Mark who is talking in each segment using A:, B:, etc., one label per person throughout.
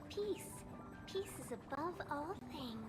A: Peace. Peace is above all things.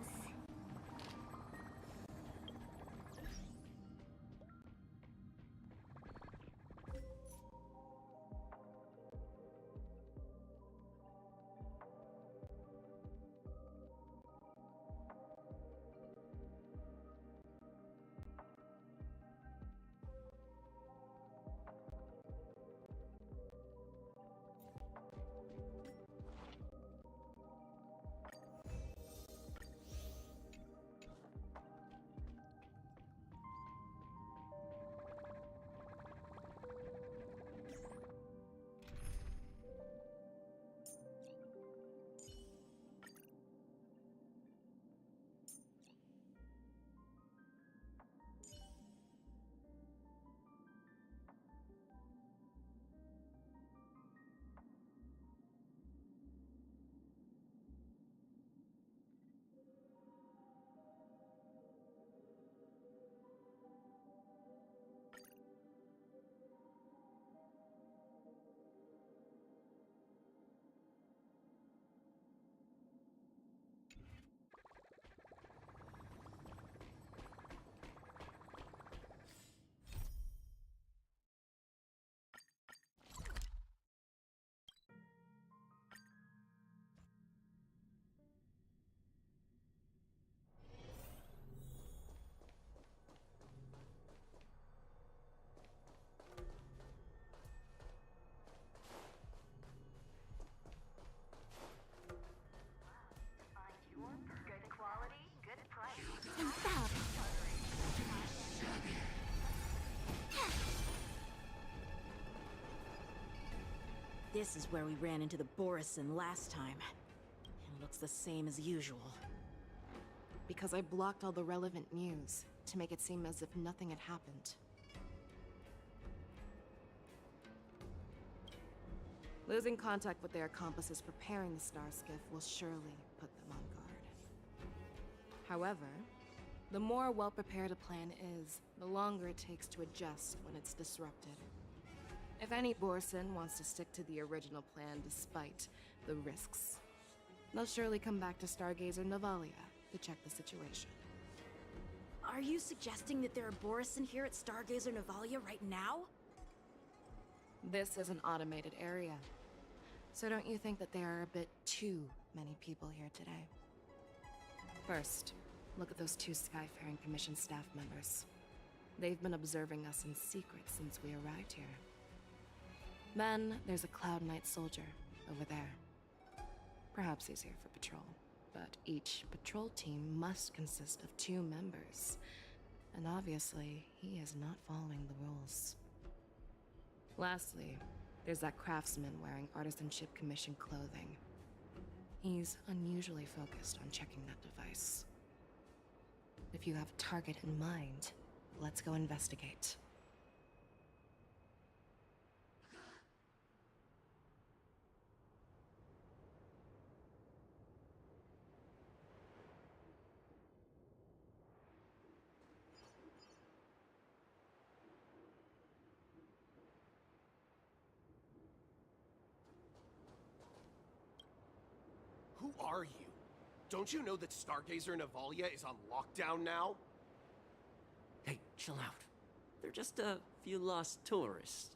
B: This is where we ran into the Borison last time. It looks the same as usual.
C: Because I blocked all the relevant news, to make it seem as if nothing had happened. Losing contact with their accomplices preparing the Star Skiff will surely put them on guard. However, the more well-prepared a plan is, the longer it takes to adjust when it's disrupted. If any Borison wants to stick to the original plan despite the risks, they'll surely come back to Stargazer Navalia to check the situation.
B: Are you suggesting that there are Borison here at Stargazer Navalia right now?
C: This is an automated area, so don't you think that there are a bit too many people here today? First, look at those two Skyfaring Commission staff members. They've been observing us in secret since we arrived here. Then, there's a Cloud Knight soldier over there. Perhaps he's here for patrol, but each patrol team must consist of 2 members. And obviously, he is not following the rules. Lastly, there's that craftsman wearing Artisanship Commission clothing. He's unusually focused on checking that device. If you have a target in mind, let's go investigate.
D: Who are you? Don't you know that Stargazer Navalia is on lockdown now?
E: Hey, chill out. They're just a few lost tourists.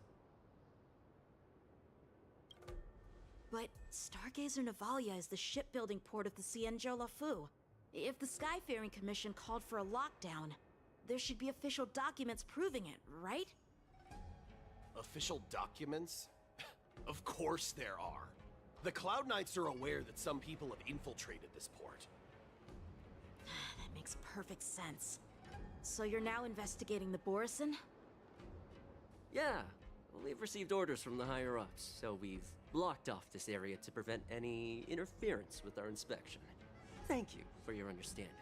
B: But Stargazer Navalia is the shipbuilding port of the Xianzhou Luofu. If the Skyfaring Commission called for a lockdown, there should be official documents proving it, right?
D: Official documents? Of course there are. The Cloud Knights are aware that some people have infiltrated this port.
B: That makes perfect sense. So you're now investigating the Borison?
E: Yeah, we've received orders from the higher-ups, so we've blocked off this area to prevent any interference with our inspection. Thank you for your understanding.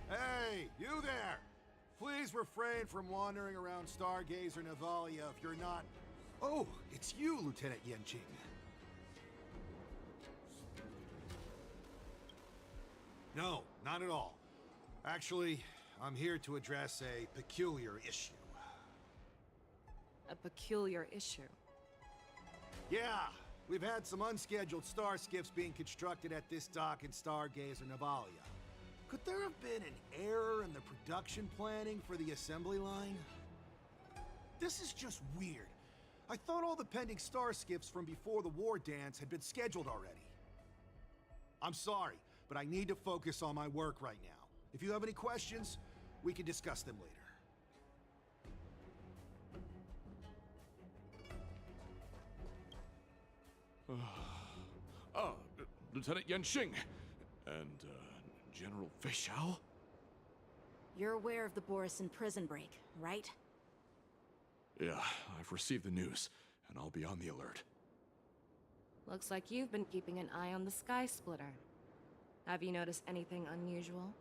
F: Hey, you there! Please refrain from wandering around Stargazer Navalia if you're not... Oh, it's you, Lieutenant Yanqing. No, not at all. Actually, I'm here to address a peculiar issue.
C: A peculiar issue.
F: Yeah, we've had some unscheduled star skiffs being constructed at this dock in Stargazer Navalia. Could there have been an error in the production planning for the assembly line? This is just weird. I thought all the pending star skiffs from before the war dance had been scheduled already. I'm sorry, but I need to focus on my work right now. If you have any questions, we can discuss them later.
G: Lieutenant Yanxing and General Feixiao?
B: You're aware of the Borison prison break, right?
G: Yeah, I've received the news, and I'll be on the alert.
C: Looks like you've been keeping an eye on the Sky Splitter. Have you noticed anything unusual?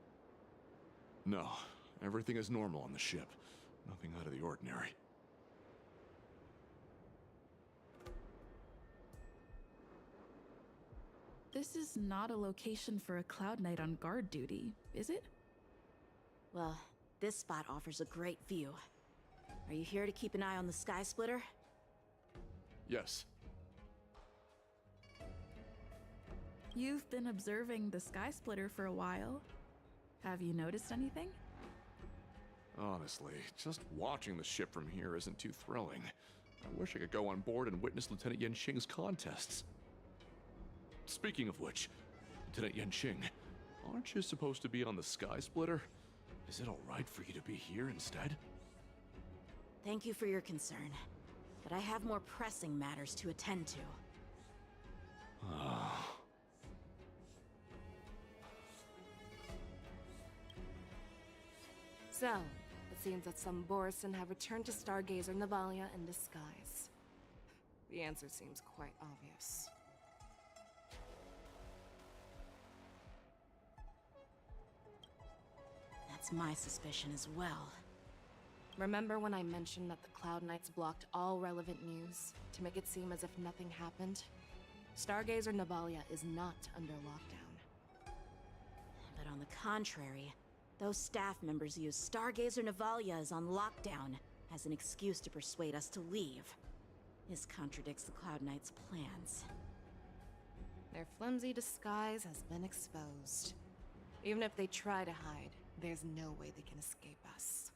G: No, everything is normal on the ship. Nothing out of the ordinary.
H: This is not a location for a Cloud Knight on guard duty, is it?
B: Well, this spot offers a great view. Are you here to keep an eye on the Sky Splitter?
G: Yes.
H: You've been observing the Sky Splitter for a while. Have you noticed anything?
G: Honestly, just watching the ship from here isn't too thrilling. I wish I could go on board and witness Lieutenant Yanxing's contests. Speaking of which, Lieutenant Yanxing, aren't you supposed to be on the Sky Splitter? Is it alright for you to be here instead?
B: Thank you for your concern, but I have more pressing matters to attend to.
C: So, it seems that some Borison have returned to Stargazer Navalia in disguise. The answer seems quite obvious.
B: That's my suspicion as well.
C: Remember when I mentioned that the Cloud Knights blocked all relevant news to make it seem as if nothing happened? Stargazer Navalia is not under lockdown.
B: But on the contrary, those staff members use Stargazer Navalia is on lockdown as an excuse to persuade us to leave. This contradicts the Cloud Knights' plans.
C: Their flimsy disguise has been exposed. Even if they try to hide, there's no way they can escape us.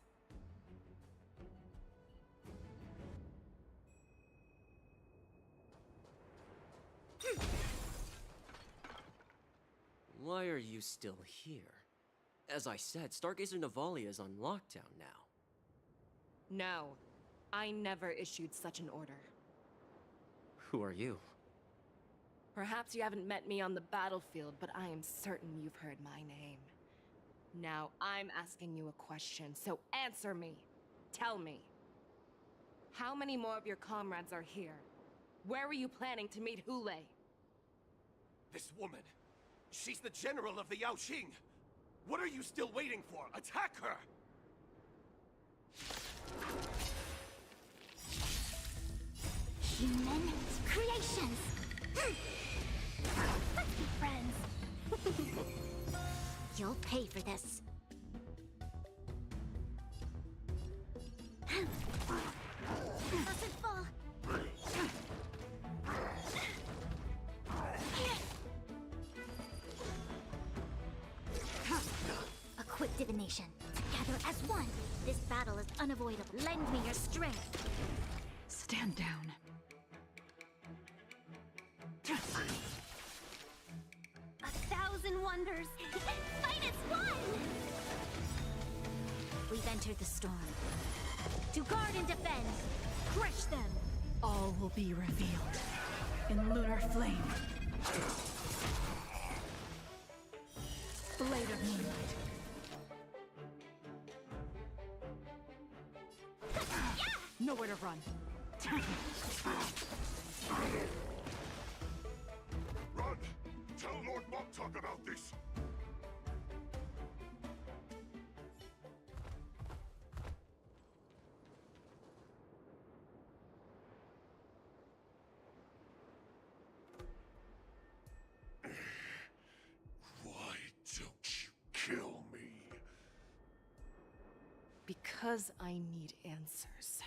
E: Why are you still here? As I said, Stargazer Navalia is on lockdown now.
C: No, I never issued such an order.
E: Who are you?
C: Perhaps you haven't met me on the battlefield, but I am certain you've heard my name. Now I'm asking you a question, so answer me. Tell me. How many more of your comrades are here? Where were you planning to meet Hule?
D: This woman, she's the general of the Yaoxing. What are you still waiting for? Attack her!
A: Human creations! Let's be friends! You'll pay for this. Mustn't fall! A quick divination. Together as one. This battle is unavoidable. Lend me your strength.
H: Stand down.
A: A thousand wonders. Fight as one! We've entered the storm. To guard and defend. Crush them.
H: All will be revealed in lunar flame. Blade of Moonlight. Nowhere to run.
I: Run! Tell Lord Moktok about this! Why don't you kill me?
C: Because I need answers.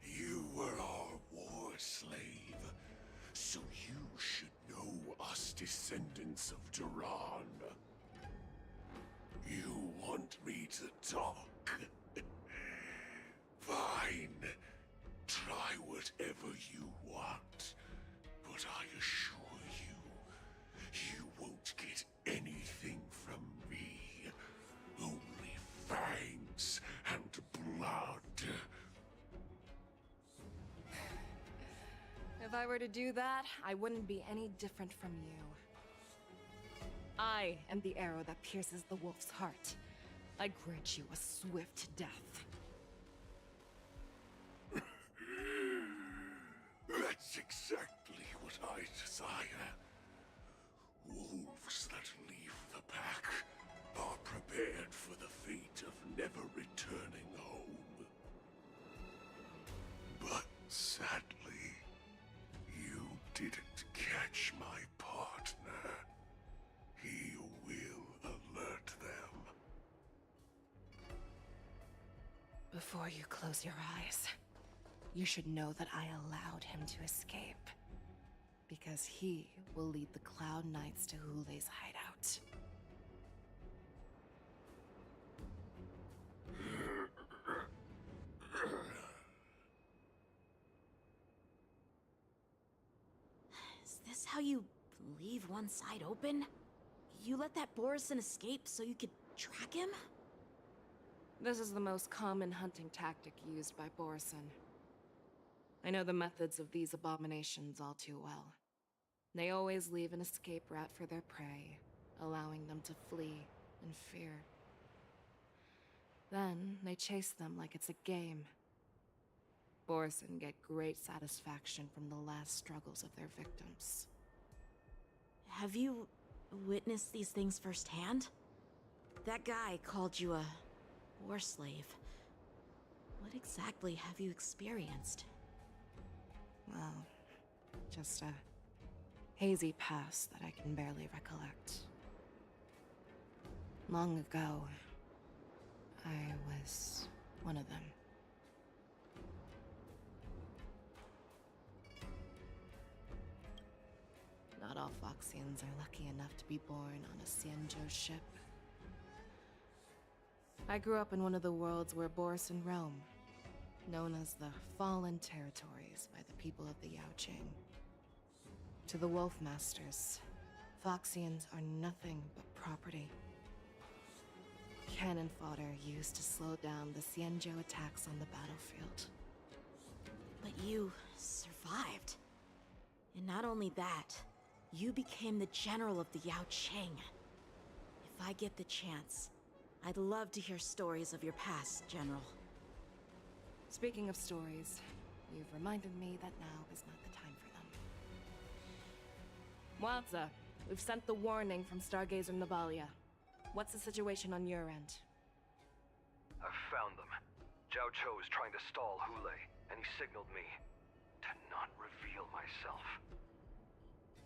I: You were our war slave, so you should know us descendants of Duran. You want me to talk? Fine. Try whatever you want. But I assure you, you won't get anything from me. Only fangs and blood.
C: If I were to do that, I wouldn't be any different from you. I am the arrow that pierces the wolf's heart. I grant you a swift death.
I: That's exactly what I desire. Wolves that leave the pack are prepared for the fate of never returning home. But sadly, you didn't catch my partner. He will alert them.
C: Before you close your eyes, you should know that I allowed him to escape. Because he will lead the Cloud Knights to Hule's hideout.
B: Is this how you leave one side open? You let that Borison escape so you could track him?
C: This is the most common hunting tactic used by Borison. I know the methods of these abominations all too well. They always leave an escape route for their prey, allowing them to flee in fear. Then, they chase them like it's a game. Borison get great satisfaction from the last struggles of their victims.
B: Have you witnessed these things firsthand? That guy called you a war slave. What exactly have you experienced?
C: Well, just a hazy past that I can barely recollect. Long ago, I was one of them. Not all Foxians are lucky enough to be born on a Xianzhou ship. I grew up in one of the worlds where Borison roam, known as the Fallen Territories by the people of the Yaoqing. To the Wolf Masters, Foxians are nothing but property. Cannon fodder used to slow down the Xianzhou attacks on the battlefield.
B: But you survived. And not only that, you became the general of the Yaoqing. If I get the chance, I'd love to hear stories of your past, General.
C: Speaking of stories, you've reminded me that now is not the time for them. Wadza, we've sent the warning from Stargazer Navalia. What's the situation on your end?
J: I've found them. Zhao Cho is trying to stall Hule, and he signaled me to not reveal myself.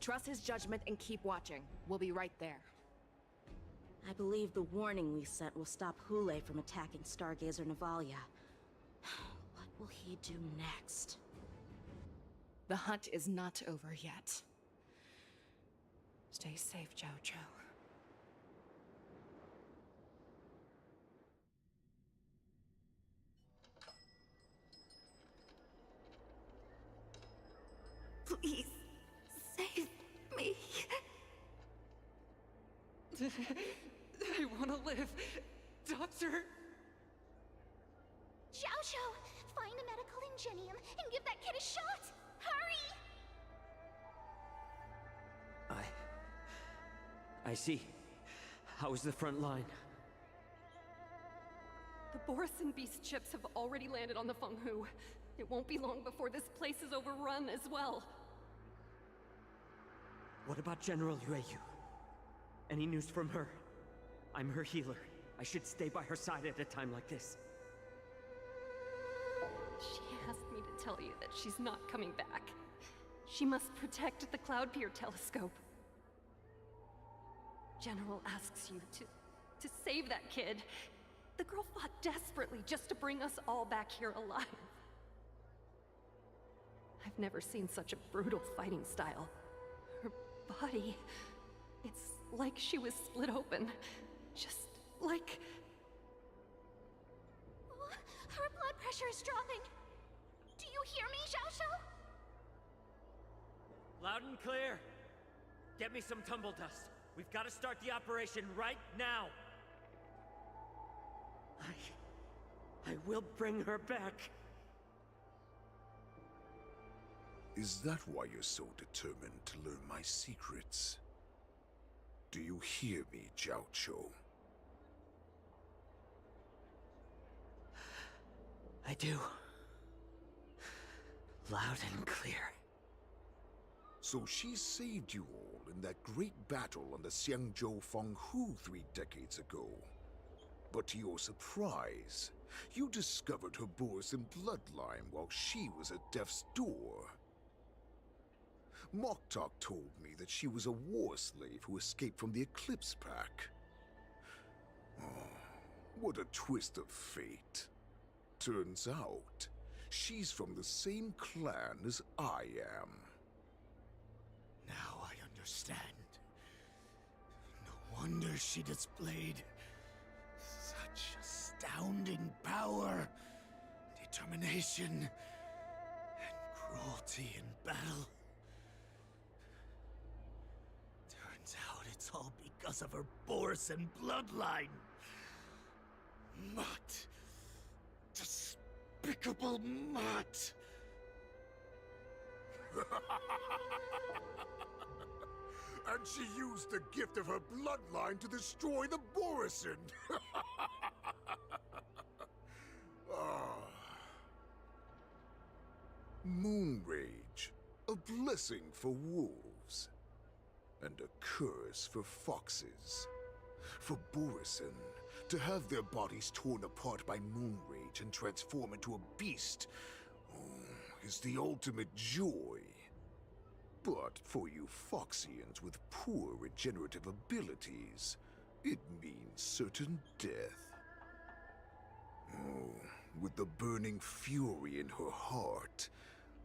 C: Trust his judgment and keep watching. We'll be right there.
B: I believe the warning we sent will stop Hule from attacking Stargazer Navalia. What will he do next?
C: The hunt is not over yet. Stay safe, Zhao Cho.
B: Please, save me.
C: I want to live, Doctor.
A: Zhao Cho, find a medical ingenium and give that kid a shot! Hurry!
E: I see. How's the front line?
K: The Borison Beast ships have already landed on the Fenghu. It won't be long before this place is overrun as well.
E: What about General Yueyu? Any news from her? I'm her healer. I should stay by her side at a time like this.
K: She asked me to tell you that she's not coming back. She must protect the Cloud Pier telescope. General asks you to to save that kid. The girl fought desperately just to bring us all back here alive. I've never seen such a brutal fighting style. Her body, it's like she was split open. Just like...
A: Oh, her blood pressure is dropping. Do you hear me, Xiao Shao?
L: Loud and clear. Get me some tumble dust. We've got to start the operation right now. I will bring her back.
I: Is that why you're so determined to learn my secrets? Do you hear me, Jiao Chou?
L: I do. Loud and clear.
I: So she saved you all in that great battle on the Xiangzhou Fenghu 3 decades ago. But to your surprise, you discovered her Borisin bloodline while she was at death's door. Moktok told me that she was a war slave who escaped from the Eclipse Pack. Oh, what a twist of fate. Turns out, she's from the same clan as I am.
M: Now I understand. No wonder she displayed such astounding power, determination, and cruelty in battle. Turns out it's all because of her Borisin bloodline. Mutt. Despicable Mutt.
I: And she used the gift of her bloodline to destroy the Borisin. Moonrage, a blessing for wolves, and a curse for foxes. For Borisin, to have their bodies torn apart by Moonrage and transform into a beast is the ultimate joy. But for you Foxians with poor regenerative abilities, it means certain death. Oh, with the burning fury in her heart,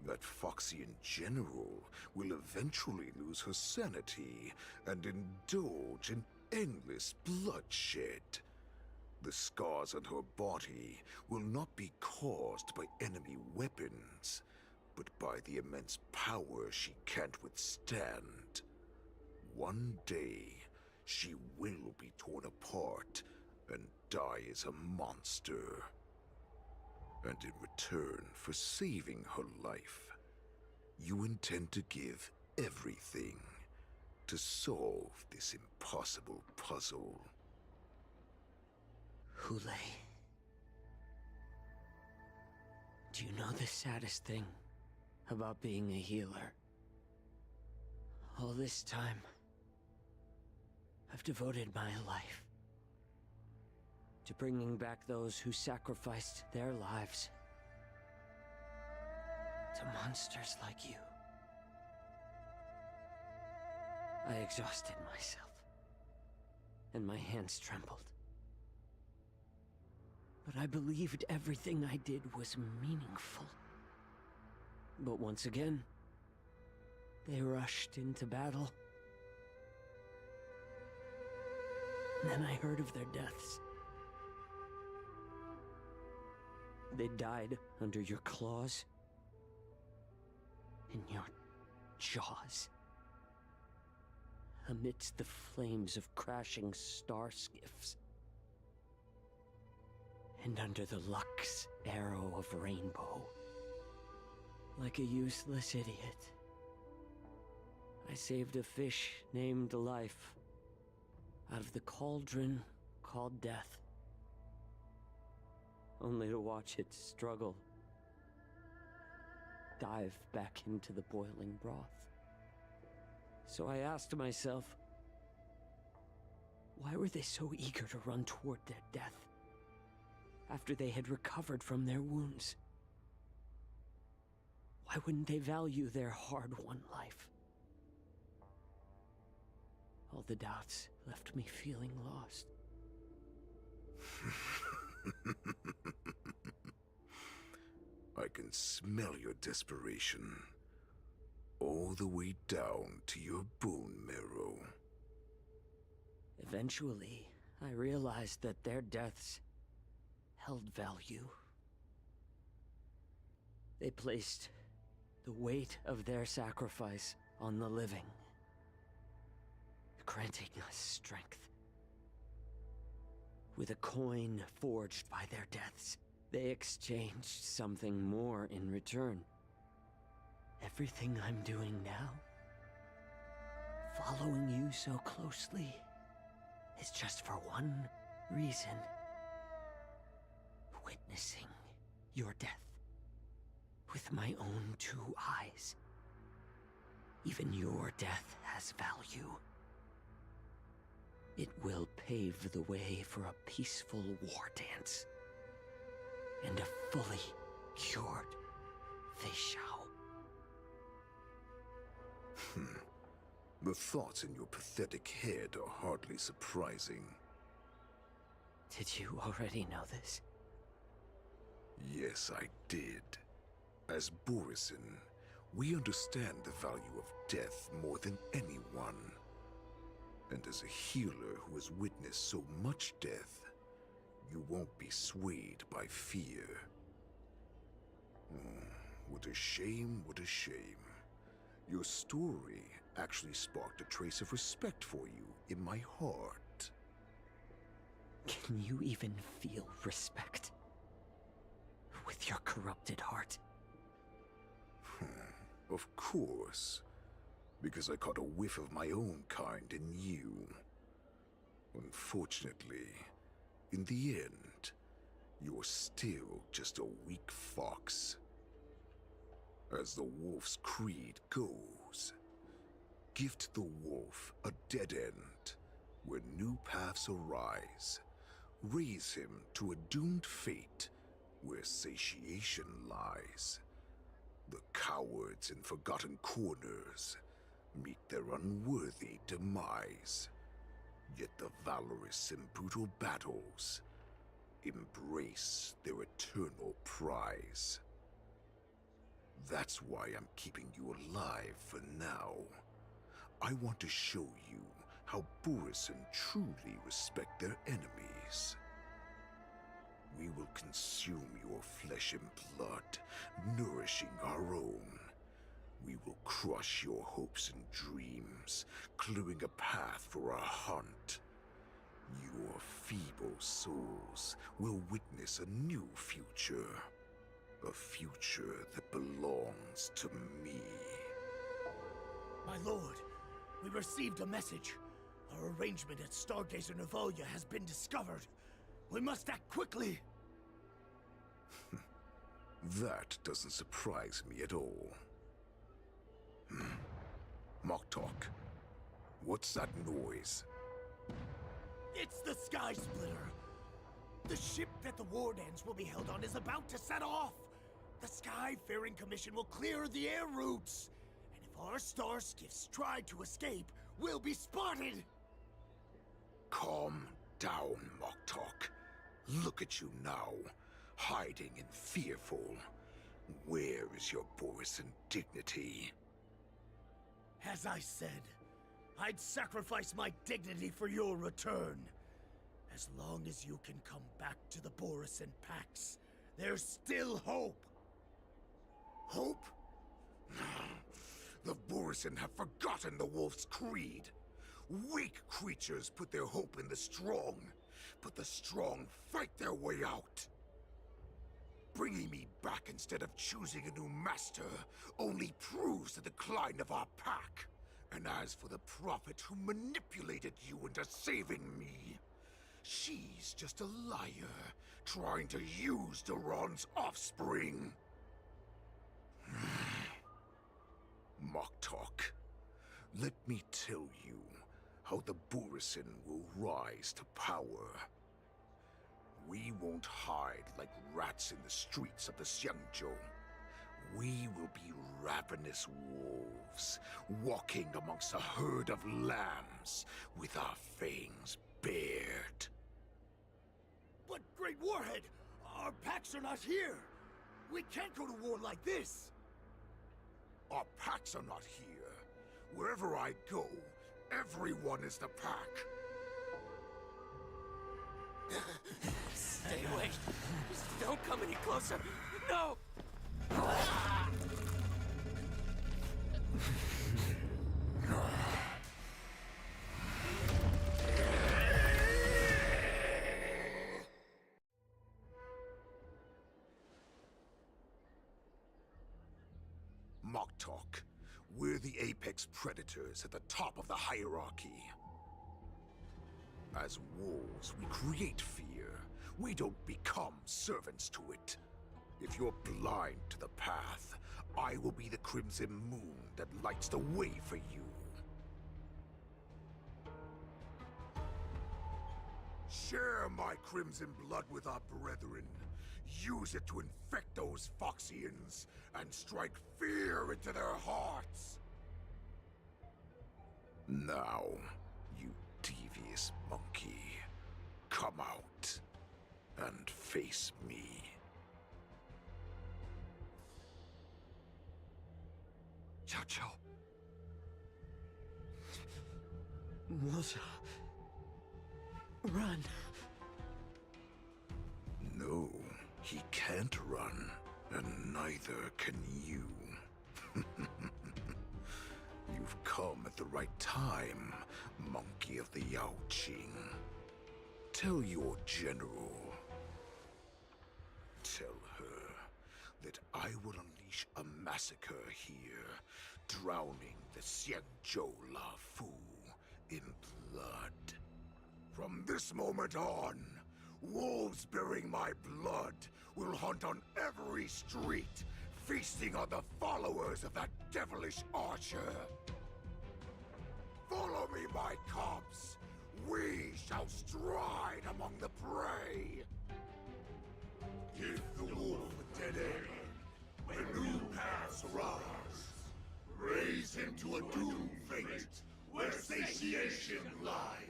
I: that Foxian general will eventually lose her sanity and indulge in endless bloodshed. The scars on her body will not be caused by enemy weapons, but by the immense power she can't withstand. One day, she will be torn apart and die as a monster. And in return for saving her life, you intend to give everything to solve this impossible puzzle.
L: Hule. Do you know the saddest thing about being a healer? All this time, I've devoted my life to bringing back those who sacrificed their lives to monsters like you. I exhausted myself, and my hands trembled. But I believed everything I did was meaningful. But once again, they rushed into battle. Then I heard of their deaths. They died under your claws, in your jaws, amidst the flames of crashing star skiffs, and under the Lux arrow of Rainbow. Like a useless idiot, I saved a fish named Life out of the cauldron called Death, only to watch it struggle, dive back into the boiling broth. So I asked myself, why were they so eager to run toward their death after they had recovered from their wounds? Why wouldn't they value their hard-won life? All the doubts left me feeling lost.
I: I can smell your desperation. All the way down to your bone marrow.
L: Eventually, I realized that their deaths held value. They placed the weight of their sacrifice on the living, granting us strength. With a coin forged by their deaths, they exchanged something more in return. Everything I'm doing now, following you so closely, is just for one reason. Witnessing your death with my own two eyes. Even your death has value. It will pave the way for a peaceful war dance. And a fully cured Fei Xiao.
I: The thoughts in your pathetic head are hardly surprising.
L: Did you already know this?
I: Yes, I did. As Borisin, we understand the value of death more than anyone. And as a healer who has witnessed so much death, you won't be swayed by fear. What a shame, what a shame. Your story actually sparked a trace of respect for you in my heart.
L: Can you even feel respect? With your corrupted heart?
I: Of course. Because I caught a whiff of my own kind in you. Unfortunately, in the end, you're still just a weak fox. As the wolf's creed goes, gift the wolf a dead end, where new paths arise. Raise him to a doomed fate, where satiation lies. The cowards in forgotten corners meet their unworthy demise. Yet the valorous in brutal battles embrace their eternal prize. That's why I'm keeping you alive for now. I want to show you how Borisin truly respect their enemies. We will consume your flesh and blood, nourishing our own. We will crush your hopes and dreams, clearing a path for our hunt. Your feeble souls will witness a new future. A future that belongs to me.
M: My lord, we received a message. Our arrangement at Stargazer Navalia has been discovered. We must act quickly.
I: That doesn't surprise me at all. Moktok, what's that noise?
M: It's the Sky Splitter. The ship that the war dance will be held on is about to set off. The Skyfaring Commission will clear the air routes. And if our star skiffs try to escape, we'll be spotted.
I: Calm down, Moktok. Look at you now, hiding and fearful. Where is your Borisin dignity?
M: As I said, I'd sacrifice my dignity for your return. As long as you can come back to the Borisin Pax, there's still hope.
I: Hope? The Borisin have forgotten the wolf's creed. Weak creatures put their hope in the strong, but the strong fight their way out. Bringing me back instead of choosing a new master only proves the decline of our pack. And as for the prophet who manipulated you into saving me, she's just a liar, trying to use Duran's offspring. Moktok, let me tell you how the Borisin will rise to power. We won't hide like rats in the streets of the Xiangzhou. We will be ravenous wolves, walking amongst a herd of lambs with our fangs bared.
M: But Great Warhead, our packs are not here. We can't go to war like this.
I: Our packs are not here. Wherever I go, everyone is the pack.
E: Stay away. Just don't come any closer. No!
I: Moktok, we're the apex predators at the top of the hierarchy. As wolves, we create fear. We don't become servants to it. If you're blind to the path, I will be the crimson moon that lights the way for you. Share my crimson blood with our brethren. Use it to infect those Foxians and strike fear into their hearts. Now, you devious monkey, come out and face me.
E: Chow Chow. Moza. Run.
I: No, he can't run, and neither can you. You've come at the right time, monkey of the Yaoqing. Tell your general. Tell her that I will unleash a massacre here, drowning the Xianzhou Lafu in blood. From this moment on, wolves bearing my blood will hunt on every street, feasting on the followers of that devilish archer. Follow me, my cubs. We shall stride among the prey. Give the wolf a dead end when new paths arise. Raise him to a doomed fate where satiation lies.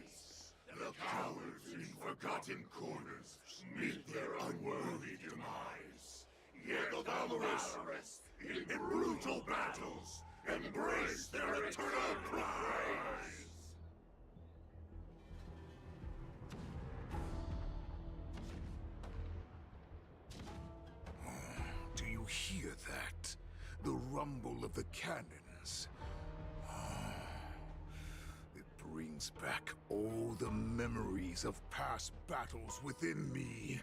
I: The cowards in forgotten corners meet their unworthy demise. Yet the valorous, in brutal battles, embrace their eternal prize. Do you hear that? The rumble of the cannons. It brings back all the memories of past battles within me.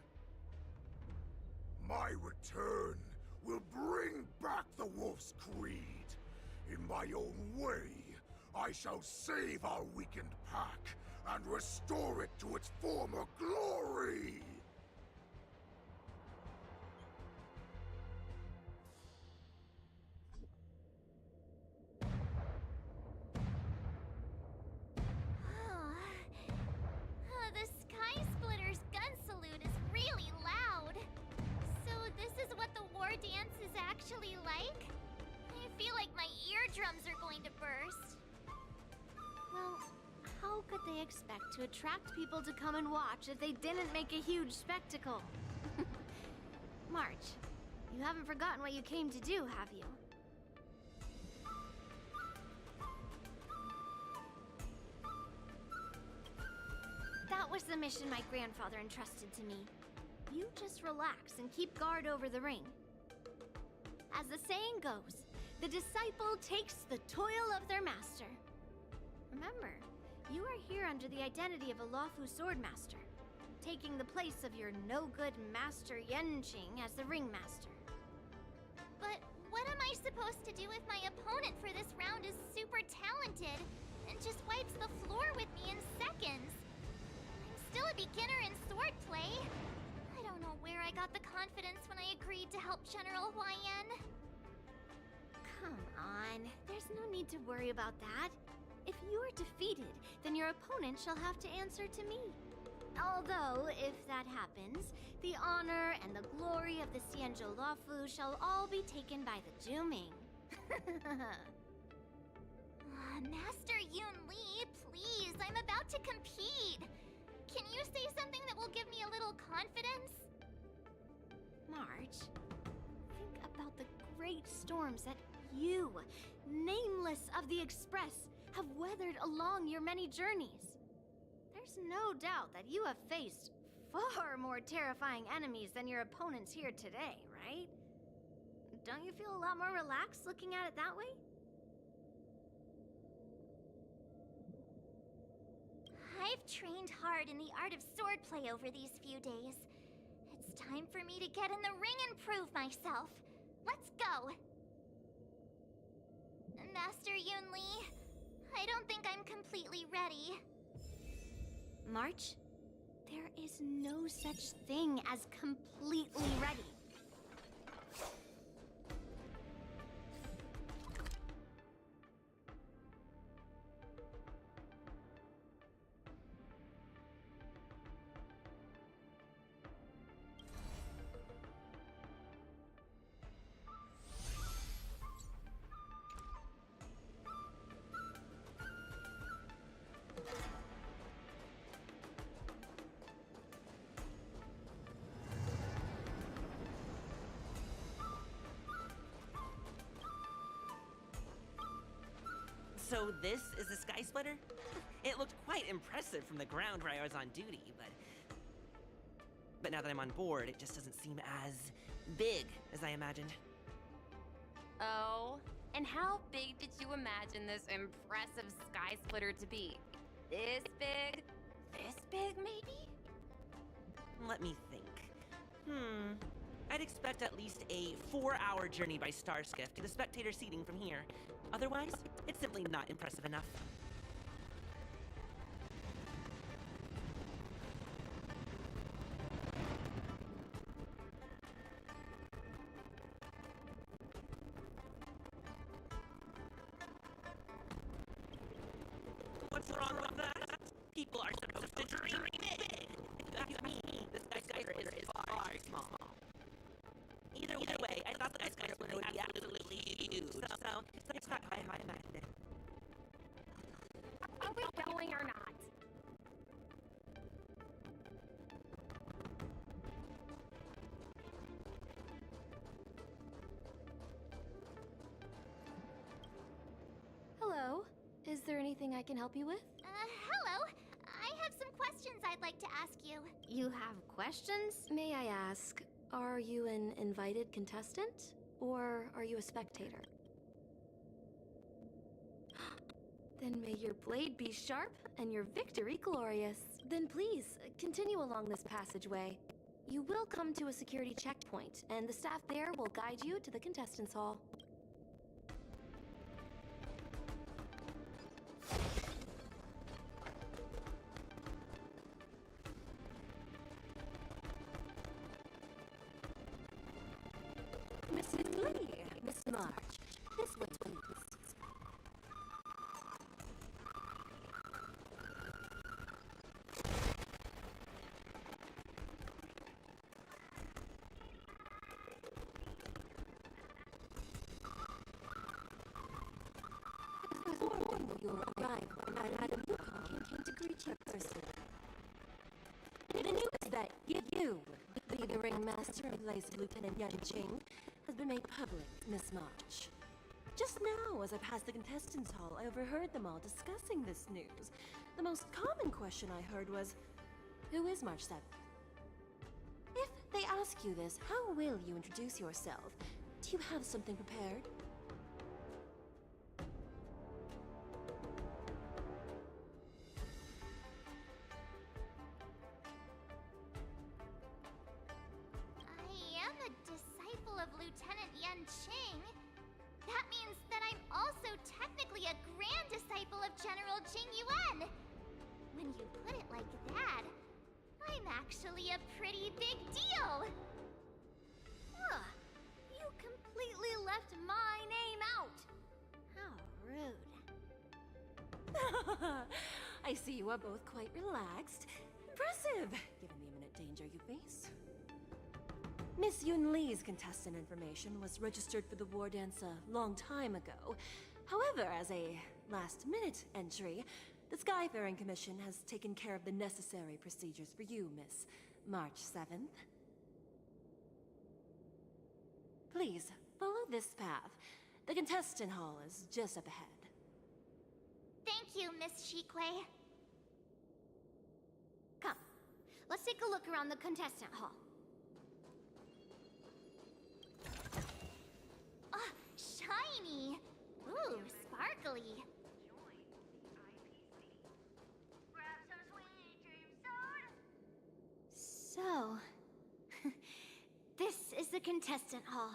I: My return will bring back the Wolf's Creed. In my own way, I shall save our weakened pack and restore it to its former glory!
A: The Sky Splitter's gun salute is really loud. So this is what the war dance is actually like? I feel like my eardrums are going to burst.
N: Well, how could they expect to attract people to come and watch if they didn't make a huge spectacle? March, you haven't forgotten what you came to do, have you? That was the mission my grandfather entrusted to me. You just relax and keep guard over the ring. As the saying goes, the disciple takes the toil of their master. Remember, you are here under the identity of a Luofu Swordmaster, taking the place of your no-good master Yanqing as the ringmaster.
A: But what am I supposed to do if my opponent for this round is super talented and just wipes the floor with me in seconds? I'm still a beginner in swordplay. I don't know where I got the confidence when I agreed to help General Huaiyan.
N: Come on, there's no need to worry about that. If you are defeated, then your opponent shall have to answer to me. Although, if that happens, the honor and the glory of the Xianzhou Luofu shall all be taken by the Zhuming.
A: Master Yun Li, please, I'm about to compete. Can you say something that will give me a little confidence
N: storms that you, nameless of the Express, have weathered along your many journeys. There's no doubt that you have faced far more terrifying enemies than your opponents here today, right? Don't you feel a lot more relaxed looking at it that way?
A: I've trained hard in the art of swordplay over these few days. It's time for me to get in the ring and prove myself. Let's go! Master Yunli, I don't think I'm completely ready.
N: March, there is no such thing as completely ready.
O: So this is the Sky Splitter? It looked quite impressive from the ground where I was on duty, but now that I'm on board, it just doesn't seem as big as I imagined.
C: Oh, and how big did you imagine this impressive Sky Splitter to be? This big? This big, maybe?
O: Let me think. I'd expect at least a 4-hour journey by Starskiff to the spectator seating from here. Otherwise, it's simply not impressive enough. What's wrong with that? People are supposed to dream big. That's me. The Sky Splitter is far small. Either way, I thought the Sky Splitter would be absolutely huge. So it's not quite how I imagined it.
N: Are we going or not? Hello. Is there anything I can help you with?
A: Hello. I have some questions I'd like to ask you.
N: You have questions? May I ask, are you an invited contestant? Or are you a spectator? Then may your blade be sharp and your victory glorious. Then please, continue along this passageway. You will come to a security checkpoint, and the staff there will guide you to the contestants' hall.
K: Mrs. Lee, Miss March, this way, please. Your arrival, Madam Yukon came to greet you personally. The news that you, the ringmaster of Lazy Lieutenant Yanqing, has been made public, Miss March. Just now, as I passed the contestants' hall, I overheard them all discussing this news. The most common question I heard was, who is March 7th? If they ask you this, how will you introduce yourself? Do you have something prepared?
A: I am a disciple of Lieutenant Yanqing. That means that I'm also technically a grand disciple of General Jing Yuan. When you put it like that, I'm actually a pretty big deal.
N: Ugh, you completely left my name out. How rude. I see you are both quite relaxed. Impressive, given the imminent danger you face. Miss Yun Li's contestant information was registered for the war dance a long time ago. However, as a last-minute entry, the Skyfaring Commission has taken care of the necessary procedures for you, Miss March 7th. Please,
K: follow this path. The contestant hall is just up ahead.
A: Thank you, Miss Shikwe.
N: Come, let's take a look around the contestant hall.
A: Ah, shiny! Ooh, sparkly.
N: So, this is the contestant hall.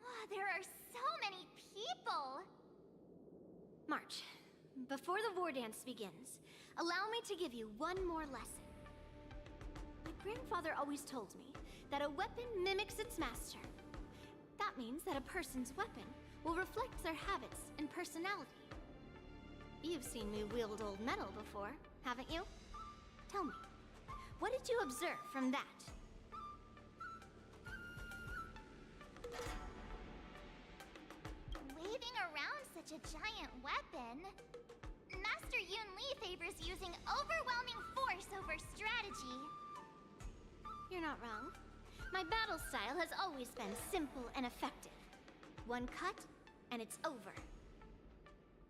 A: Ah, there are so many people!
N: March, before the war dance begins, allow me to give you one more lesson. My grandfather always told me that a weapon mimics its master. That means that a person's weapon will reflect their habits and personality. You've seen me wield old metal before, haven't you? Tell me, what did you observe from that?
A: Waving around such a giant weapon, Master Yun Li favors using overwhelming force over strategy.
N: You're not wrong. My battle style has always been simple and effective. One cut, and it's over.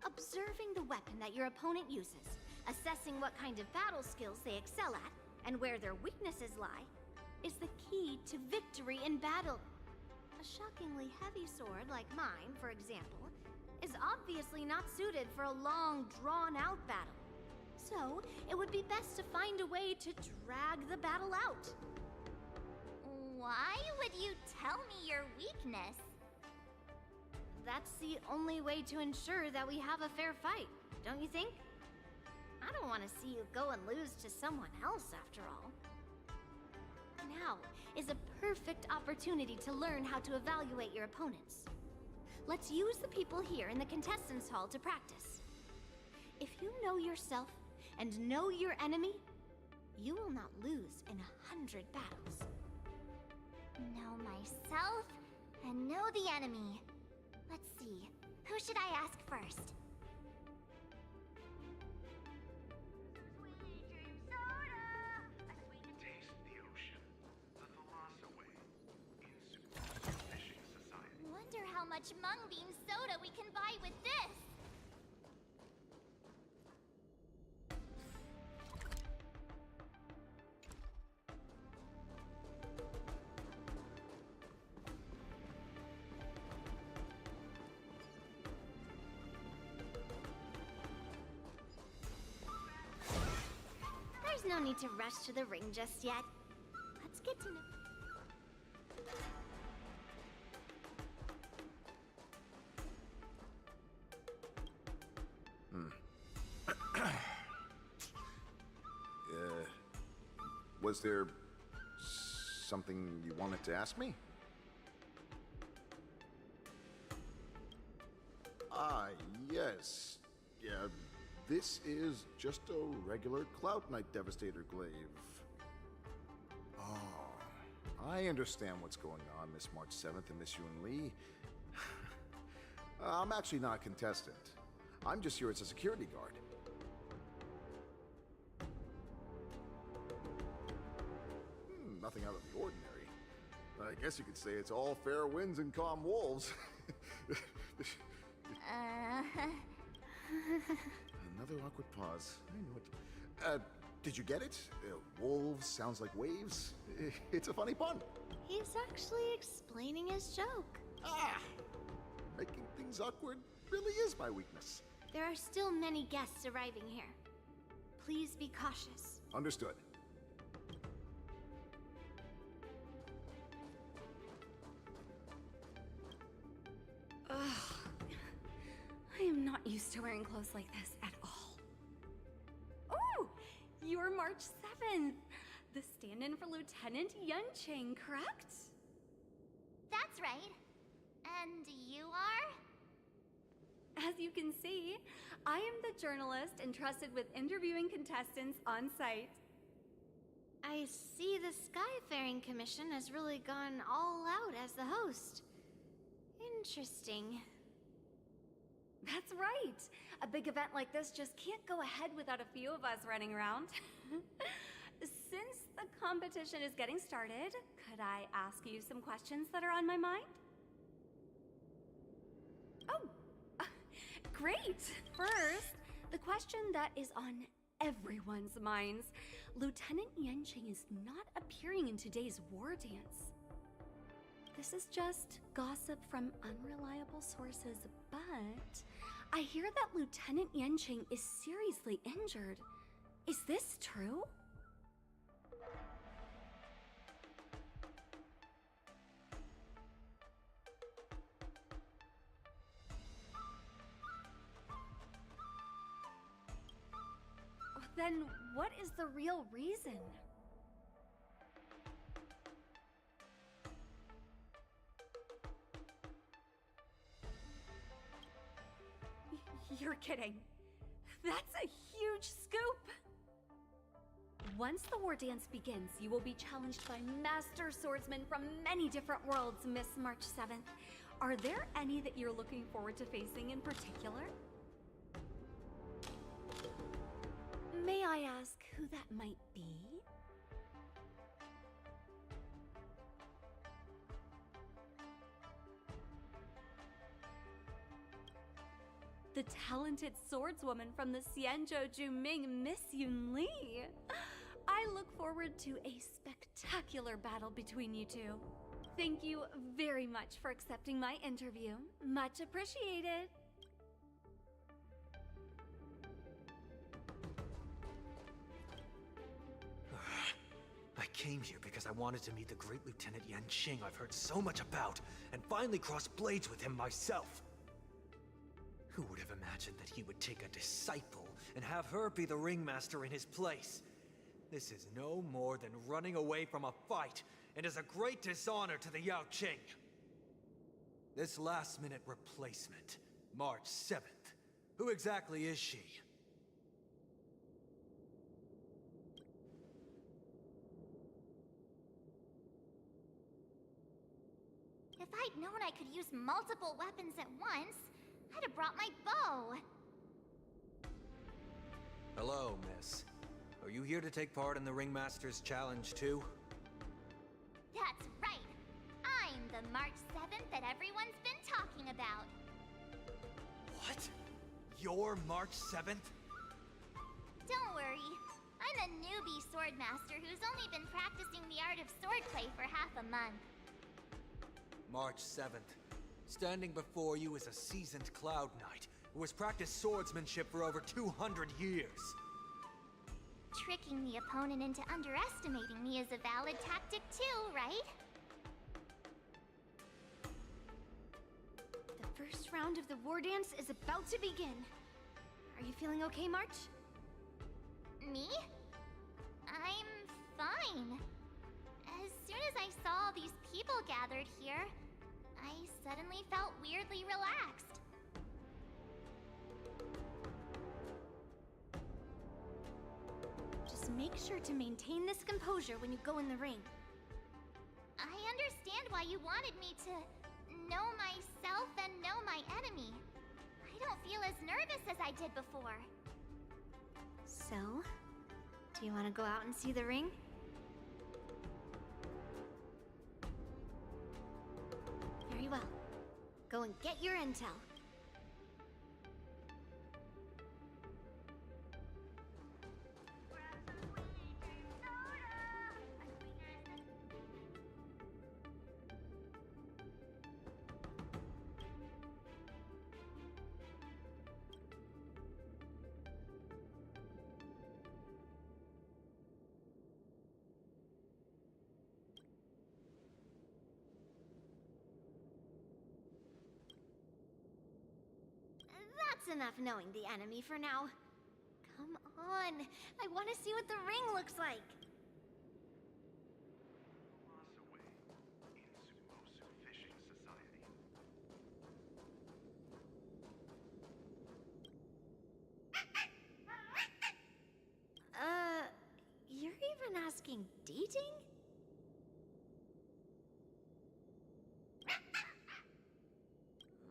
N: Observing the weapon that your opponent uses, assessing what kind of battle skills they excel at, and where their weaknesses lie, is the key to victory in battle. A shockingly heavy sword like mine, for example, is obviously not suited for a long, drawn-out battle. So, it would be best to find a way to drag the battle out.
A: Why would you tell me your weakness?
N: That's the only way to ensure that we have a fair fight, don't you think? I don't want to see you go and lose to someone else, after all. Now is a perfect opportunity to learn how to evaluate your opponents. Let's use the people here in the contestants' hall to practice. If you know yourself and know your enemy, you will not lose in 100 battles.
A: Know myself and know the enemy. Let's see, who should I ask first?
J: Taste the ocean. The Thalassa Way. In Super Fishing Society.
A: Wonder how much mung bean soda we can buy with this.
N: There's no need to rush to the ring just yet. Let's get to know...
I: Was there something you wanted to ask me? Ah, yes. Yeah, this is just a regular Cloud Knight Devastator glaive. Oh, I understand what's going on, Miss March 7th and Miss Yun Li. I'm actually not a contestant. I'm just here as a security guard. Nothing out of the ordinary. I guess you could say it's all fair winds and calm wolves. Another awkward pause. I knew it. Did you get it? Wolves sounds like waves. It's a funny pun.
N: He's actually explaining his joke.
I: Ah! Making things awkward really is my weakness.
N: There are still many guests arriving here. Please be cautious.
I: Understood.
P: I am not used to wearing clothes like this at all. Oh! You're March 7th! The stand-in for Lieutenant Yanqing, correct?
A: That's right. And you are?
P: As you can see, I am the journalist entrusted with interviewing contestants on site.
N: I see the Skyfaring Commission has really gone all out as the host. Interesting.
P: That's right. A big event like this just can't go ahead without a few of us running around. Since the competition is getting started, could I ask you some questions that are on my mind? great! First, the question that is on everyone's minds. Lieutenant Yanqing is not appearing in today's war dance. This is just gossip from unreliable sources, but I hear that Lieutenant Yanqing is seriously injured. Is this true? Then what is the real reason? You're kidding. That's a huge scoop! Once the war dance begins, you will be challenged by master swordsmen from many different worlds, Miss March 7th. Are there any that you're looking forward to facing in particular? May I ask who that might be? The talented swordswoman from the Xianzhou Juming, Miss Yun Li. I look forward to a spectacular battle between you two. Thank you very much for accepting my interview. Much appreciated.
Q: I came here because I wanted to meet the great Lieutenant Yanqing I've heard so much about, and finally cross blades with him myself. Who would have imagined that he would take a disciple and have her be the ringmaster in his place? This is no more than running away from a fight, and is a great dishonor to the Yaoqing. This last-minute replacement, March 7th, who exactly is she?
A: If I'd known I could use multiple weapons at once, I'd have brought my bow.
Q: Hello, miss. Are you here to take part in the Ringmaster's Challenge too?
A: That's right. I'm the March 7th that everyone's been talking about.
Q: What? You're March 7th?
A: Don't worry. I'm a newbie swordmaster who's only been practicing the art of swordplay for half a month.
Q: March 7th. Standing before you is a seasoned Cloud Knight who has practiced swordsmanship for over 200 years.
A: Tricking the opponent into underestimating me is a valid tactic too, right?
N: The first round of the war dance is about to begin. Are you feeling okay, March?
A: Me? I'm fine. As soon as I saw all these people gathered here, I suddenly felt weirdly relaxed.
N: Just make sure to maintain this composure when you go in the ring.
A: I understand why you wanted me to know myself and know my enemy. I don't feel as nervous as I did before.
N: So, do you want to go out and see the ring? Very well. Go and get your intel. That's enough knowing the enemy for now. Come on, I want to see what the ring looks like. You're even asking dating?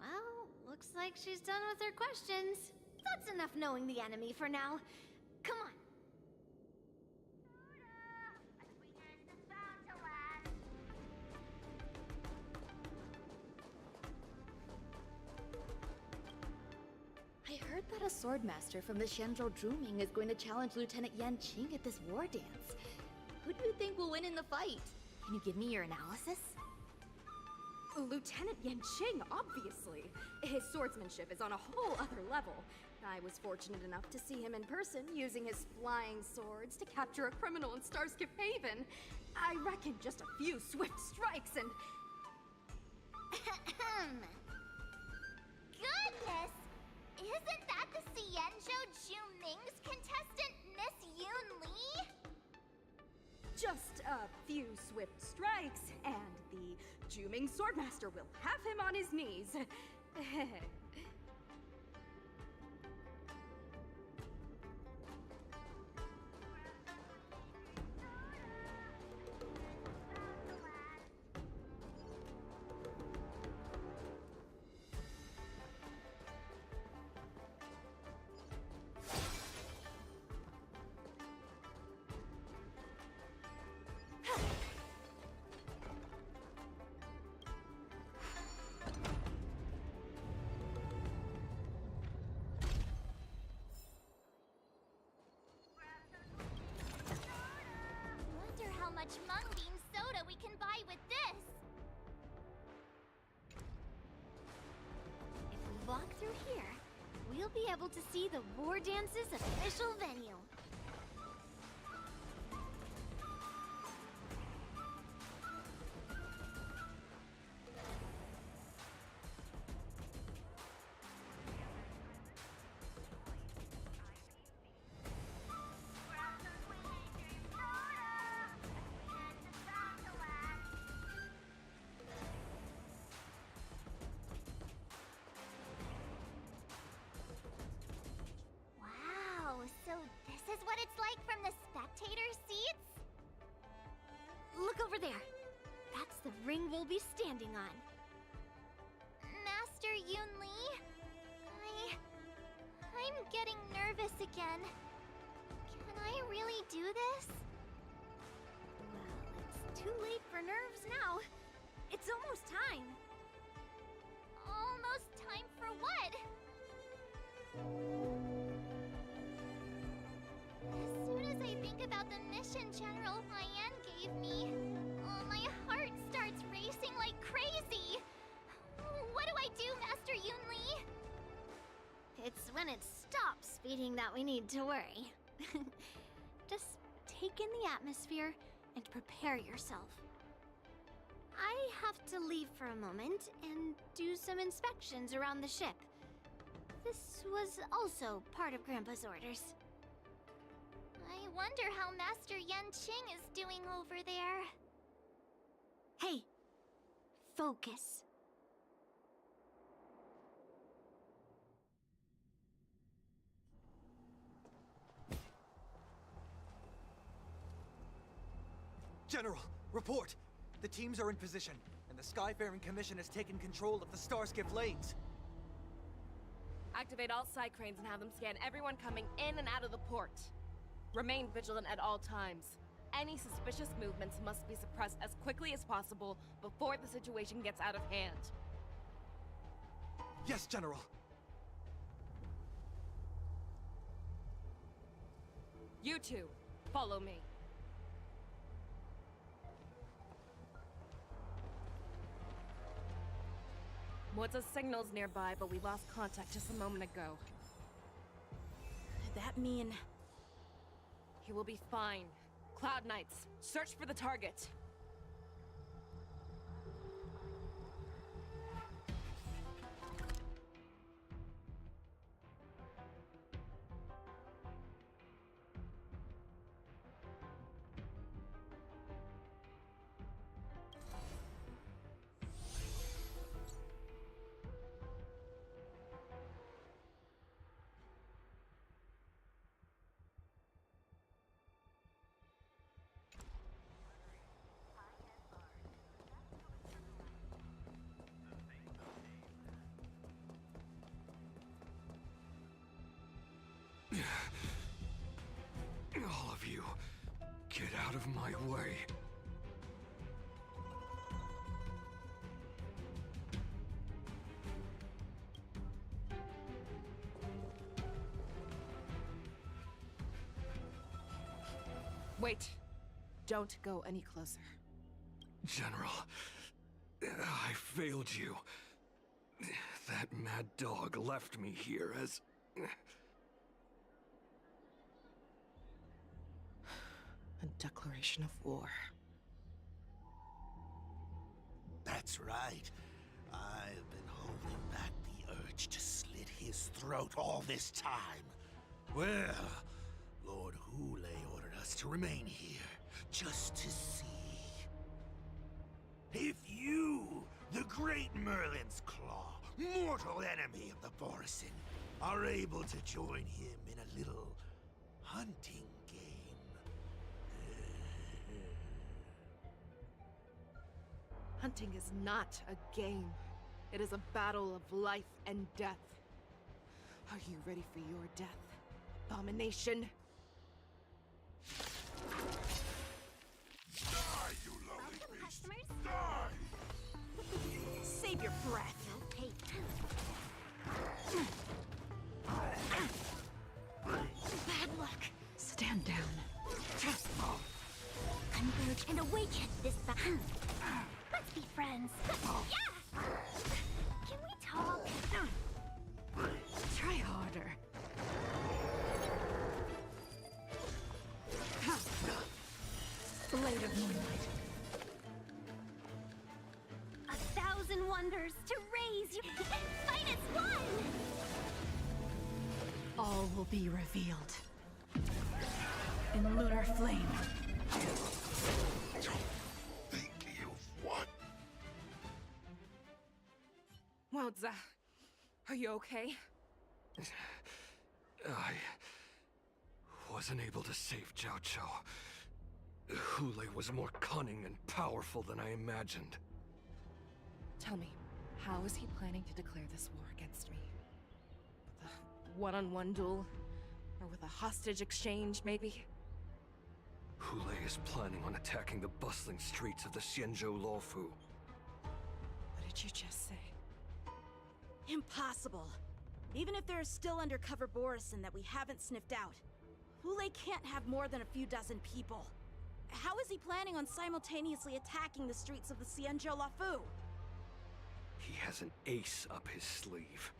N: Well, looks like she's done with her questions. That's enough knowing the enemy for now. Come on.
R: that a swordmaster from the Xianzhou Zhuming is going to challenge Lieutenant Yanqing at this war dance. Who do you think will win in the fight? Can you give me your analysis?
P: Lieutenant Yanqing, obviously. His swordsmanship is on a whole other level. I was fortunate enough to see him in person, using his flying swords to capture a criminal in Starskip Haven. I reckon just a few swift strikes and...
A: Goodness! Isn't that the Xianzhou Zhuming's contestant, Miss Yun Li?
P: Just a few swift strikes, and the Zhuming Swordmaster will have him on his knees.
A: Wonder how much mung bean soda we can buy with this.
N: If we walk through here, we'll be able to see the War Dance's official venue.
A: Wow, so this is what it's like from the spectator seats?
N: Look over there. That's the ring we'll be standing on.
A: Master Yun Li? I'm getting nervous again. Can I really do this?
N: Well, it's too late for nerves now. It's almost time.
A: Almost time for what? As soon as I think about the mission General Huayan gave me, my heart starts racing like crazy. What do I do, Master Yun Li?
N: It's when it stops beating that we need to worry. Just take in the atmosphere and prepare yourself. I have to leave for a moment and do some inspections around the ship. This was also part of Grandpa's orders.
A: I wonder how Master Yanqing is doing over there.
N: Hey, focus.
Q: General, report! The teams are in position, and the Skyfaring Commission has taken control of the Starskip lanes.
C: Activate all side cranes and have them scan everyone coming in and out of the port. Remain vigilant at all times. Any suspicious movements must be suppressed as quickly as possible before the situation gets out of hand.
Q: Yes, General.
C: You two, follow me. Moza's signal's nearby, but we lost contact just a moment ago.
B: That mean...
C: He will be fine. Cloud Knights, search for the target.
I: All of you, get out of my way.
C: Wait. Don't go any closer.
Q: General, I failed you. That mad dog left me here as...
C: A declaration of war.
M: That's right. I've been holding back the urge to slit his throat all this time. Well, Lord Hule ordered us to remain here, just to see. If you, the great Merlin's Claw, mortal enemy of the Borisin, are able to join him in a little hunting game.
C: Hunting is not a game. It is a battle of life and death. Are you ready for your death, Abomination?
I: Die, you lowly beast! Die!
B: Save your breath.
A: Hey.
B: Bad luck. Stand down.
A: Converge and awaken this battle. Let's be friends. Yeah! Can we talk?
B: Try harder. Blade of Moonlight.
A: 1,000 wonders to raise you. Fight as one!
B: All will be revealed. In lunar flame.
I: Think you what?
C: Wowza. Are you okay?
Q: I wasn't able to save Jiao Chou. Hule was more cunning and powerful than I imagined.
C: Tell me, how is he planning to declare this war against me? With a one-on-one duel? Or with a hostage exchange, maybe?
Q: Hule is planning on attacking the bustling streets of the Xianzhou Luofu.
C: What did you just say?
B: Impossible. Even if there are still undercover Borisin that we haven't sniffed out, Hule can't have more than a few dozen people. How is he planning on simultaneously attacking the streets of the Xianzhou Luofu?
Q: He has an ace up his sleeve.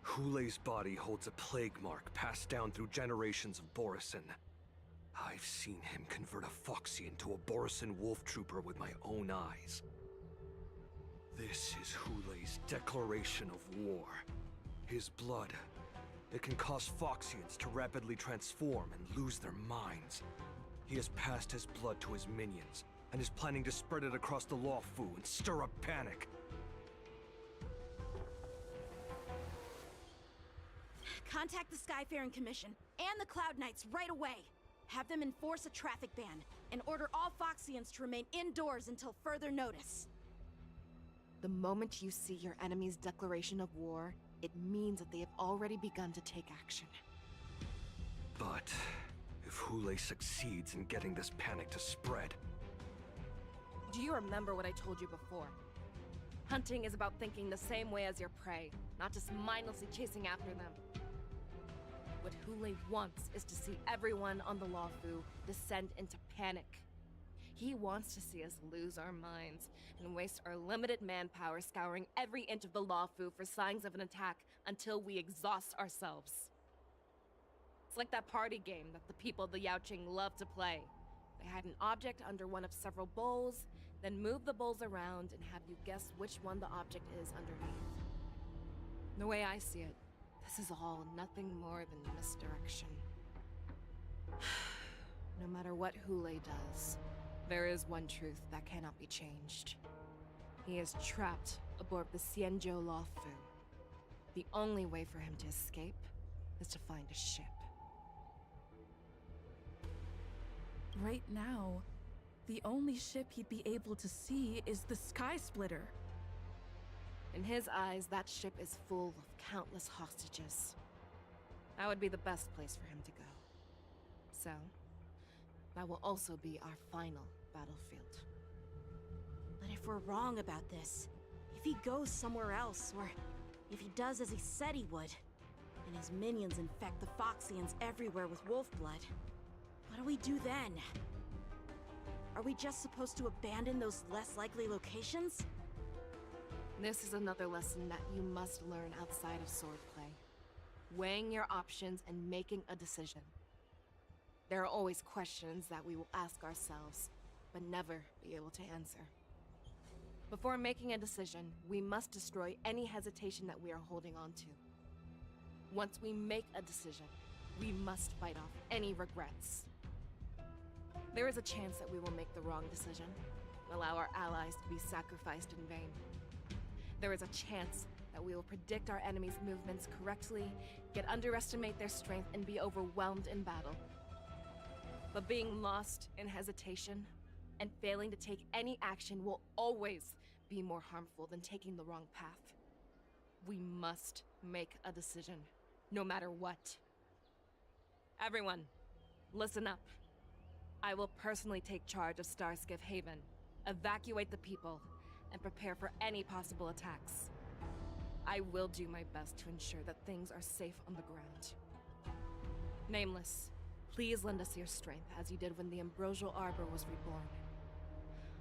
Q: Hule's body holds a plague mark passed down through generations of Borisin. I've seen him convert a Foxy into a Borisin wolf trooper with my own eyes. This is Hule's declaration of war. His blood, it can cause Foxians to rapidly transform and lose their minds. He has passed his blood to his minions, and is planning to spread it across the Luofu and stir up panic.
B: Contact the Skyfaring Commission and the Cloud Knights right away. Have them enforce a traffic ban, and order all Foxians to remain indoors until further notice.
C: The moment you see your enemy's declaration of war, it means that they have already begun to take action.
Q: But if Hule succeeds in getting this panic to spread...
C: Do you remember what I told you before? Hunting is about thinking the same way as your prey, not just mindlessly chasing after them. What Hule wants is to see everyone on the Luofu descend into panic. He wants to see us lose our minds and waste our limited manpower scouring every inch of the Luofu for signs of an attack until we exhaust ourselves. It's like that party game that the people of the Yaoqing love to play. They hide an object under one of several bowls, then move the bowls around and have you guess which one the object is underneath. The way I see it, this is all nothing more than misdirection. No matter what Hule does, there is one truth that cannot be changed. He is trapped aboard the Xianzhou Luofu. The only way for him to escape is to find a ship.
H: Right now, the only ship he'd be able to see is the Sky Splitter.
C: In his eyes, that ship is full of countless hostages. That would be the best place for him to go. So, that will also be our final battlefield.
B: But if we're wrong about this, if he goes somewhere else, or if he does as he said he would, and his minions infect the Foxians everywhere with wolf blood, what do we do then? Are we just supposed to abandon those less likely locations?
C: This is another lesson that you must learn outside of swordplay. Weighing your options and making a decision. There are always questions that we will ask ourselves, but never be able to answer. Before making a decision, we must destroy any hesitation that we are holding on to. Once we make a decision, we must fight off any regrets. There is a chance that we will make the wrong decision, allow our allies to be sacrificed in vain. There is a chance that we will predict our enemy's movements correctly, yet underestimate their strength and be overwhelmed in battle. But being lost in hesitation and failing to take any action will always be more harmful than taking the wrong path. We must make a decision, no matter what. Everyone, listen up. I will personally take charge of Starskiff Haven, evacuate the people, and prepare for any possible attacks. I will do my best to ensure that things are safe on the ground. Nameless, please lend us your strength as you did when the Ambrosial Arbor was reborn.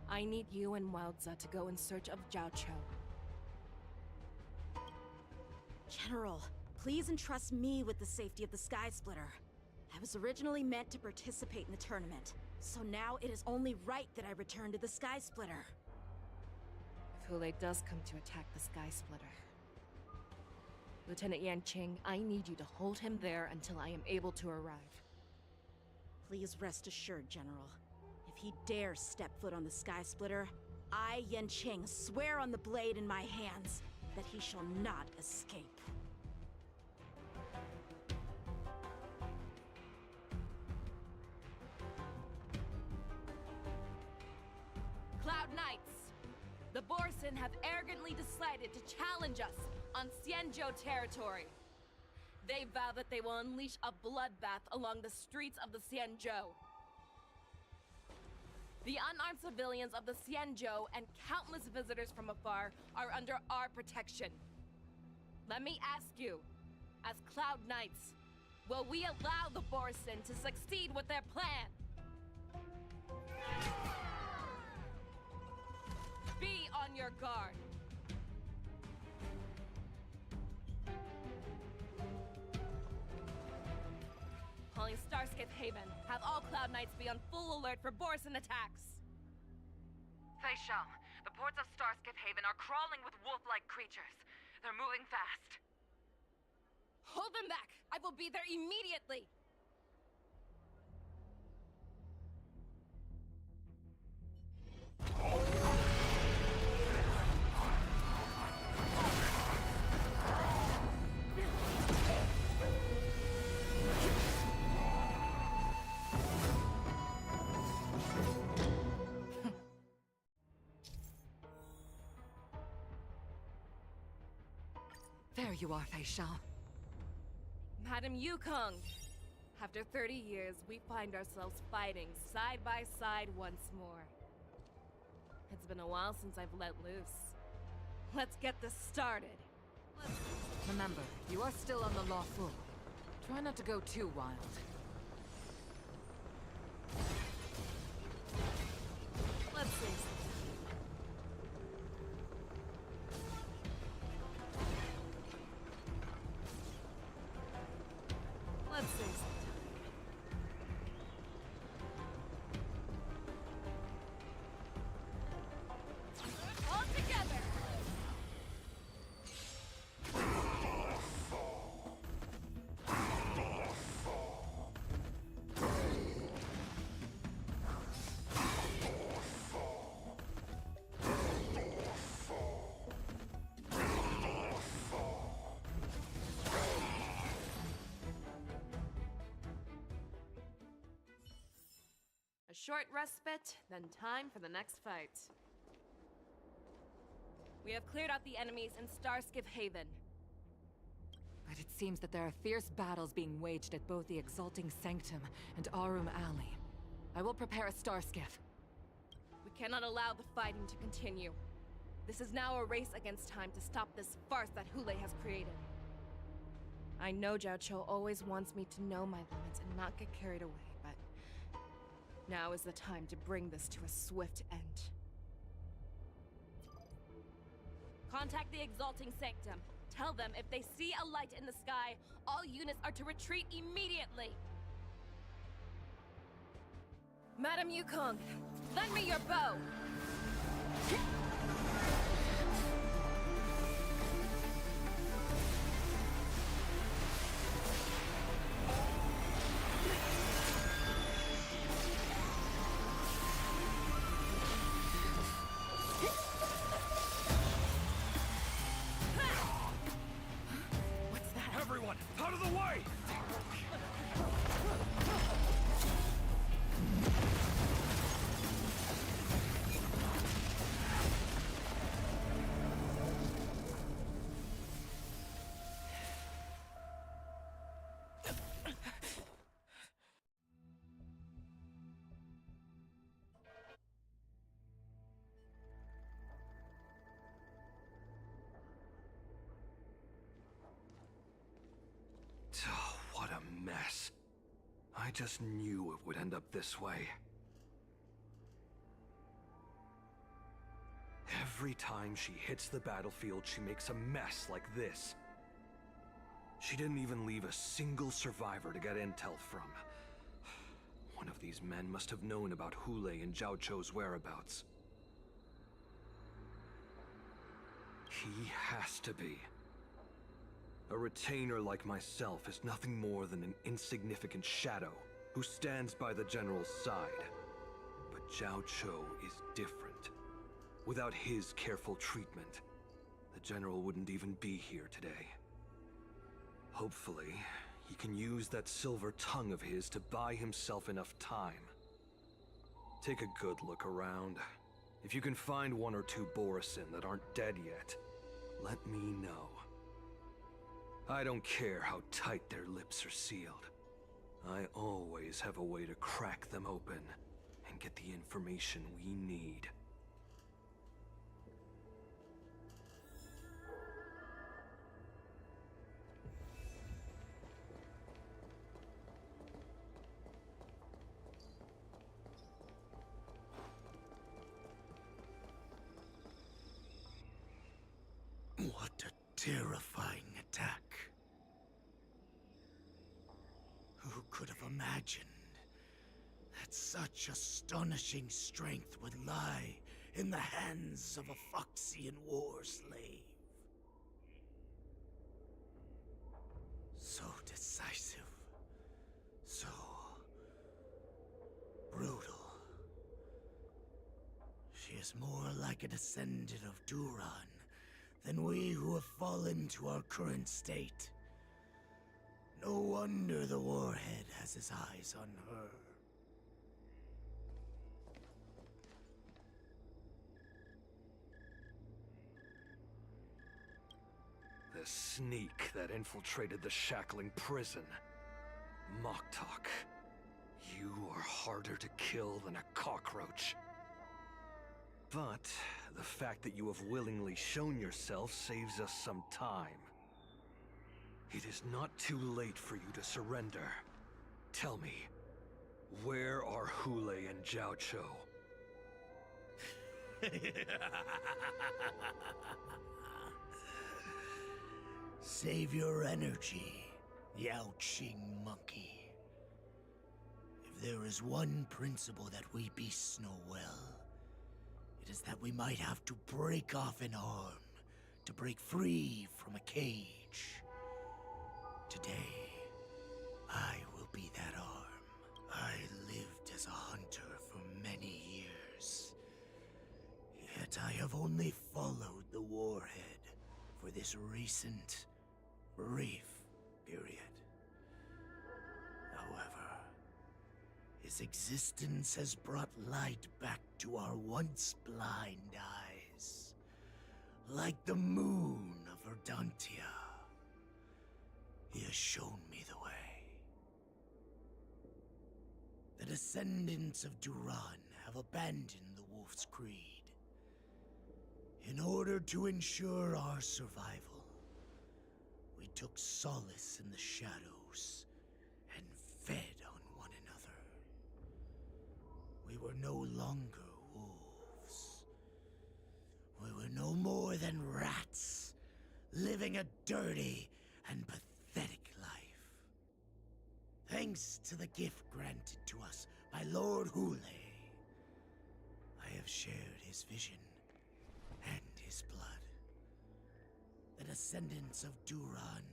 C: I need you and Wildza to go in search of Zhao Cho.
B: General, please entrust me with the safety of the Sky Splitter. I was originally meant to participate in the tournament, so now it is only right that I return to the Sky Splitter.
C: If Hule does come to attack the Sky Splitter, Lieutenant Yanqing, I need you to hold him there until I am able to arrive.
B: Please rest assured, General. If he dares step foot on the Sky Splitter, I, Yanqing, swear on the blade in my hands that he shall not escape.
C: Cloud Knights! The Borson have arrogantly decided to challenge us on Xianzhou territory. They vow that they will unleash a bloodbath along the streets of the Xianzhou. The unarmed civilians of the Xianzhou and countless visitors from afar are under our protection. Let me ask you, as Cloud Knights, will we allow the Borson to succeed with their plan? Be on your guard. Calling Starskiff Haven. Have all Cloud Knights be on full alert for Borson attacks.
S: Fei Xiao, the ports of Starskiff Haven are crawling with wolf-like creatures. They're moving fast.
C: Hold them back! I will be there immediately!
S: There you are, Fei Xiao.
C: Madam Yukong! After 30 years, we find ourselves fighting side by side once more. It's been a while since I've let loose. Let's get this started.
S: Remember, you are still on the Luofu. Try not to go too wild.
C: Let's see. Let's see. All together! A short respite, then time for the next fight. We have cleared out the enemies in Starskiff Haven.
S: But it seems that there are fierce battles being waged at both the Exalting Sanctum and Arum Alley. I will prepare a Starskiff.
C: We cannot allow the fighting to continue. This is now a race against time to stop this farce that Hule has created. I know Zhao Cho always wants me to know my limits and not get carried away, but Now is the time to bring this to a swift end.
T: Contact the Exalting Sanctum. Tell them if they see a light in the sky, all units are to retreat immediately. Madam Yukong, lend me your bow.
Q: Everyone, out of the way! Oh, what a mess. I just knew it would end up this way. Every time she hits the battlefield, she makes a mess like this. She didn't even leave a single survivor to get intel from. One of these men must have known about Hule and Zhao Chou's whereabouts. He has to be. A retainer like myself is nothing more than an insignificant shadow who stands by the General's side. But Zhao Chou is different. Without his careful treatment, the General wouldn't even be here today. Hopefully, he can use that silver tongue of his to buy himself enough time. Take a good look around. If you can find one or two Borisin that aren't dead yet, let me know. I don't care how tight their lips are sealed. I always have a way to crack them open and get the information we need.
M: What a terrifying attack. Who could have imagined that such astonishing strength would lie in the hands of a Foxian war slave? So decisive. So brutal. She is more like a descendant of Duran than we who have fallen to our current state. No wonder the Warhead has his eyes on her.
Q: The sneak that infiltrated the shackling prison. Moktok, you are harder to kill than a cockroach. But the fact that you have willingly shown yourself saves us some time. It is not too late for you to surrender. Tell me, where are Hule and Zhao Chou?
M: Save your energy, Yao Qing monkey. If there is one principle that we beasts know well, it is that we might have to break off an arm to break free from a cage. Today, I will be that arm. I lived as a hunter for many years. Yet I have only followed the Warhead for this recent, brief period. However, his existence has brought light back to our once blind eyes. Like the moon of Verdantia. He has shown me the way. The descendants of Duran have abandoned the Wolf's Creed. In order to ensure our survival, we took solace in the shadows and fed on one were no longer wolves. We were no more than rats, living a dirty and pathetic life. Thanks to the gift granted to us by Lord Hule, I have shared his vision and his blood. The descendants of Duran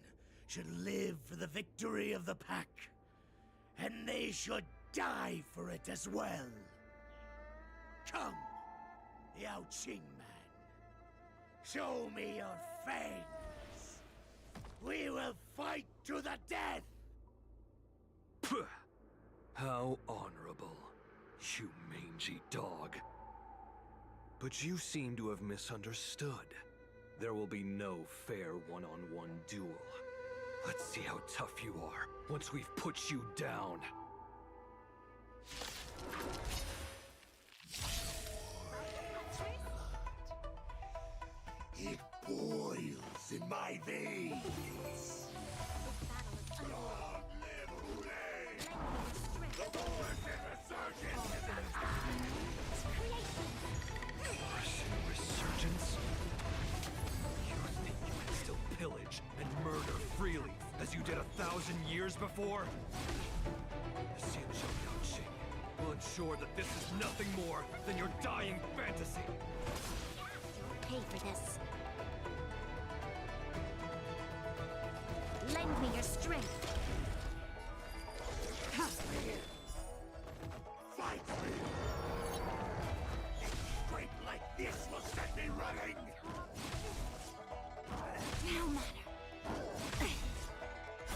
M: should live for the victory of the Pack, and they should die for it as well. Come, Yao Qing man. Show me your fangs. We will fight to the death!
Q: Puh. How honorable, you mangy dog. But you seem to have misunderstood. There will be no fair one-on-one duel. Let's see how tough you are once we've put you down.
M: It boils in my veins. Long live Hule! The Borisson Resurgence is at hand!
Q: Borisson Resurgence? You think you can still pillage and murder freely, as you did 1,000 years before? The Xianzhou Yaoqing will ensure that this is nothing more than your dying fantasy.
A: You'll pay for this. Lend me your strength.
M: Fight me! Strength like this will set me running!
A: No matter.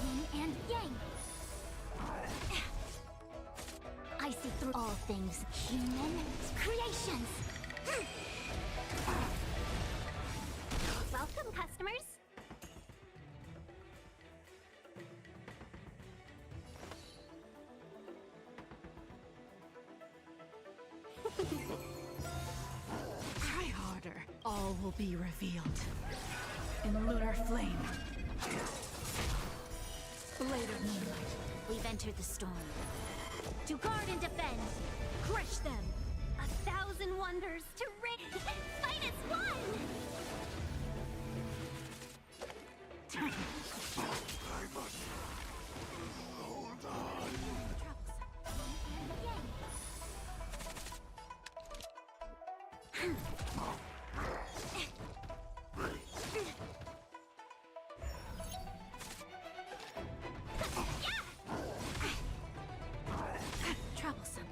A: Yin and Yang. I see through all things human creations. Welcome, customers.
H: Try harder. All will be revealed. In lunar flame. Blade of moonlight.
A: We've entered the storm. To guard and defend. Crush them.
N: 1,000 wonders to ring.
A: Fight as one!
M: I must hold on.
A: Troublesome.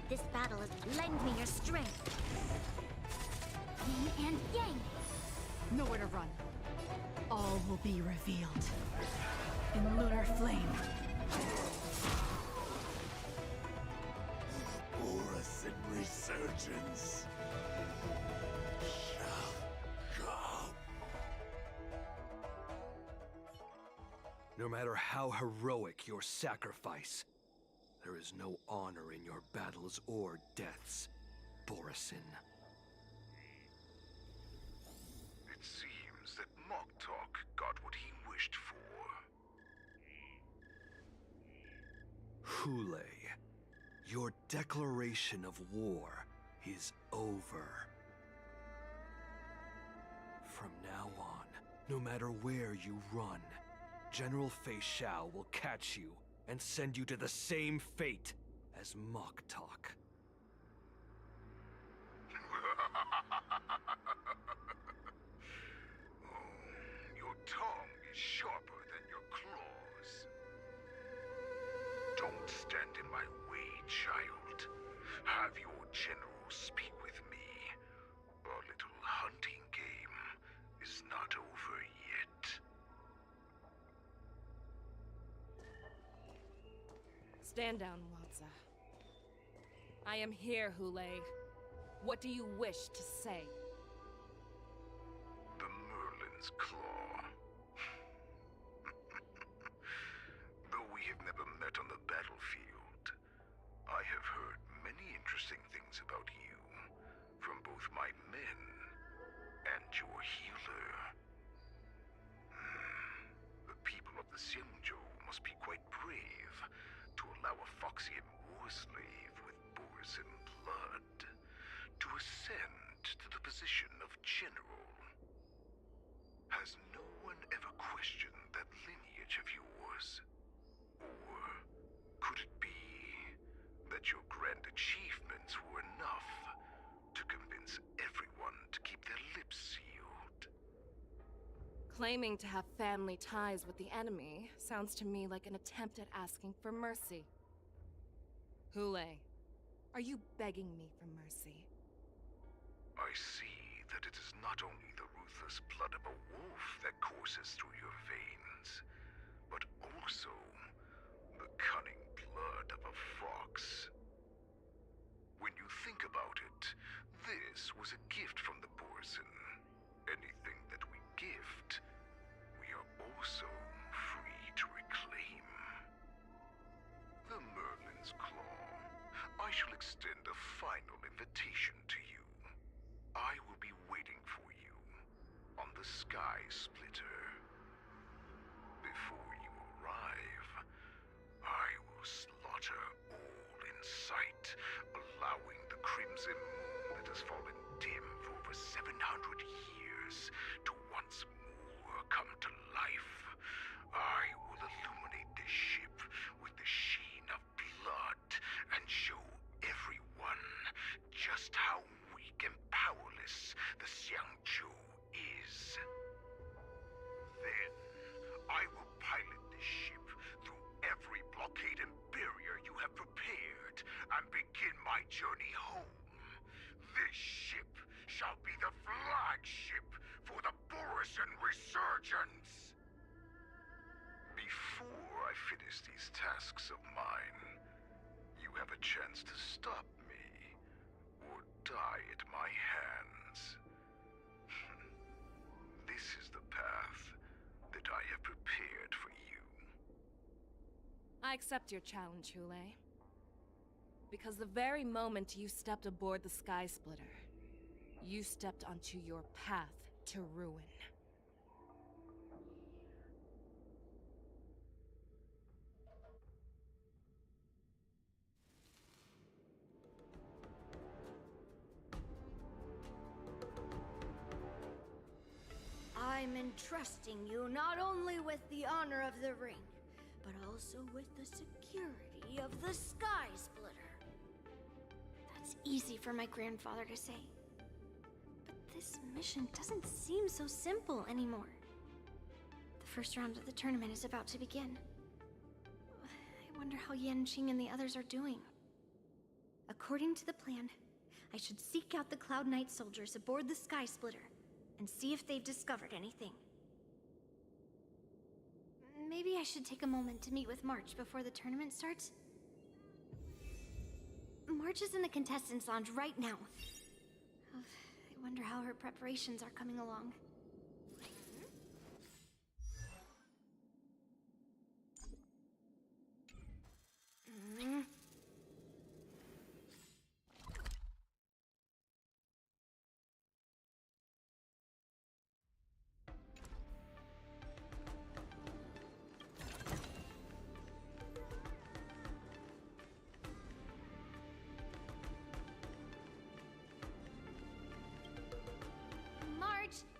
A: This battle is lend me your strength. Yin and Yang.
H: Nowhere to run. All will be revealed. In lunar flame.
M: Borisson Resurgence shall come.
Q: No matter how heroic your sacrifice, there is no honor in your battles or deaths, Borisson.
I: It seems that Moktok got what he wished for.
Q: Hule, your declaration of war is over. From now on, no matter where you run, General Fei Xiao will catch you and send you to the same fate as Moktok.
I: Your tongue is sharper than your claws. Don't stand in my way, child. Have your general speak with me. Our little hunting game is not over yet.
T: Stand down, Watsa. I am here, Hule. What do you wish to say?
I: The Merlin's Claw. Though we have never met on the battlefield, I have heard many interesting things about you from both my men and your healer. The people of the Xianzhou must be quite brave to allow a Foxian war slave with Borisson ascend to the position of general. Has no one ever questioned that lineage of yours? Or could it be that your grand achievements were enough to convince everyone to keep their lips sealed?
C: Claiming to have family ties with the enemy sounds to me like an attempt at asking for mercy. Hule, are you begging me for mercy?
I: I see that it is not only the ruthless blood of a wolf that courses through your veins, but also the cunning blood of a fox. When you think about it, this was a gift from the Borson. Anything that we gift, we are also free to reclaim. The Merlin's Claw. I shall extend a final invitation to you. I will be waiting for you on the Sky Splitter. Before you arrive, I will slaughter all in sight, allowing the crimson moon that has fallen dim for over 700 years to once more come to life. I will illuminate this ship with the sheen of blood and show everyone just how weak and powerless the Xiangzhou is. Then, I will pilot this ship through every blockade and barrier you have prepared and begin my journey home. This ship shall be the flagship for the Borison Resurgence. Before I finish these tasks of mine, you have a chance to stop me or die at my hands. This is the path that I have prepared for you.
C: I accept your challenge, Hule. Because the very moment you stepped aboard the Sky Splitter, you stepped onto your path to ruin.
P: I'm entrusting you not only with the honor of the ring, but also with the security of the Sky Splitter.
N: That's easy for my grandfather to say. But this mission doesn't seem so simple anymore. The first round of the tournament is about to begin. I wonder how Yanqing and the others are doing. According to the plan, I should seek out the Cloud Knight soldiers aboard the Sky Splitter and see if they've discovered anything. Maybe I should take a moment to meet with March before the tournament starts. March is in the contestants' lounge right now. I wonder how her preparations are coming along.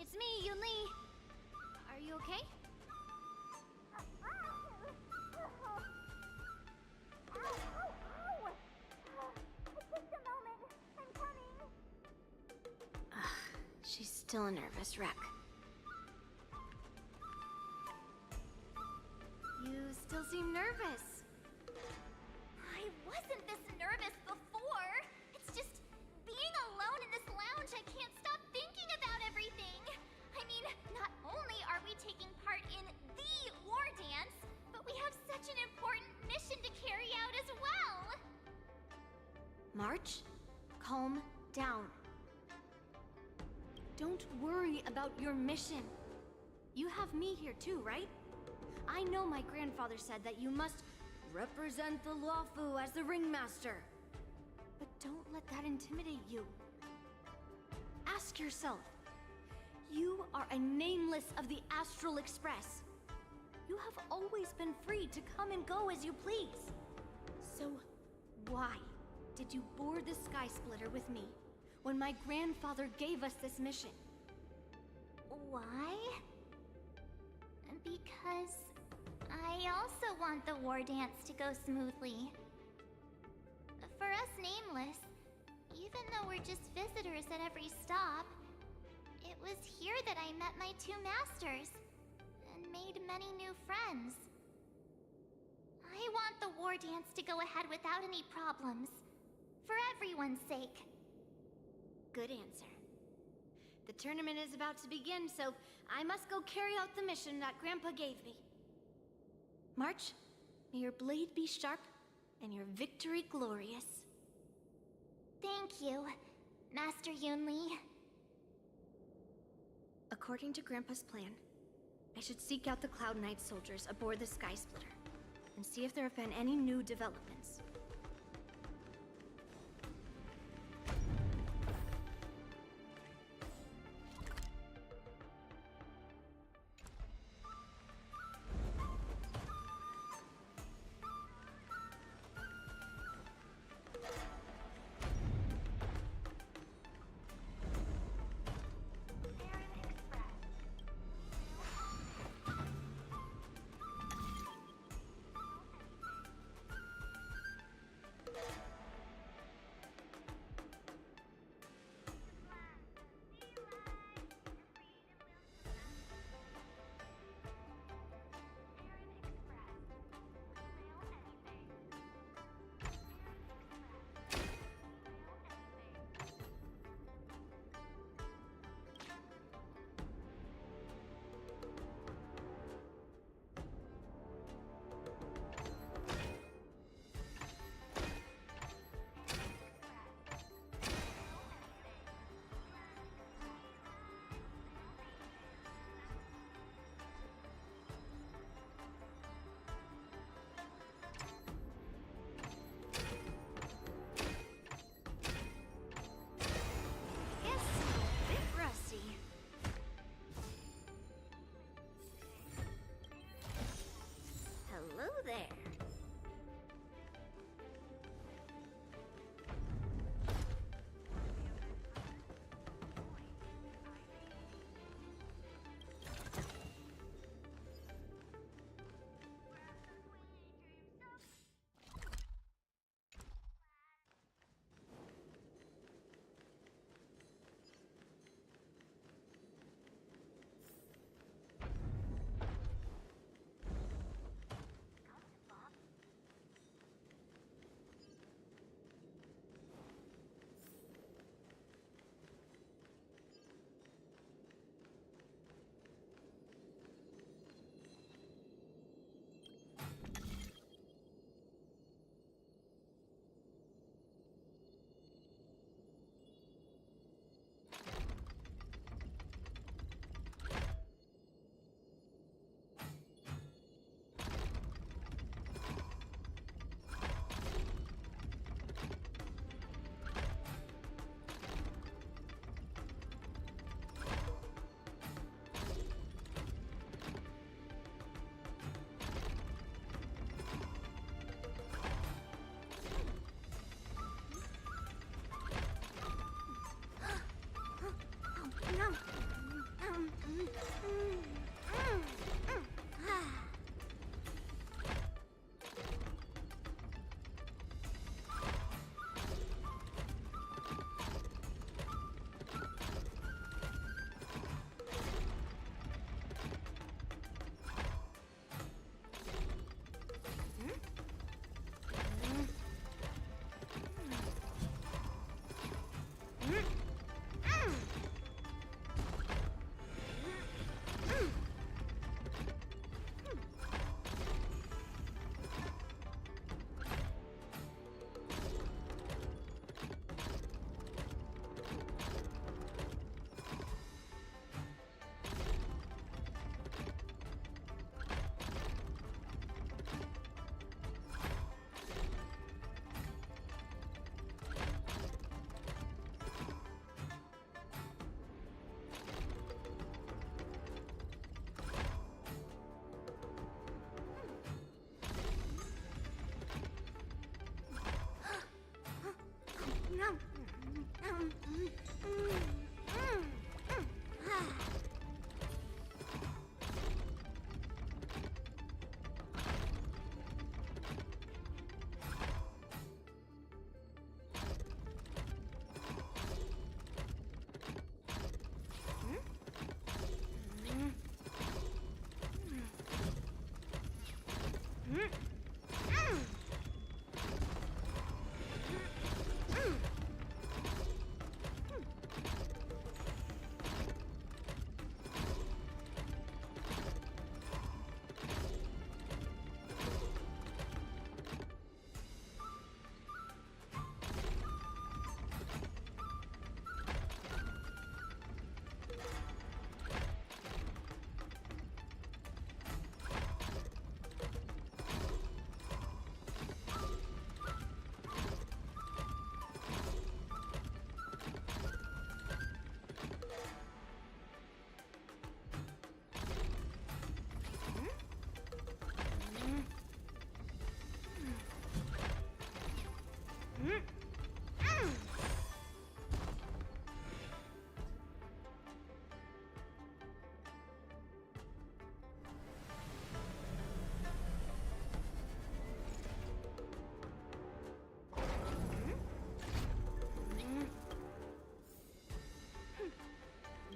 N: It's me, Yunli. Are you okay? She's still a nervous wreck. You still seem nervous. I wasn't this nervous before. It's just being alone in this lounge, I can't stop thinking about everything. I mean, not only are we taking part in the war dance, but we have such an important mission to carry out as well. March, calm down. Don't worry about your mission. You have me here too, right? I know my grandfather said that you must represent the Luofu as the ringmaster. But don't let that intimidate you. Ask yourself, you are a nameless of the Astral Express. You have always been free to come and go as you please. So, why did you board the Sky Splitter with me when my grandfather gave us this mission.
A: Why? Because I also want the war dance to go smoothly. For us Nameless, even though we're just visitors at every stop, it was here that I met my two masters and made many new friends. I want the war dance to go ahead without any problems, for everyone's sake.
N: Good answer. The tournament is about to begin, so I must go carry out the mission that Grandpa gave me. March, may your blade be sharp and your victory glorious.
A: Thank you, Master Yunli.
N: According to Grandpa's plan, I should seek out the Cloud Knight soldiers aboard the Sky Splitter and see if there have been any new developments.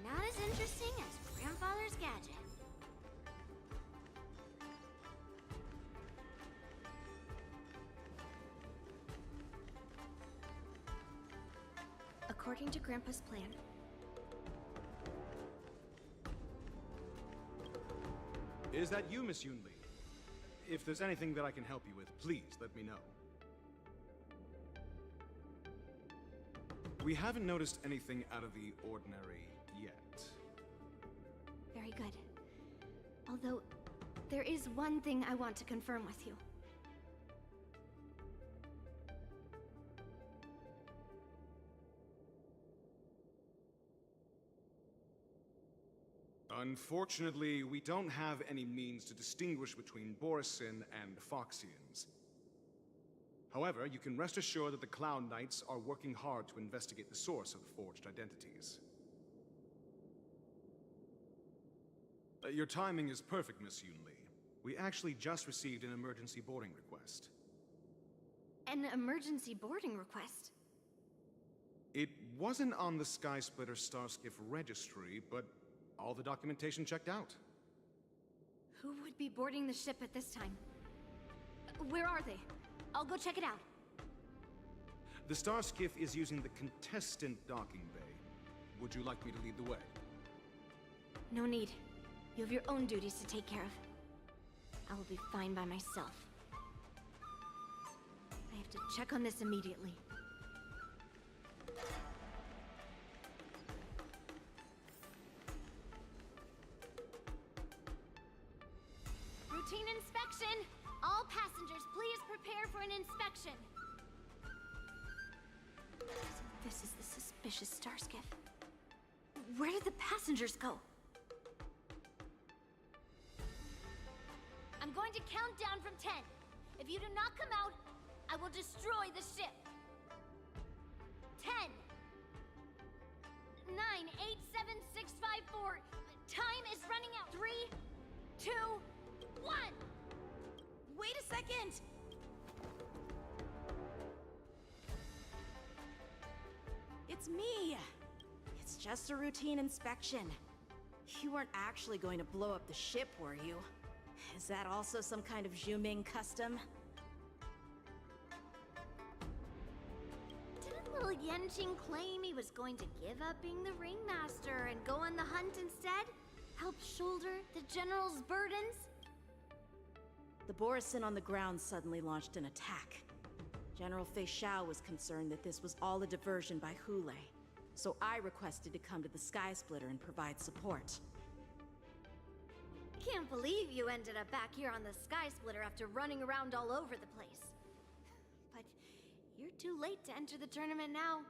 N: Not as interesting as Grandfather's gadget. According to Grandpa's plan,
U: Is that you, Miss Yunli? If there's anything that I can help you with, please let me know. We haven't noticed anything out of the ordinary yet.
N: very good. Although, there is one thing I want to confirm with you.
U: Unfortunately, we don't have any means to distinguish between Borisin and Foxians. However, you can rest assured that the Cloud Knights are working hard to investigate the source of the forged identities. Your timing is perfect, Miss Yunli. We actually just received an emergency boarding request.
N: An emergency boarding request?
U: It wasn't on the Skysplitter Starskiff registry, but all the documentation checked out.
N: Who would be boarding the ship at this time? Where are they? I'll go check it out.
U: The Starskiff is using the contestant docking bay. Would you like me to lead the way?
N: No need. You have your own duties to take care of. I will be fine by myself. I have to check on this immediately. Routine inspection! All passengers, please prepare for an inspection. So this is the suspicious Starskiff. Where did the passengers go? I'm going to count down from 10. If you do not come out, I will destroy the ship. 10, 9, 8, 7, 6, 5, 4. Time is running out. 3, 2, 1.
B: Wait a second! It's me! It's just a routine inspection. You weren't actually going to blow up the ship, were you? Is that also some kind of Zhuming custom?
N: Didn't little Yanqing claim he was going to give up being the ringmaster and go on the hunt instead? Help shoulder the general's burdens?
B: The Borisin on the ground suddenly launched an attack. General Fei Xiao was concerned that this was all a diversion by Hule, so I requested to come to the Skysplitter and provide support.
N: Can't believe you ended up back here on the Skysplitter after running around all over the place. But you're too late to enter the tournament now.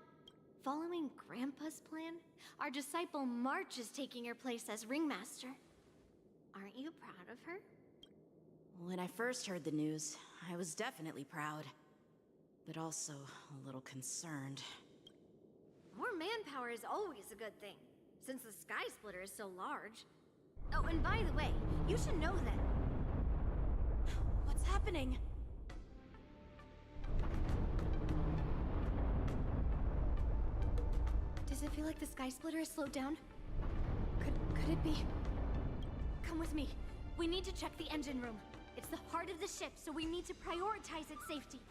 N: Following Grandpa's plan, our disciple March is taking your place as ringmaster. Aren't you proud of her?
B: When I first heard the news, I was definitely proud, but also a little concerned.
N: More manpower is always a good thing, since the Skysplitter is so large. Oh, and by the way, you should know that...
B: What's happening?
N: Does it feel like the Skysplitter has slowed down? Could it be? Come with me. We need to check the engine room. It's the heart of the ship, so we need to prioritize its safety.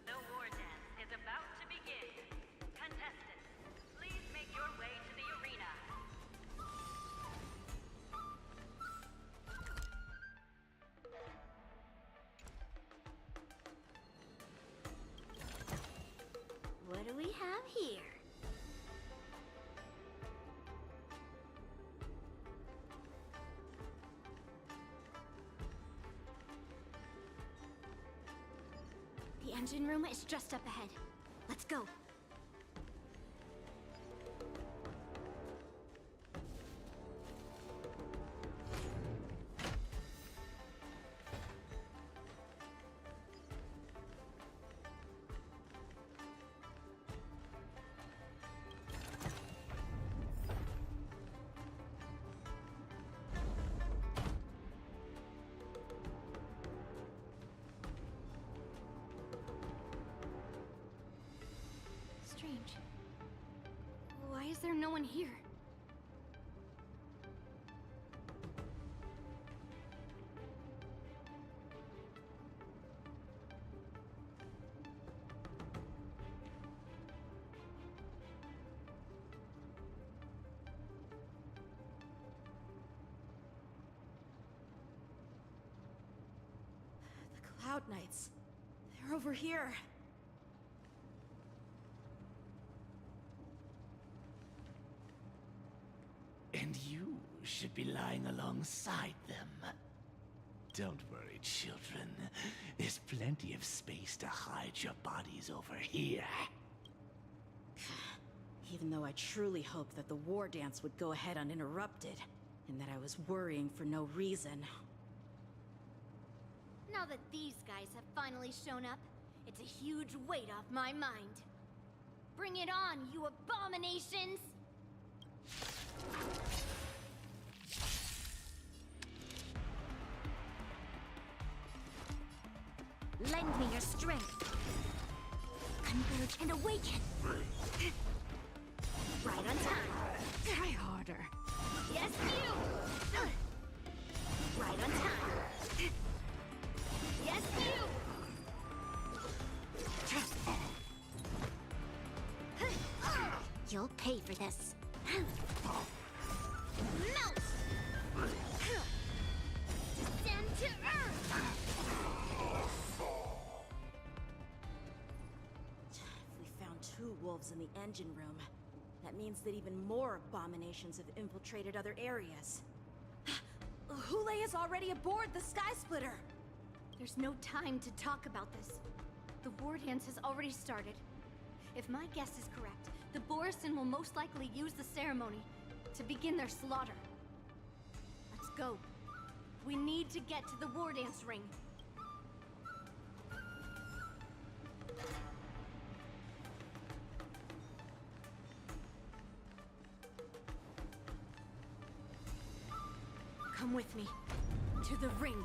V: The war dance is about to begin. Contestants, please make your way to the arena.
N: What do we have here? The engine room is just up ahead. Let's go. strange. Why is there no one here?
B: The Cloud Knights. They're over here.
F: And you should be lying alongside them. Don't worry, children. There's plenty of space to hide your bodies over here.
B: Even though I truly hoped that the war dance would go ahead uninterrupted, and that I was worrying for no reason.
N: Now that these guys have finally shown up, it's a huge weight off my mind. Bring it on, you abominations! Lend me your strength. Converge and awaken. Right on time.
S: Try harder.
N: Yes, you! Right on time. Yes, you! You'll pay for this. Melt! Descend to earth!
B: If we found 2 wolves in the engine room, that means that even more abominations have infiltrated other areas. Hule is already aboard the Sky Splitter!
N: There's no time to talk about this. The war dance has already started. If my guess is correct, the Borisin will most likely use the ceremony to begin their slaughter. Let's go. We need to get to the war dance ring. Come with me. To the ring.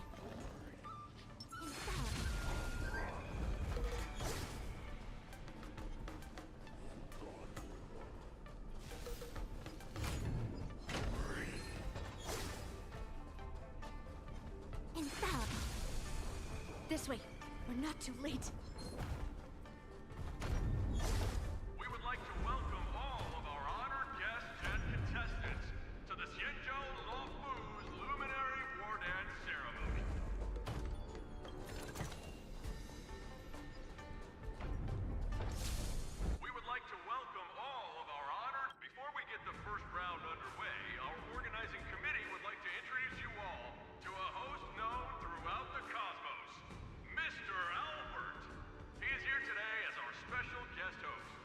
N: Infallible. This way. We're not too late.
J: We would like to welcome all of our honored guests and contestants to the Xianzhou Luofu's Luminary War Dance Ceremony. We would like to welcome all of our honored... Before we get the first round underway, our organizing committee would like to introduce you all to a host known throughout the cosmos, Mr. Albert. He is here today as our special guest host.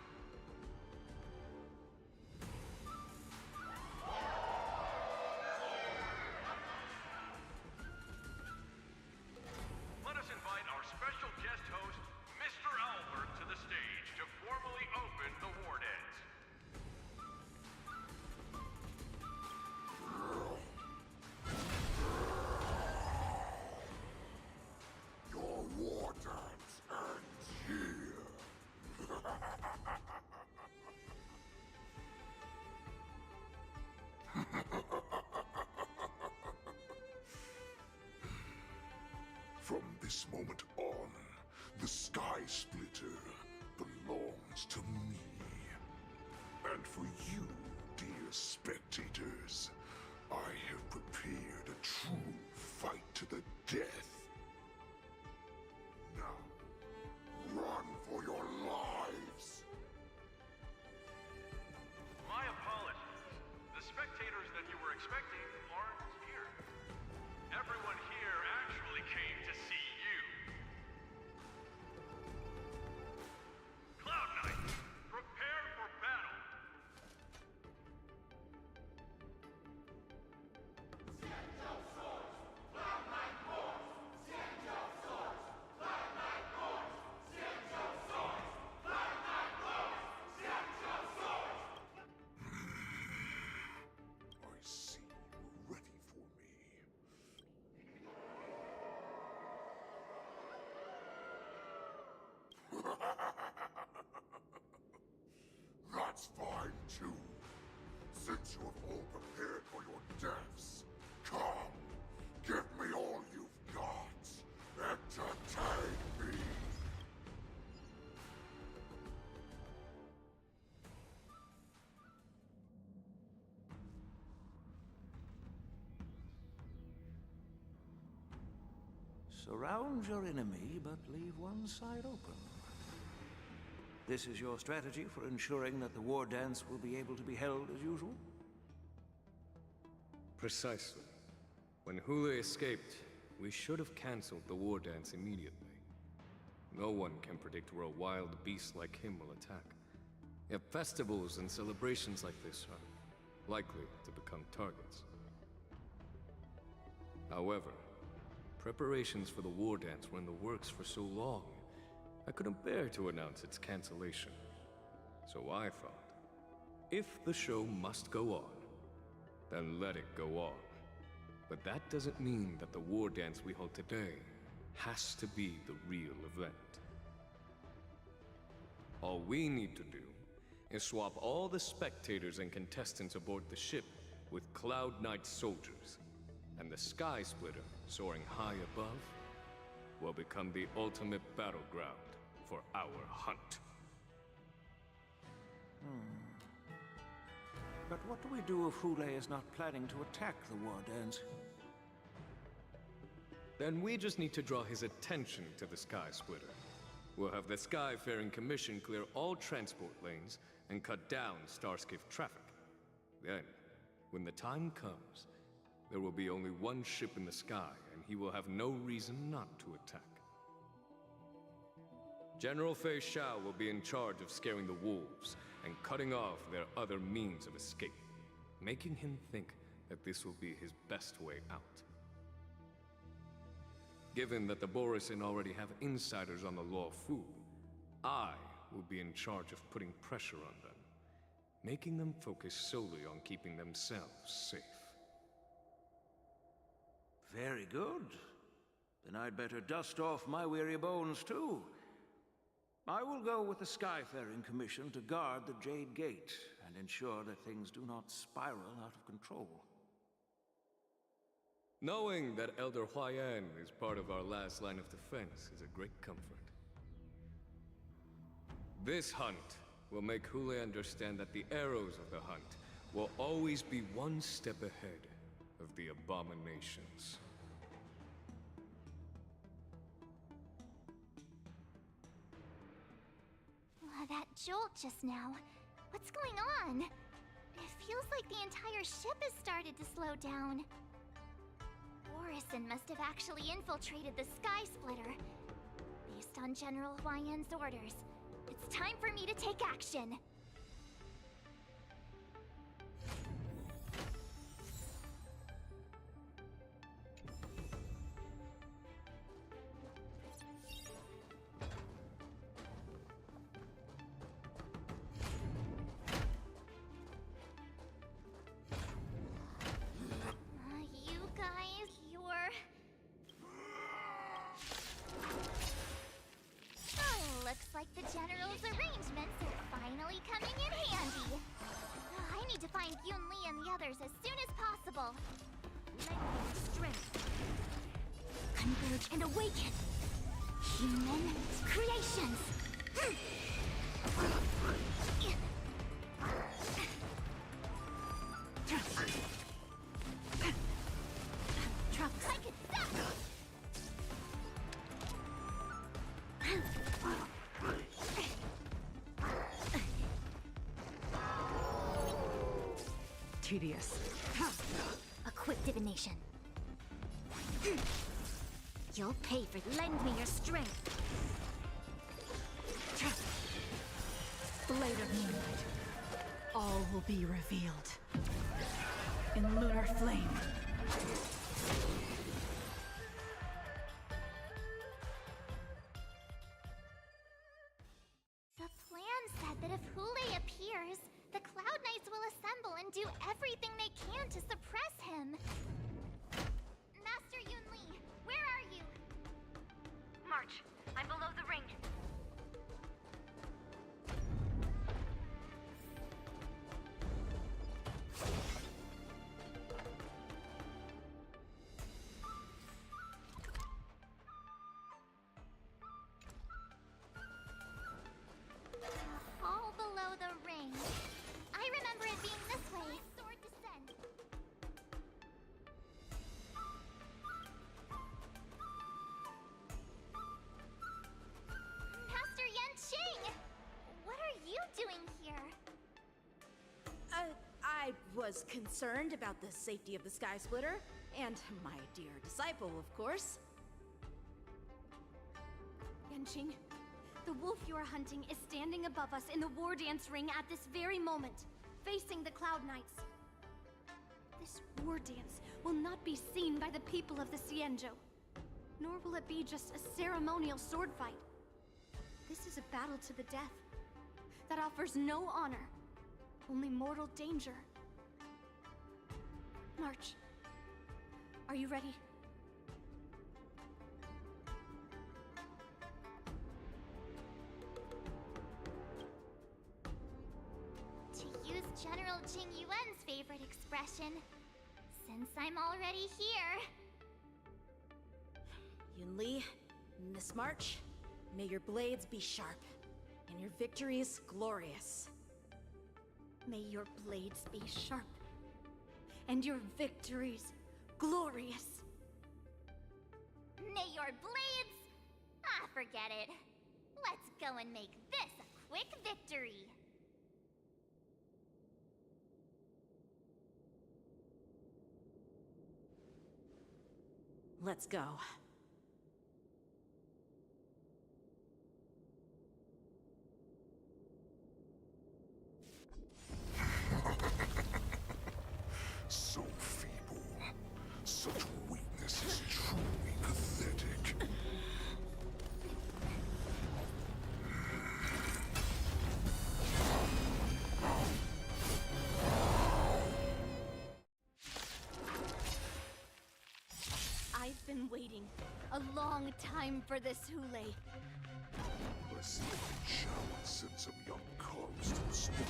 J: Let us invite our special guest host, Mr. Albert, to the stage to formally open the war dance.
I: Your war dance ends here. From this moment on, the Sky Splitter belongs to me. And for you, dear spectators, I have prepared a true fight to the death. Now, run for your lives!
J: My apologies. The spectators that you were expecting aren't here. Everyone here actually came to see you. Cloud Knights, prepare for battle!
I: once you have all prepared for your deaths, come, give me all you've got. Entertain me.
D: Surround your enemy, but leave one side open. This is your strategy for ensuring that the war dance will be able to be held as usual?
G: Precisely. When Hule escaped, we should have cancelled the war dance immediately. No one can predict where a wild beast like him will attack. Yet festivals and celebrations like this are likely to become targets. However, preparations for the war dance were in the works for so long, I couldn't bear to announce its cancellation. So I thought, if the show must go on, then let it go on. But that doesn't mean that the war dance we hold today has to be the real event. All we need to do is swap all the spectators and contestants aboard the ship with Cloud Knight soldiers, and the Sky Splitter, soaring high above, will become the ultimate battleground for our hunt.
D: But what do we do if Hule is not planning to attack the war dance?
G: Then we just need to draw his attention to the Sky Splitter. We'll have the Skyfaring Commission clear all transport lanes and cut down Starskiff traffic. Then, when the time comes, there will be only one ship in the sky, and he will have no reason not to attack. General Fei Shao will be in charge of scaring the wolves and cutting off their other means of escape, making him think that this will be his best way out. Given that the Borisin already have insiders on the Luo Fu, I will be in charge of putting pressure on them, making them focus solely on keeping themselves safe.
D: Very good. Then I'd better dust off my weary bones too. I will go with the Skyfaring Commission to guard the Jade Gate and ensure that things do not spiral out of control.
G: Knowing that Elder Huayan is part of our last line of defense is a great comfort. This hunt will make Hule understand that the arrows of the hunt will always be one step ahead of the abominations.
A: That jolt just now. What's going on? It feels like the entire ship has started to slow down. Borisin must have actually infiltrated the Sky Splitter. Based on General Huayan's orders, it's time for me to take action. Like the General's arrangements are finally coming in handy. I need to find Yun Li and the others as soon as possible. Strength. Converge and awaken. Human creations. I can stop.
H: Tedious.
A: A quick divination. You'll pay for lend me your strength.
H: Blade of Moonlight. All will be revealed. In lunar flame.
A: The plan said that if Hule appears, the Cloud Knights will assemble and do everything they can to suppress him. Master Yun Li, where are you?
V: March, I'm below the ring.
B: was concerned about the safety of the Sky Splitter, and my dear disciple, of course.
N: Yanqing, the wolf you are hunting is standing above us in the war dance ring at this very moment, facing the Cloud Knights. This war dance will not be seen by the people of the Xianzhou, nor will it be just a ceremonial sword fight. This is a battle to the death that offers no honor, only mortal danger. March. Are you ready?
A: To use General Jing Yuan's favorite expression, since I'm already here.
B: Yunli, Miss March, may your blades be sharp, and your victories glorious.
N: May your blades be sharp, and your victories glorious.
A: May your blades... Ah, forget it. Let's go and make this a quick victory.
B: Let's go.
I: So feeble. Such weakness is truly pathetic.
N: I've been waiting a long time for this, Hule.
I: I see that Shao would send some young cubs to the slaughter.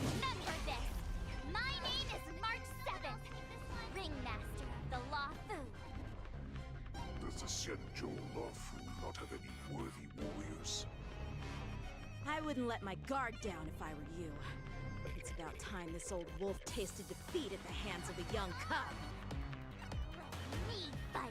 A: Remember this! My name is March 7th, Ringmaster of the Luofu.
I: Does the Xianzhou Luofu not have any worthy warriors?
B: I wouldn't let my guard down if I were you. It's about time this old wolf tasted defeat at the hands of a young cub.
A: Me fight.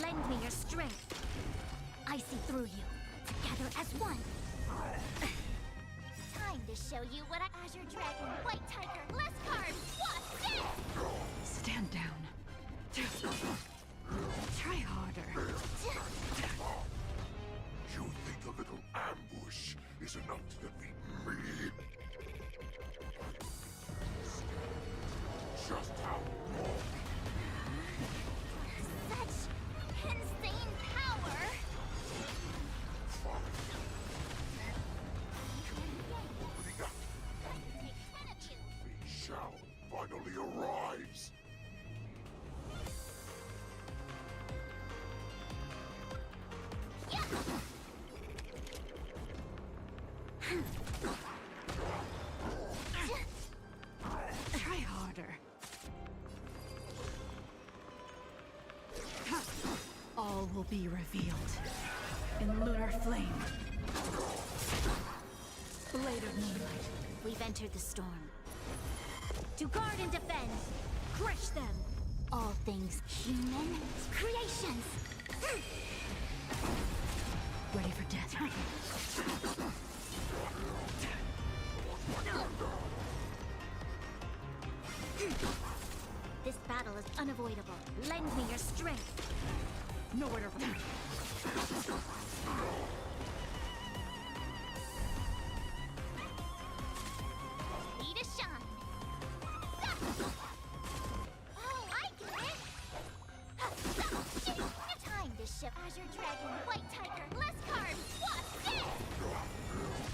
A: Lend me your strength. I see through you, together as one. Time to show you what Azure Dragon, White Tiger, less carbs. What's this?
S: Stand down. Try harder.
I: You think a little ambush is enough to defeat me? Just how long?
A: Such insane power!
I: Fei Xiao finally arrives.
S: Try harder. All will be revealed in lunar flame. Blade of moonlight.
A: We've entered the storm. To guard and defend, crush them. All things human creations.
S: Ready for death.
A: This battle is unavoidable. Lend me your strength.
B: Nowhere to run.
A: Need a shine. Oh, I get it. Time to ship Azure Dragon, White Tiger, less cards. What's this?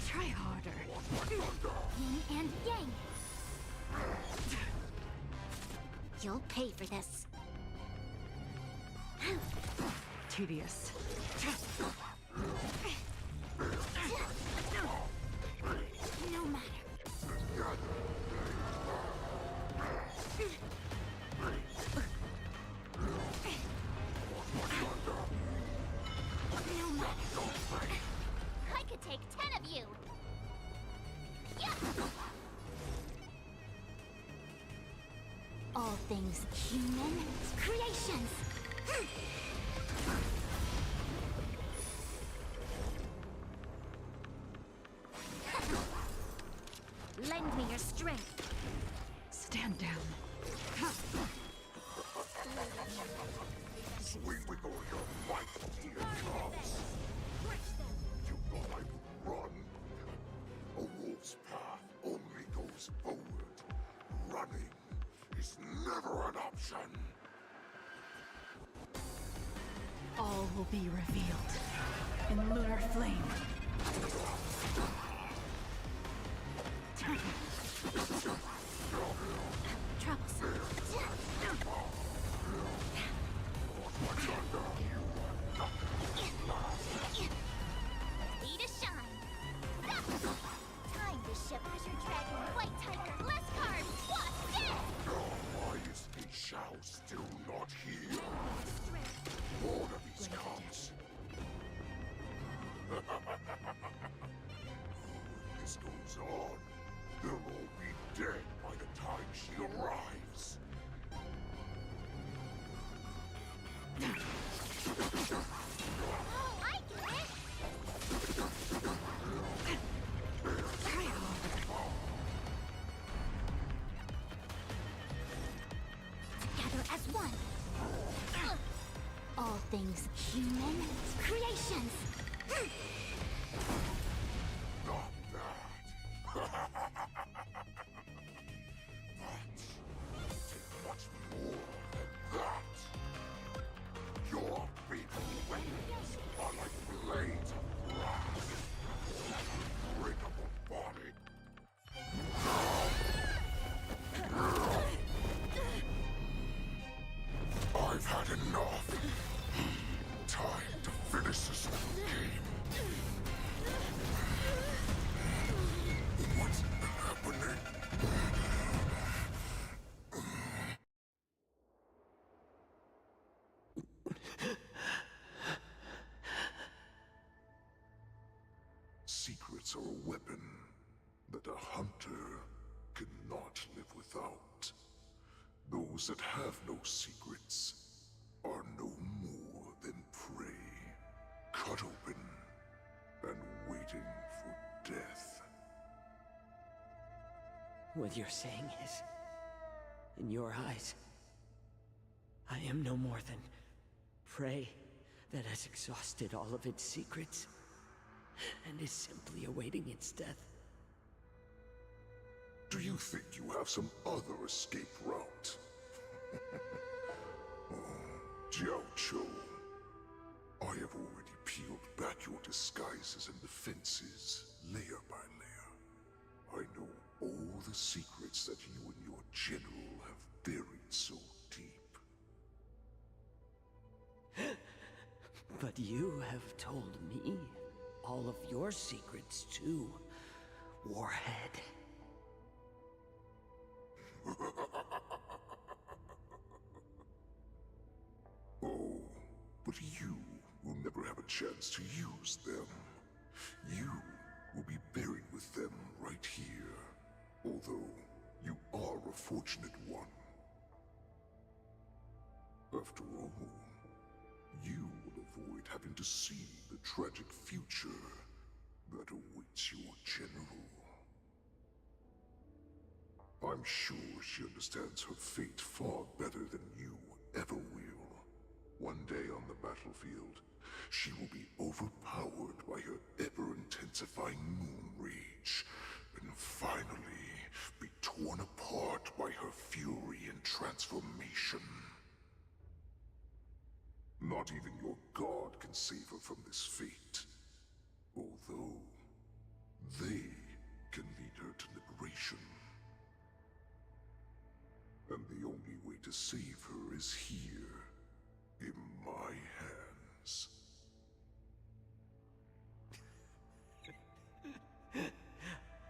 B: Try harder.
A: Yin and yang. You'll pay for this.
B: Tedious.
A: No matter. No matter. I could take 10 of you. Yeah. All things human creations. Lend me your strength.
B: Stand down.
I: Swing with all your might, dear comes. You thought I would run? A wolf's path only goes forward. Running is never an option.
B: All will be revealed in lunar flame.
A: Troublesome. Need a shine. Time to ship Azure Dragon, White Tiger, less cards. What's this?
I: Your majesty shall still not hear. More of these comes. If this goes on, they'll all be dead by the time she arrives.
A: Oh, I get it.
B: Try harder.
A: Together as one. All things human creations.
I: Not that. But much more than that. Your people are like blades of grass. Unbreakable body. I've had enough. Time to finish this game. What's happening? Secrets are a weapon that a hunter cannot live without. Those that have no secrets are no more than prey, cut open and waiting for death.
E: What you're saying is, in your eyes, I am no more than prey that has exhausted all of its secrets and is simply awaiting its death.
I: Do you think you have some other escape route? Oh, Jiao Cho, I have already peeled back your disguises and defenses, layer by layer. I know all the secrets that you and your general have buried so deep.
E: But you have told me all of your secrets too, Warhead.
I: Oh, but you will never have a chance to use them. You will be buried with them right here. Although, you are a fortunate one. After all, you will avoid having to see the tragic future that awaits your general. I'm sure she understands her fate far better than you ever will. One day on the battlefield, she will be overpowered by her ever-intensifying moon rage, and finally be torn apart by her fury and transformation. Not even your god can save her from this fate, although they can lead her to liberation. And the only way to save her is here, in my hands.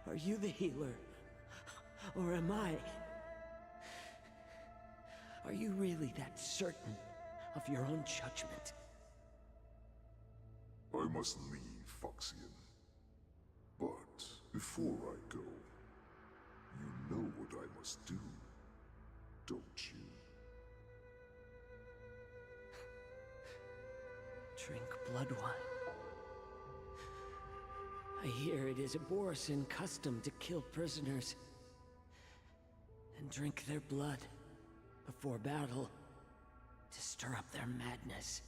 E: Are you the healer? Or am I? Are you really that certain of your own judgment?
I: I must leave, Foxian. But before I go, you know what I must do, don't you?
E: Drink blood wine. I hear it is a Borisin custom to kill prisoners and drink their blood before battle to stir up their madness.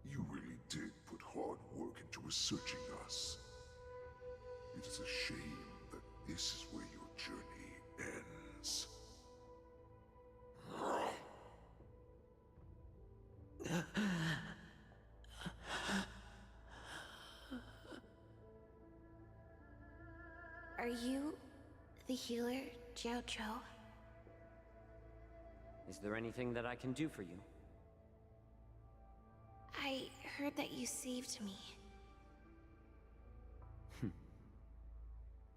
I: You really did put hard work into researching us. It is a shame that this is where your journey ends.
N: Are you the healer, Jiao-Cho?
E: Is there anything that I can do for you?
N: I heard that you saved me.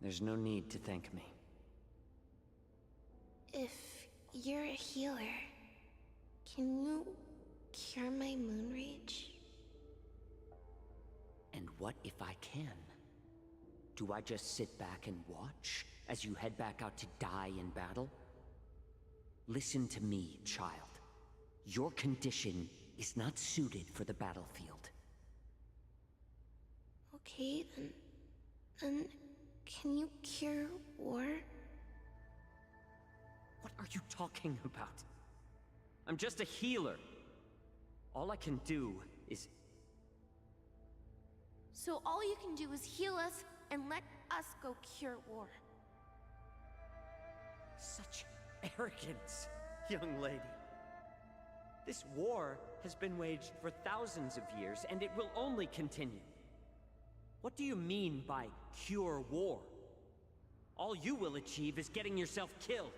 E: There's no need to thank me.
N: If you're a healer, can you cure my moon rage?
E: And what if I can? Do I just sit back and watch as you head back out to die in battle? Listen to me, child. Your condition is not suited for the battlefield.
N: Okay, then can you cure war?
E: What are you talking about? I'm just a healer. All I can do is...
N: So all you can do is heal us and let us go cure war.
E: Such arrogance, young lady. This war has been waged for thousands of years, and it will only continue. What do you mean by cure war? All you will achieve is getting yourself killed.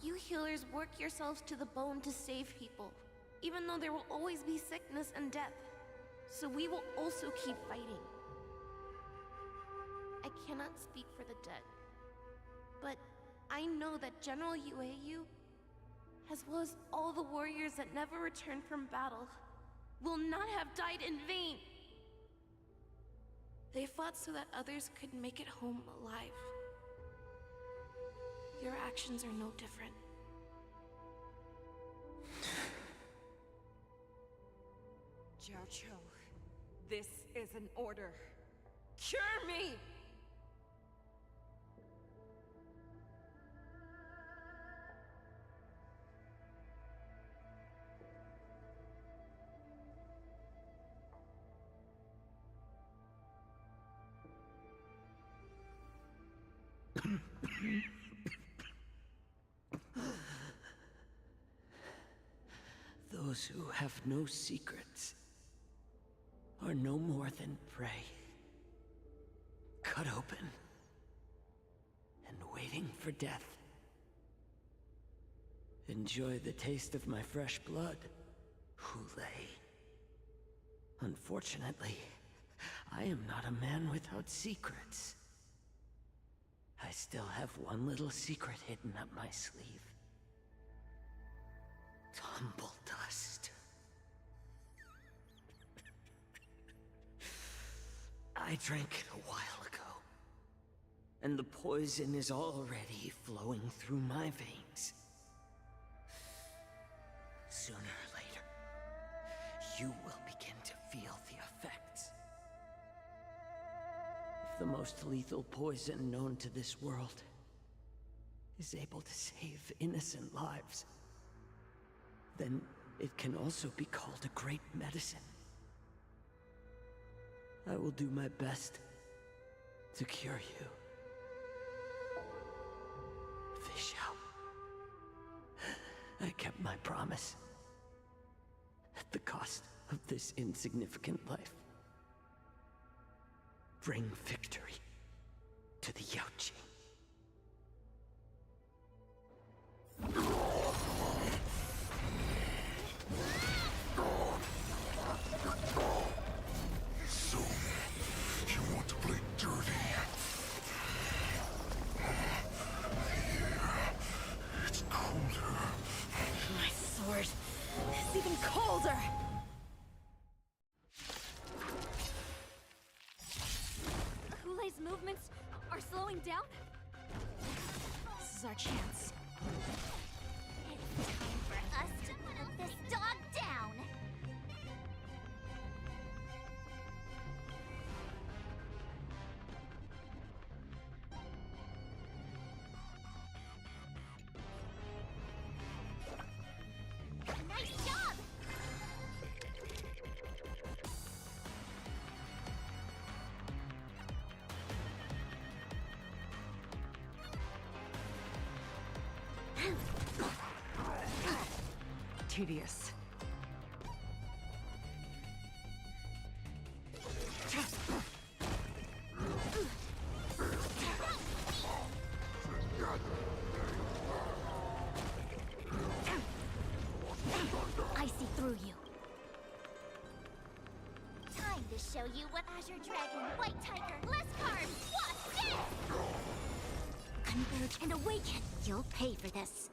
N: You healers work yourselves to the bone to save people, even though there will always be sickness and death. So we will also keep fighting. I cannot speak for the dead, but I know that General Yueyu, as well as all the warriors that never returned from battle, will not have died in vain. They fought so that others could make it home alive. Your actions are no different.
S: Jiao-Cho, this is an order. Cure me!
E: Those who have no secrets are no more than prey. Cut open and waiting for death. Enjoy the taste of my fresh blood, Hulei. Unfortunately, I am not a man without secrets. I still have one little secret hidden up my sleeve. Tumble dust. I drank it a while ago, and the poison is already flowing through my veins. Sooner or later, you will begin to feel the effects. the most lethal poison known to this world is able to save innocent lives, then it can also be called a great medicine. I will do my best to cure you. Fischl. I kept my promise. At the cost of this insignificant life. Bring victory to the Yaoqing.
I: So, you want to play dirty? Here, it's colder.
B: My sword is even colder!
N: Hulei's movements are slowing down?
B: This is our chance.
A: It's time for us to put this dog down! Nice job!
S: Tedious.
A: I see through you. Time to show you what Azure Dragon, White Tiger, Lescar, what's this? Converge and awaken. You'll pay for this.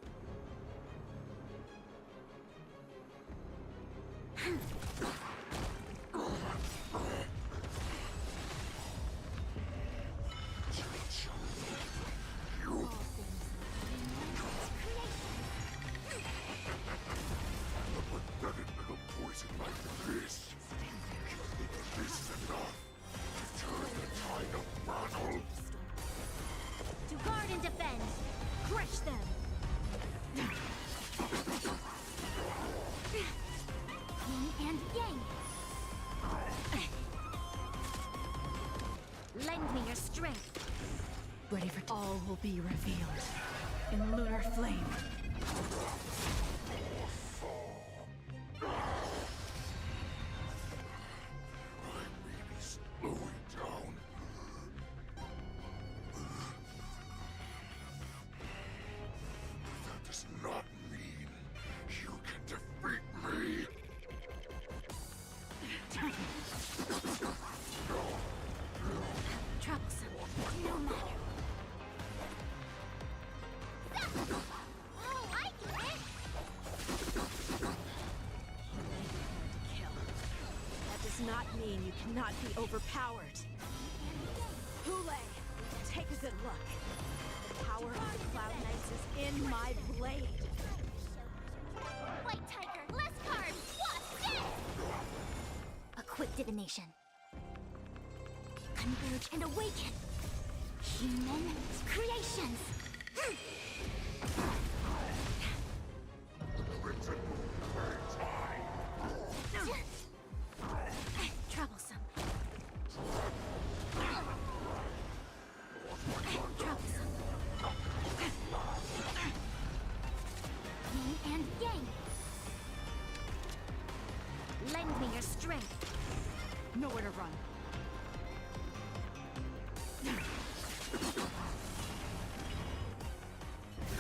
I: Pathetic little poison like this. This is enough. Turn the tide of battle.
A: To guard and defend. Crush them. Yin and yang. Lend me your strength.
B: Ready for all will be revealed in lunar flame.
I: Slowing down. That does not mean you can defeat me.
A: Troublesome. No matter. Oh, I get it!
B: Kill. That does not mean you cannot be overpowered. Hulei, take a good look. The power of the Cloud Knights is in my blade.
A: White Tiger, Lescar, what's this? A quick divination. Converge and awaken. Human creations. Troublesome. Troublesome. Yin and yang. Lend me your strength.
B: Nowhere to run.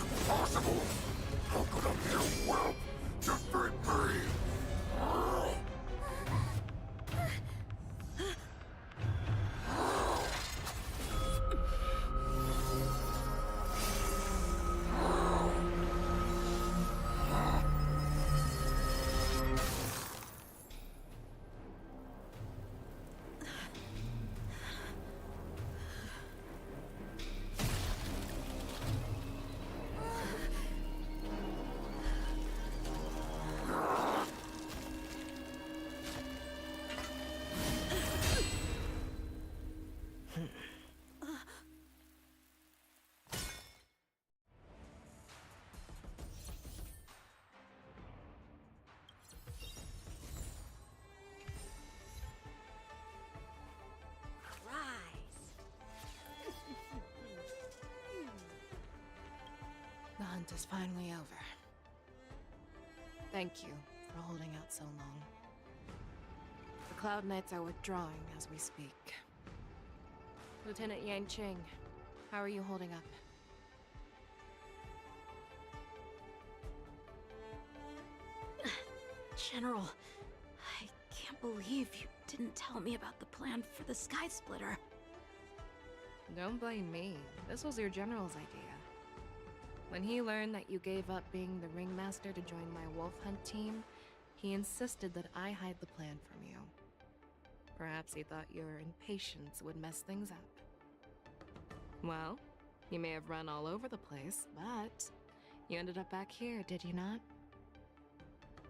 I: Impossible! How could a mere whelp defeat me?
C: The hunt is finally over. Thank you for holding out so long. The Cloud Knights are withdrawing as we speak. Lieutenant Yanqing, how are you holding up?
B: General, I can't believe you didn't tell me about the plan for the Sky Splitter.
C: Don't blame me. This was your general's idea. When he learned that you gave up being the ringmaster to join my wolf hunt team, he insisted that I hide the plan from you. Perhaps he thought your impatience would mess things up. Well, you may have run all over the place, but you ended up back here, did you not?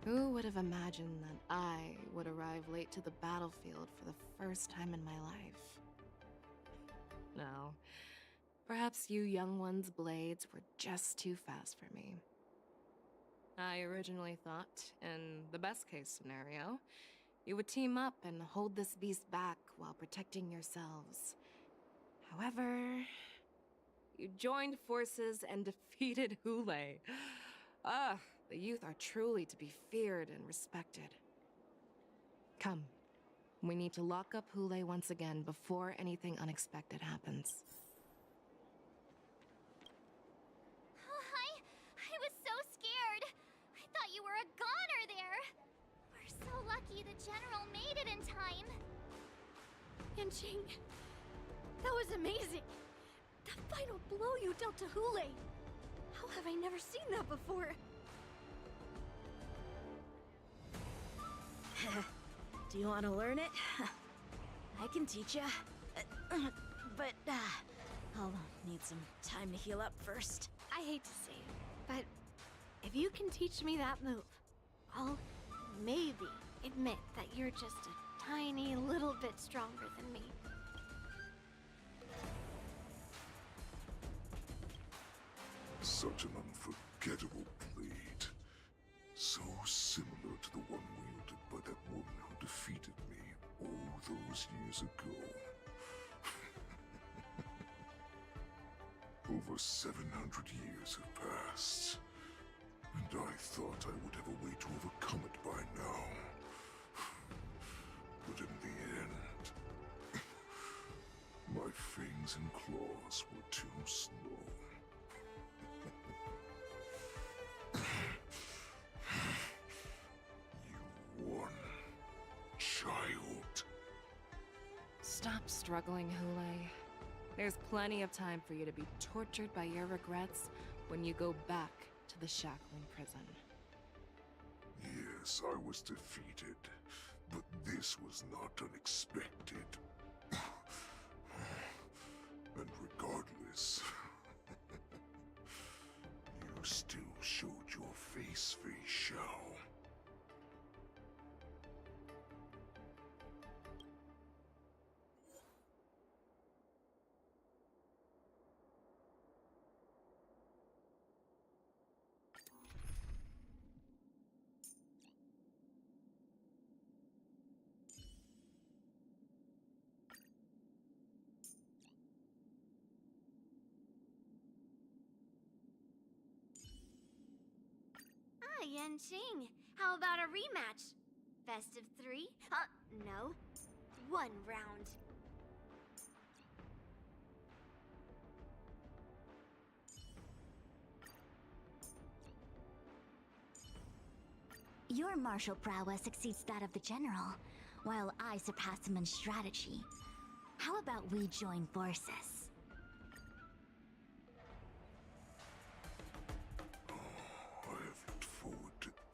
C: Who would have imagined that I would arrive late to the battlefield for the first time in my life? No. Perhaps you young ones' blades were just too fast for me. I originally thought, in the best-case scenario, you would team up and hold this beast back while protecting yourselves. However, you joined forces and defeated Hule. The youth are truly to be feared and respected. Come, we need to lock up Hule once again before anything unexpected happens.
A: I was so scared. I thought you were a goner there. We're so lucky the General made it in time.
P: Yanqing, that was amazing. The final blow you dealt to Hule. How have I never seen that before?
B: Do you want to learn it? I can teach ya. But I'll need some time to heal up first.
P: I hate to say it, but if you can teach me that move, I'll maybe admit that you're just a tiny little bit stronger than me.
I: Such an unforgettable blade. So similar to the one wielded by that woman who defeated me all those years ago. Over 700 years have passed, and I thought I would have a way to overcome it by now. But in the end, my fangs and claws were too slow. You won, child.
C: Stop struggling, Hule. There's plenty of time for you to be tortured by your regrets when you go back to the Shackling prison.
I: Yes, I was defeated, but this was not unexpected. And regardless, you still showed your face, Fei Xiao.
N: Yanqing, how about a rematch? Best of 3? No. 1 round.
A: Your martial prowess exceeds that of the General, while I surpass him in strategy. How about we join forces?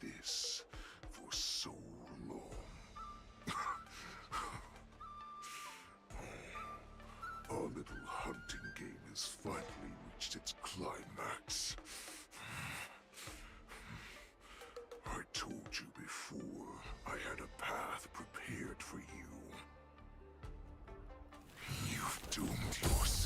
I: This for so long. Our little hunting game has finally reached its climax. I told you before, I had a path prepared for you. You've doomed yourself.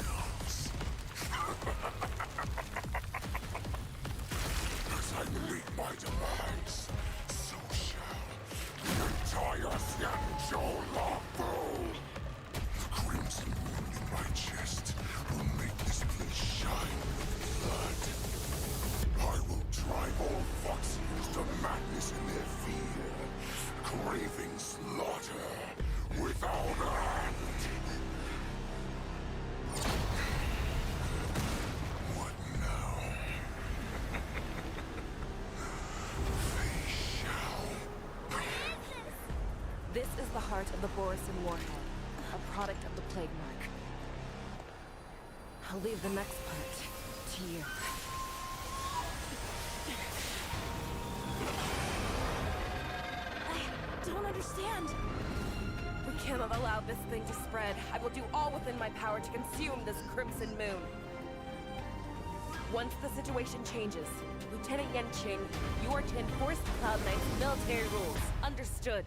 T: part of the Borisin Warhead, a product of the Plague Mark. I'll leave the next part to you.
B: I don't understand.
T: We cannot allow this thing to spread. I will do all within my power to consume this Crimson Moon. Once the situation changes, Lieutenant Yanqing, you are to enforce the Cloud Knight's military rules. Understood.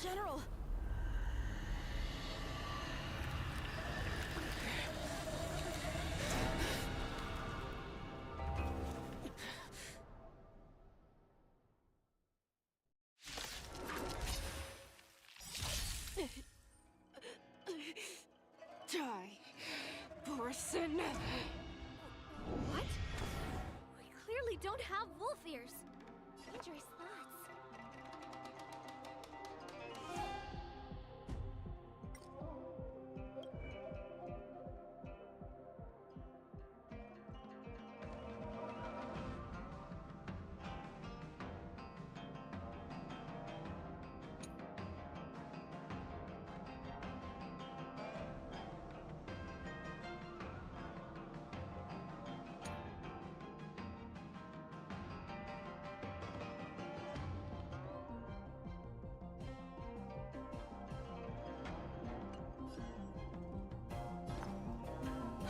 B: General!
T: Die, Borisin.
N: What? We clearly don't have wolf ears. Dangerous thoughts.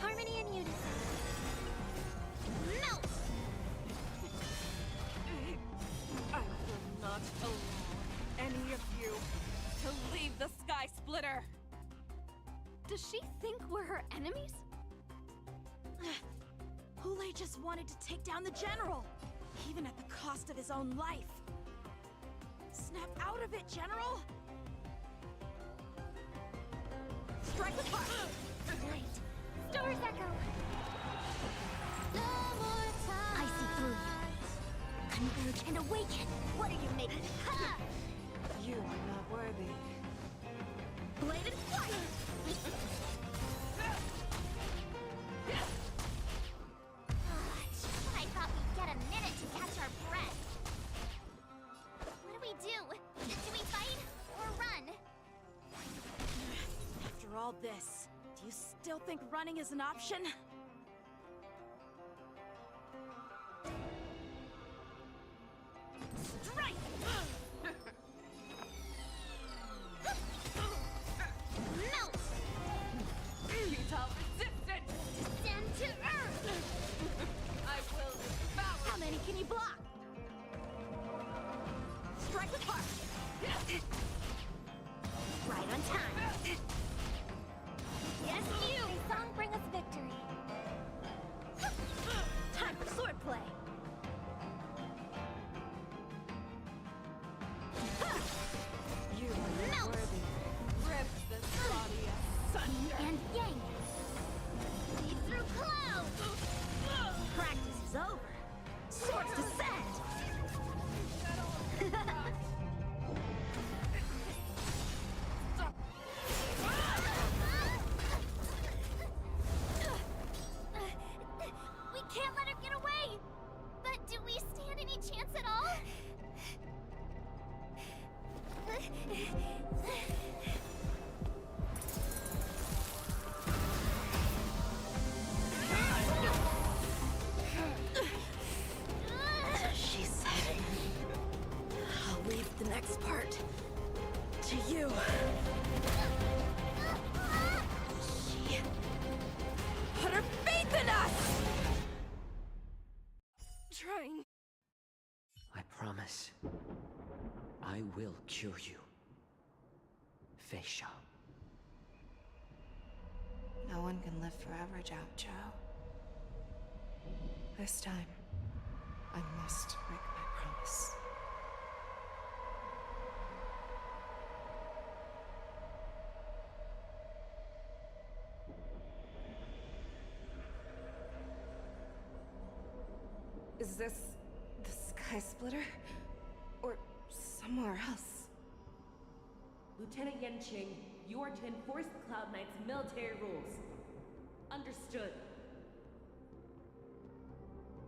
N: Harmony and unison. Melt!
T: I will not allow any of you to leave the Sky Splitter.
P: Does she think we're her enemies?
B: Hule just wanted to take down the General, even at the cost of his own life. Snap out of it, General! Strike the part!
A: Right. Store's Echo! I see through you. Converge and awaken! What are you making? Ha!
C: You are not worthy.
A: Blade and fire! Just when I thought we'd get a minute to catch our breath. What do? Do we fight or run?
B: After all this, do you still think running is an option?
A: Strike! Melt!
T: Futile resistance!
A: Descend to earth!
T: I will devour.
B: How many can you block? Strike the part!
A: Right on time. Yes, you! May song bring us victory.
B: Time for swordplay!
C: You are not
A: Melt!
C: worthy.
T: Rip this body asunder.
A: And yang! Lead through clouds!
B: Practice is over! Swords descend!
A: We can't let him get away! But do we stand any chance at all?
B: She said, I'll leave the next part to you. She put her faith in us!
T: Trying.
E: I promise. I will cure you. Feisha.
C: No one can live forever, Zhao Zhao. This time, I must break my promise.
T: Is this the Sky Splitter? Or somewhere else. Lieutenant Yanqing, you are to enforce the Cloud Knight's military rules. Understood.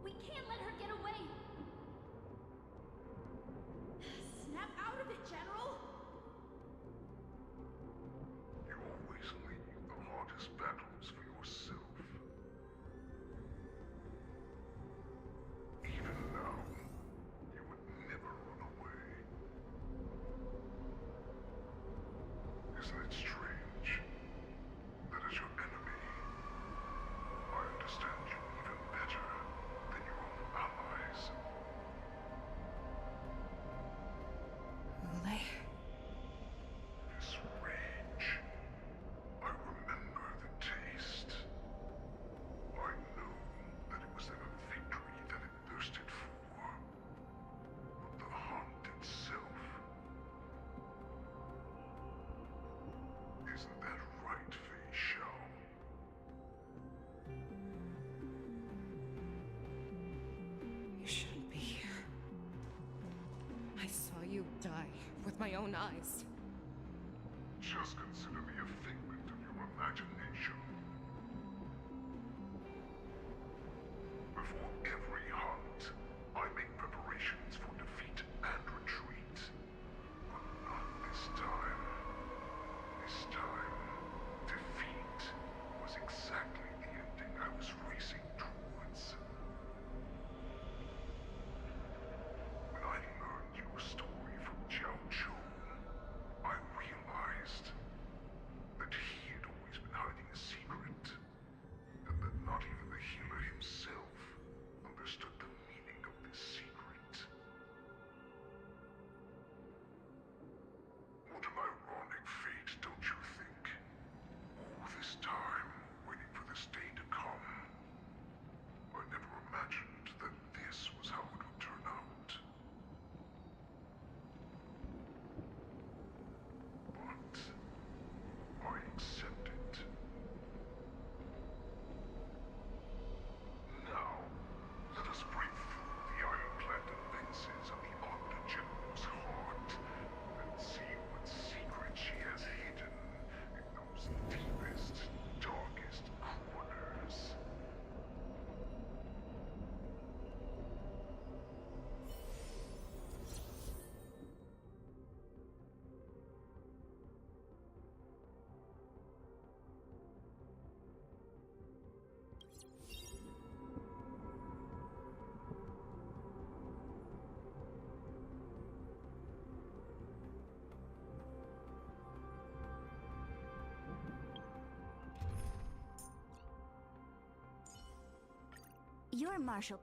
P: We can't let her get away! Snap out of it, General!
I: You always leave the hardest battles for yourself. Even now, you would never run away. Isn't it strange that as your enemy, I understand you even better than your own allies?
C: Ulay.
I: This rage, I remember the taste. I know that it was never victory that it thirsted for, but the hunt itself. Isn't that right, Fei Xiao?
C: You shouldn't be here. I saw you die with my own eyes.
I: Just consider me a figment of your imagination. Before every hunt, I make preparations for defeat and retreat. But not this time. This time, defeat was exactly the ending I was racing towards. When I learned your story from Jiao Zhou, I realized that he had always been hiding a secret, and that not even the healer himself understood the meaning of this secret. What an ironic fate, don't you think? All this time, waiting for this day to come. I never imagined that this was how it would turn out. But I accept it. Now, let us break through the iron-clad defenses of the Ogden General's heart and see what secret she has hidden in those deepest, darkest corners.
A: You're Marshal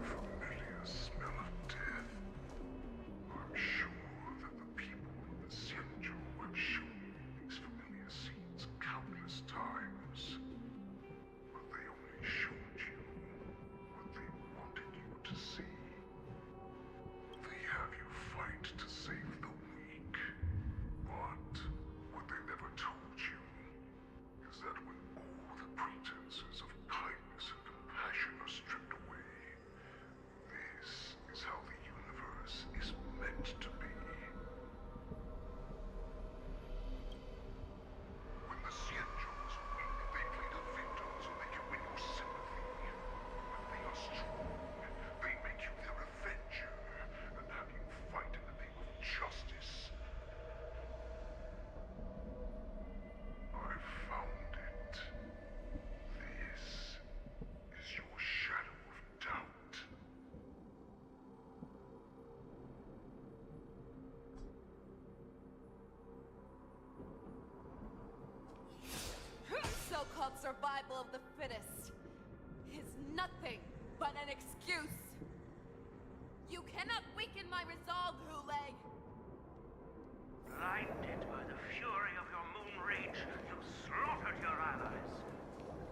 I: Familiar smell of death. I'm sure that the people of the Xianzhou have shown you these familiar scenes countless times. But they only showed you what they wanted you to see. They have you fight to save the weak. But what they never told you is that when all the pretenses of kindness and compassion are stripped away, this is how the universe is meant to be. When the Xianzhou is weak, they play the victim so they can win your sympathy. When they are strong, they make you their avenger and have you fight in the name of justice. I found it. This is your shadow of doubt.
C: So-called survival of the fittest is nothing but an excuse. You cannot weaken my resolve, Hulei.
D: Blinded by the fury of your moon Reach, you slaughtered your allies.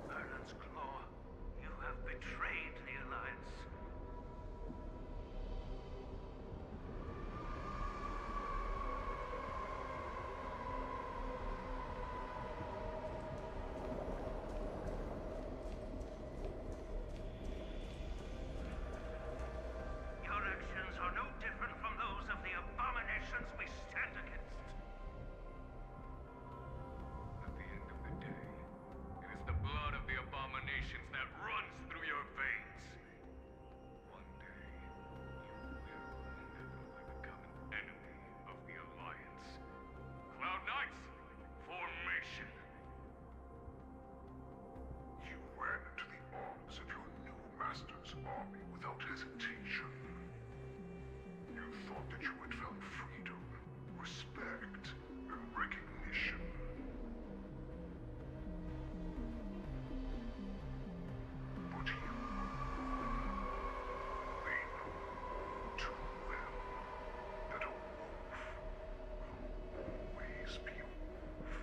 D: Merlin's Claw, you have betrayed the Alliance. Your actions are no different from those of the abominations we stand against.
J: At the end of the day, it is the blood of the abominations that runs through your veins. One day, you will inevitably become an enemy of the Alliance. Cloud Knights, formation!
I: You ran into the arms of your new master's army without hesitation. You thought that you had found freedom, respect, and recognition. But you... they know too well that a wolf will always be a wolf.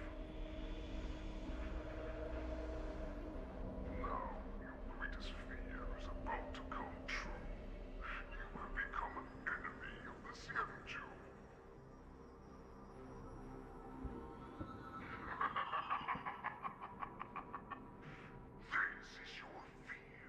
I: Now, your greatest fear is about to come true. You have become an enemy of the Xianzhou. This is your fear.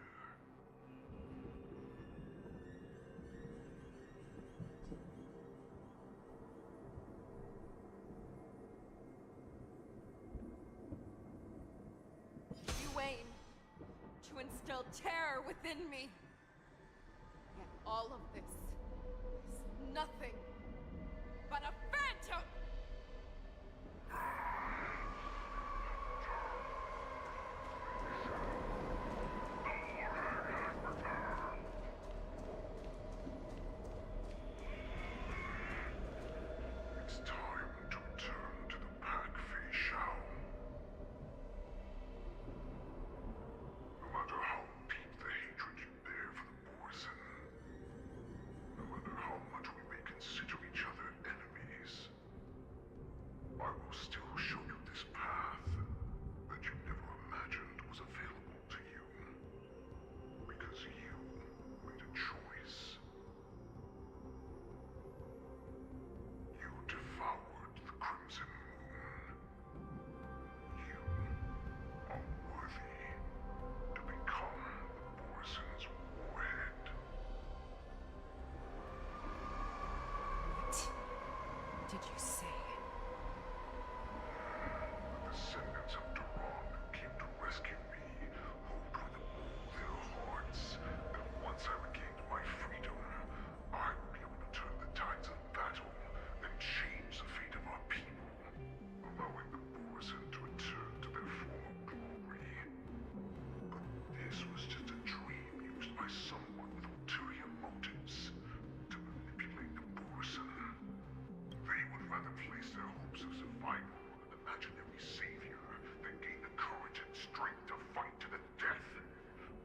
T: You aim to instill terror within me. Yet all of this is nothing but a phantom!
I: It's time to return to the pack, Fei Shao. No matter how deep the hatred you bear for the Borison, no matter how much we may consider each other enemies, I will still show you this path that you never imagined was available to you. Because you made a choice. You devoured the Crimson Moon. You are worthy to become the Borison's warhead.
S: What did you say?
I: The descendants of Duran came to rescue me, hoped with all their hearts that once I regained my freedom, I would be able to turn the tides of battle and change the fate of our people, allowing the Borison to return to their former glory. But this was just a dream used by someone with ulterior motives to manipulate the Borison. They would rather place their hopes of survival on an imaginary savior than gain the courage and strength to fight to the death.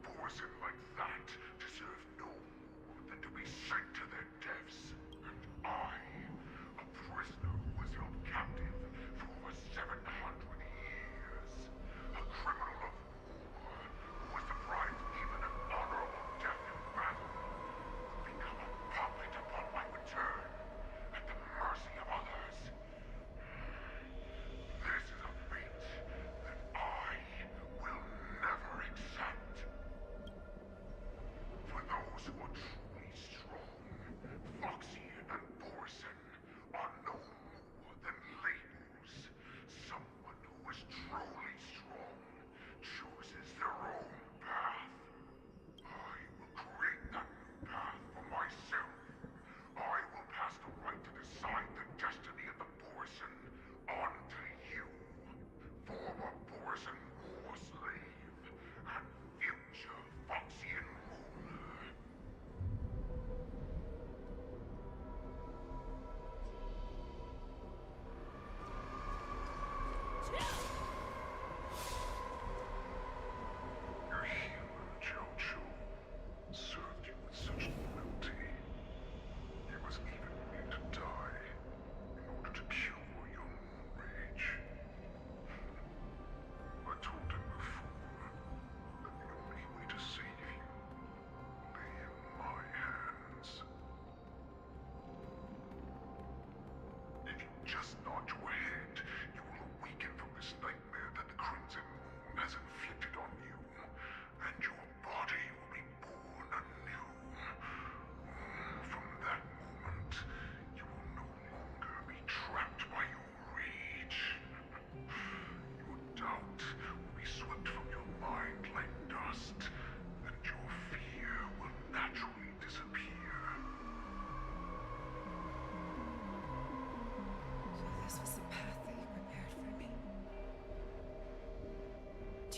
I: Borison like that deserve no more than to be sent to their deaths. And I, a prisoner who was held captive for over 700 years, a criminal of war who was deprived even of honorable death in battle, become a puppet upon my return at the mercy of others. This is a fate that I will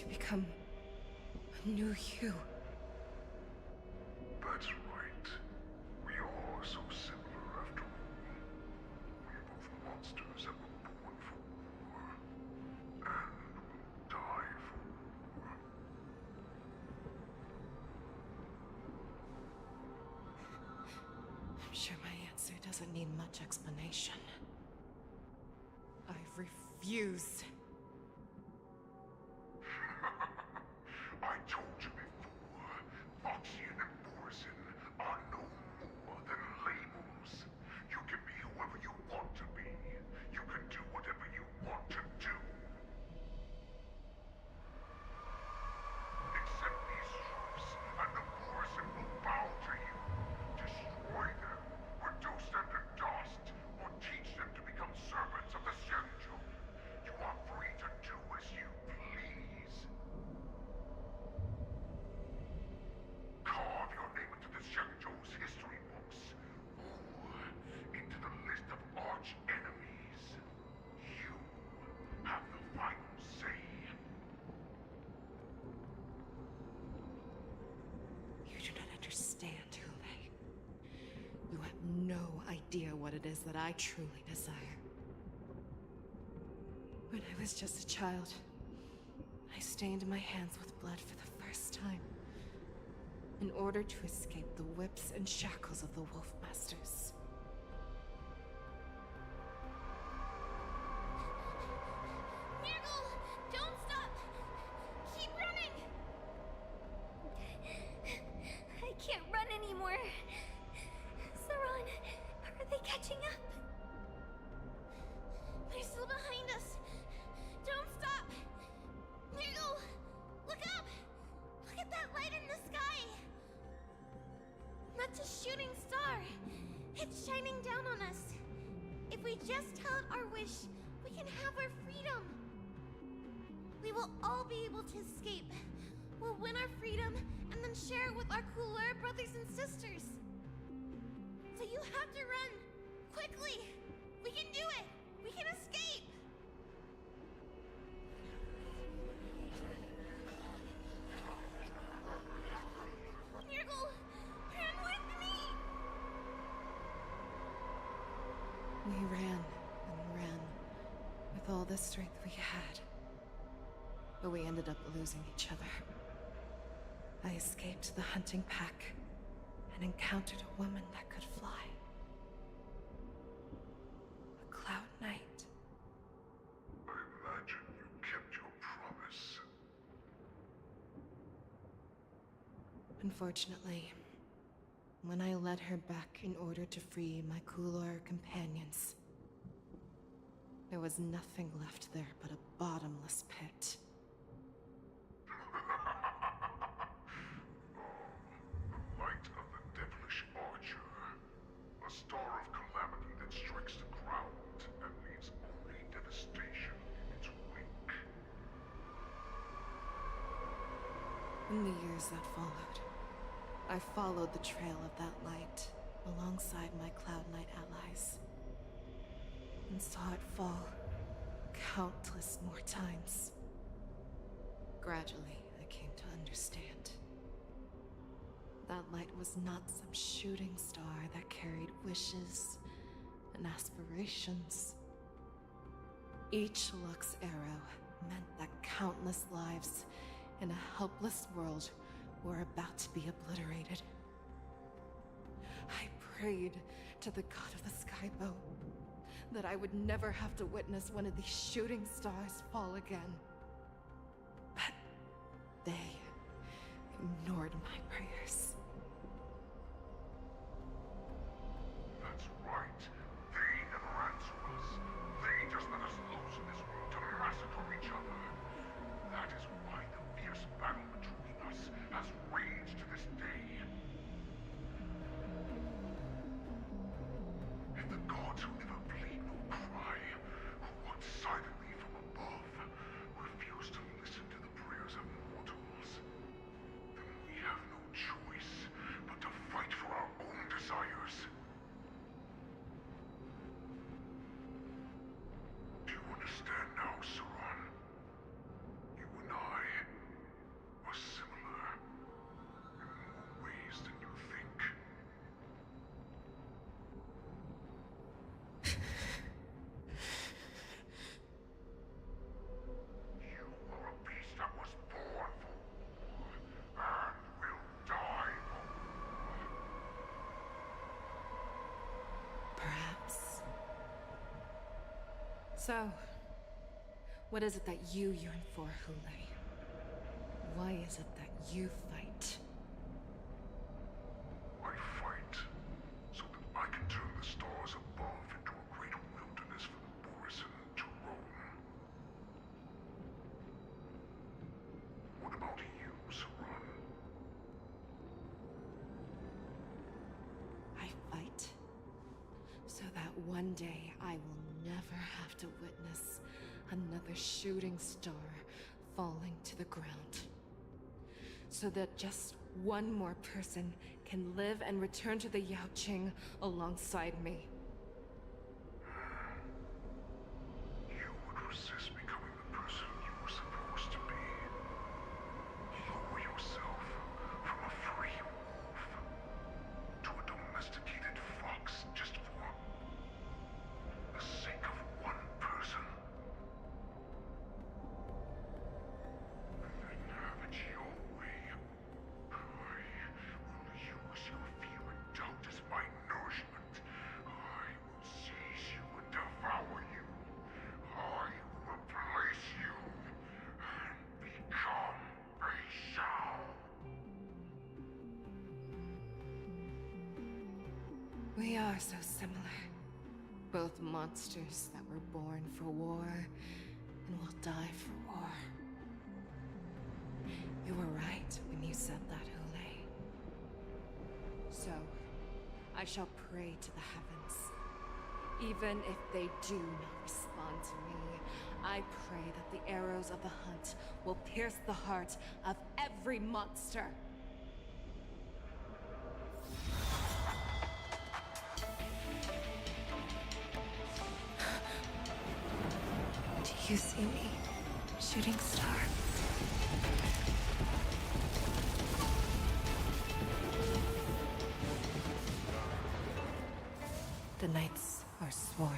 C: become a new you.
I: That's right. We all are so similar after all. We're both monsters that were born for war, and will die for war.
C: I'm sure my answer doesn't need much explanation. I refuse.
I: I told you before, Foxian and Borison are no more than labels. You can be whoever you want to be. You can do whatever you want to do. Accept these troops, and the Borison will bow to you. Destroy them, reduce them to dust, or teach them to become servants of the Xianzhou. You are free to do as you please. Carve your name into the Xianzhou's history books, or into the list of arch enemies. You have the final say.
C: You do not understand, Hule. You have no idea what it is that I truly desire. When I was just a child, I stained my hands with blood for the first time, in order to escape the whips and shackles of the Wolf Masters.
A: Nurgle, don't stop! Keep running!
P: I can't run anymore. Saran, are they catching up?
A: They're still behind us. Don't stop! Nurgle, look up! Look at that light in the sky! That's a shooting star. It's shining down on us. If we just tell it our wish, we can have our freedom. We will all be able to escape. We'll win our freedom and then share it with our cooler brothers and sisters. So you have to run. Quickly! We can do it! We can escape! Nurgle, run with me!
C: We ran and ran with all the strength we had. But we ended up losing each other. I escaped the hunting pack and encountered a woman that could fly. A Cloud Knight.
I: I imagine you kept your promise.
C: Unfortunately, when I led her back in order to free my Kulor companions, there was nothing left there but a bottomless pit.
I: The light of the devilish archer. A star of calamity that strikes the ground and leaves only devastation in its wake.
C: In the years that followed, I followed the trail of that light alongside my Cloud Knight allies, and saw it fall countless more times. Gradually, I came to understand. That light was not some shooting star that carried wishes and aspirations. Each Lux arrow meant that countless lives in a helpless world were about to be obliterated. I prayed to the god of the Skybow that I would never have to witness one of these shooting stars fall again. But they ignored my prayers.
I: That's right. They never answer us. They just let us loose in this world to massacre each other. That is why the fierce battle between us has raged to this day. And the gods who never bleed nor cry, who watch silently from above, refuse to listen to the prayers of mortals. Then we have no choice but to fight for our own desires. Do you understand now, Saran? You and I
C: So, what is it that you yearn for, Hule? Why is it that you fight?
I: I fight so that I can turn the stars above into a great wilderness for the Borisin to roam. What about you, Saran?
C: I fight so that one day I will never have to witness another shooting star falling to the ground. So that just one more person can live and return to the Yaoqing alongside me.
I: You would resist becoming the person you were supposed to be. Lower yourself from a free wolf to a domesticated fox just for the sake of one person. Then have it your way. I will use your fear and doubt as my nourishment. I will seize you and devour you. I will replace you and become a Shao.
C: We are so similar. Both monsters that were born for war and will die for war. You were right when you said that, Hule. So, I shall pray to the heavens. Even if they do not respond to me, I pray that the arrows of the hunt will pierce the heart of every monster. Do you see me, shooting star? The Knights are sworn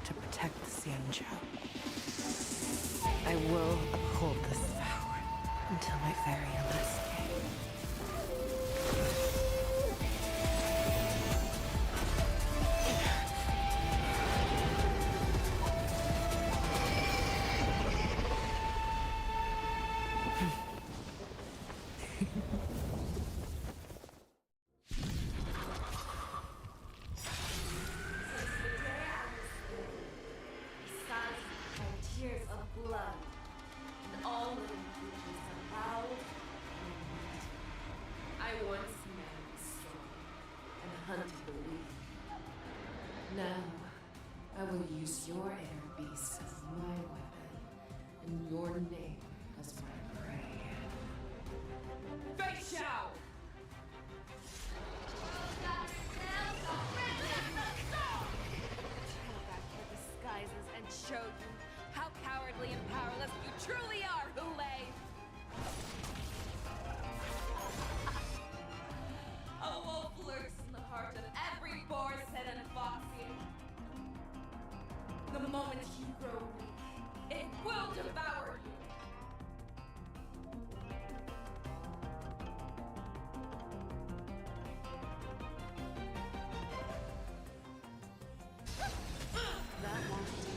C: to protect the Xianzhou. I will uphold this vow until my very last day.
B: Tears of blood, and all living creatures are loud and weak. I once man the storm and hunted the weak. Now, I will use your air beast as my weapon, and your name as my prey. Fei Xiao!
C: Tear back your disguises and show you how cowardly and powerless you truly are, Hule!
B: A wolf lurks in the heart of every Borisin and Foxian. The moment you grow weak, it will devour you.
C: That won't do.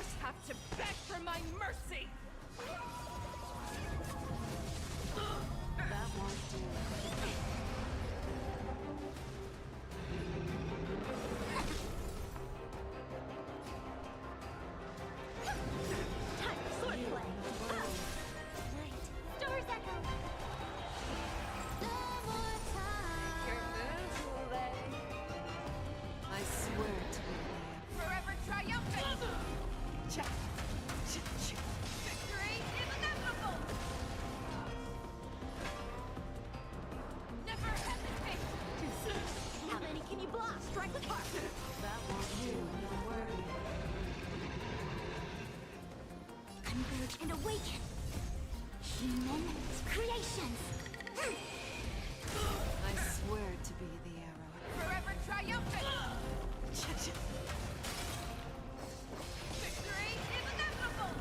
T: first have to beg for my mercy!
B: That won't do.
A: Time for swordplay! Light, stars echo! No more time!
T: Your moves, Lay.
S: I swear to be
T: Forever triumphant! Victory is inevitable! Never hesitate!
A: How many can you block? Strike the heart!
B: That won't do. Don't worry.
A: Converge and awaken! Human creations!
S: I swear to be the arrow.
T: Forever triumphant! Victory is inevitable!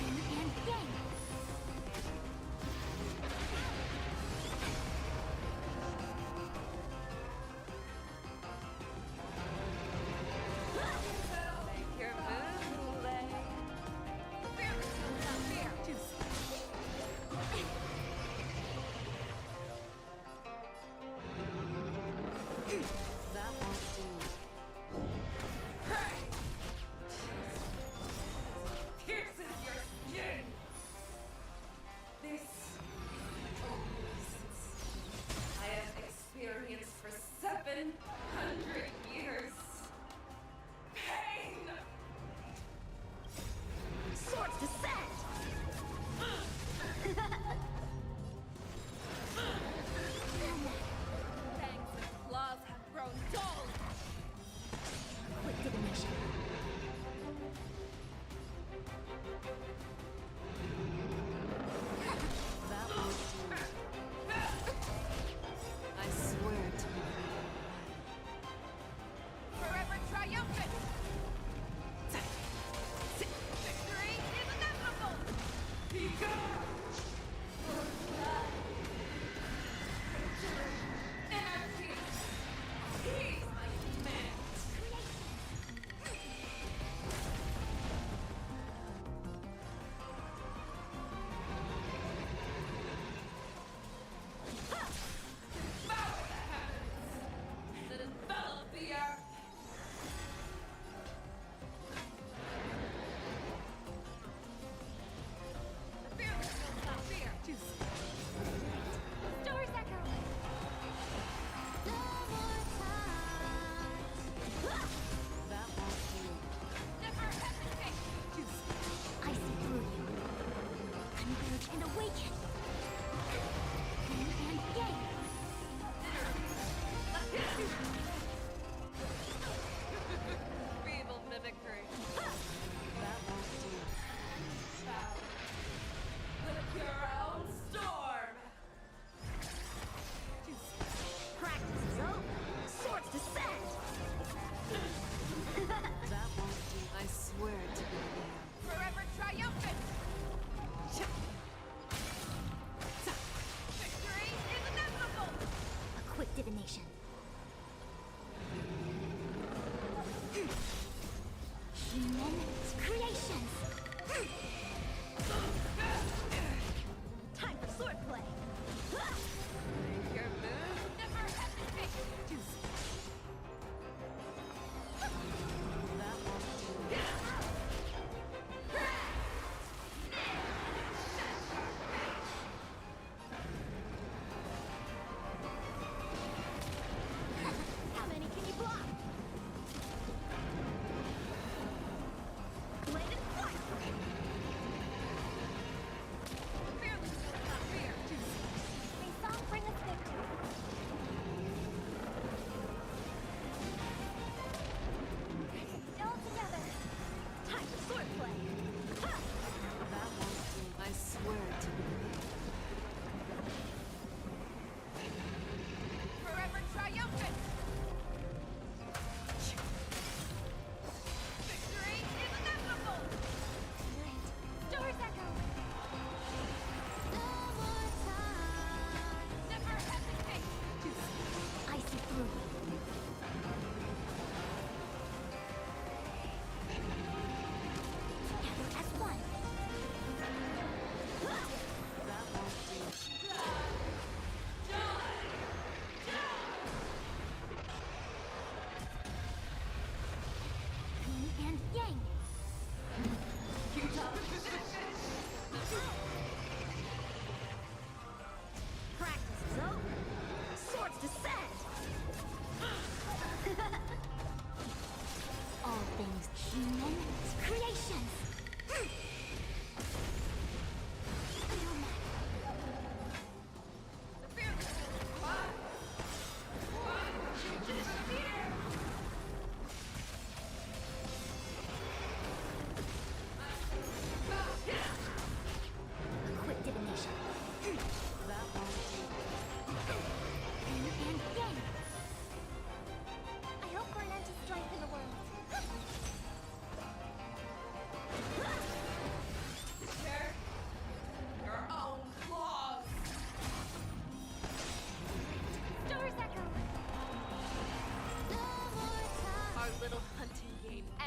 A: Yin and yang!
T: Make your move, Lay. Fear without fear!
B: That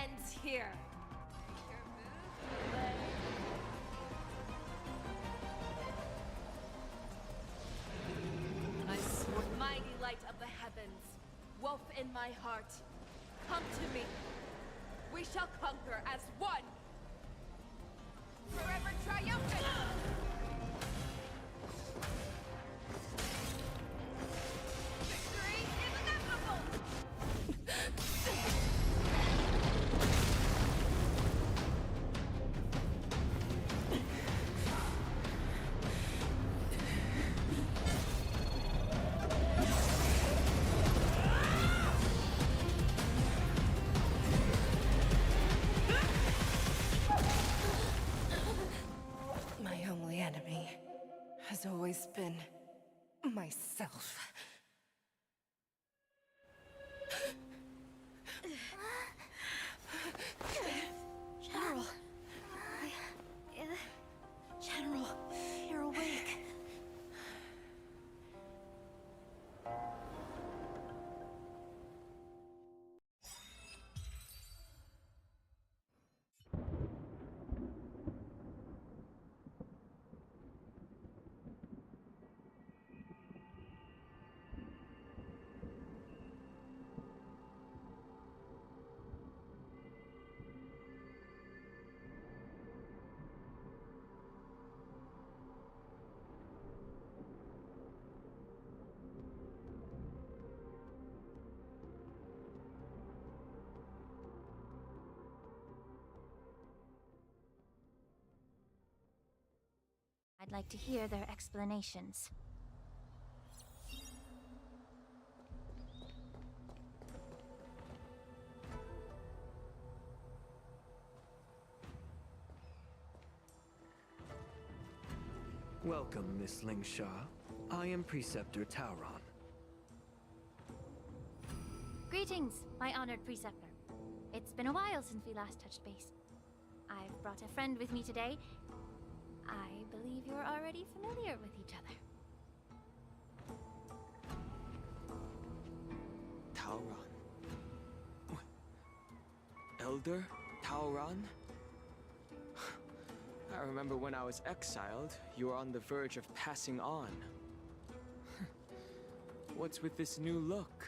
T: ends here. I swear, mighty light of the heavens, wolf in my heart, come to me. We shall conquer as one. Forever triumphant! Victory is inevitable! My only enemy has always been myself.
B: General. General, you're awake.
A: I'd like to hear their explanations.
E: Welcome, Miss Lingsha. I am Preceptor Tauron.
A: Greetings, my honored preceptor. It's been a while since we last touched base. I've brought a friend with me today. I believe you're already familiar with each other.
E: Tauron? Elder Tauron? I remember when I was exiled, you were on the verge of passing on. What's with this new look?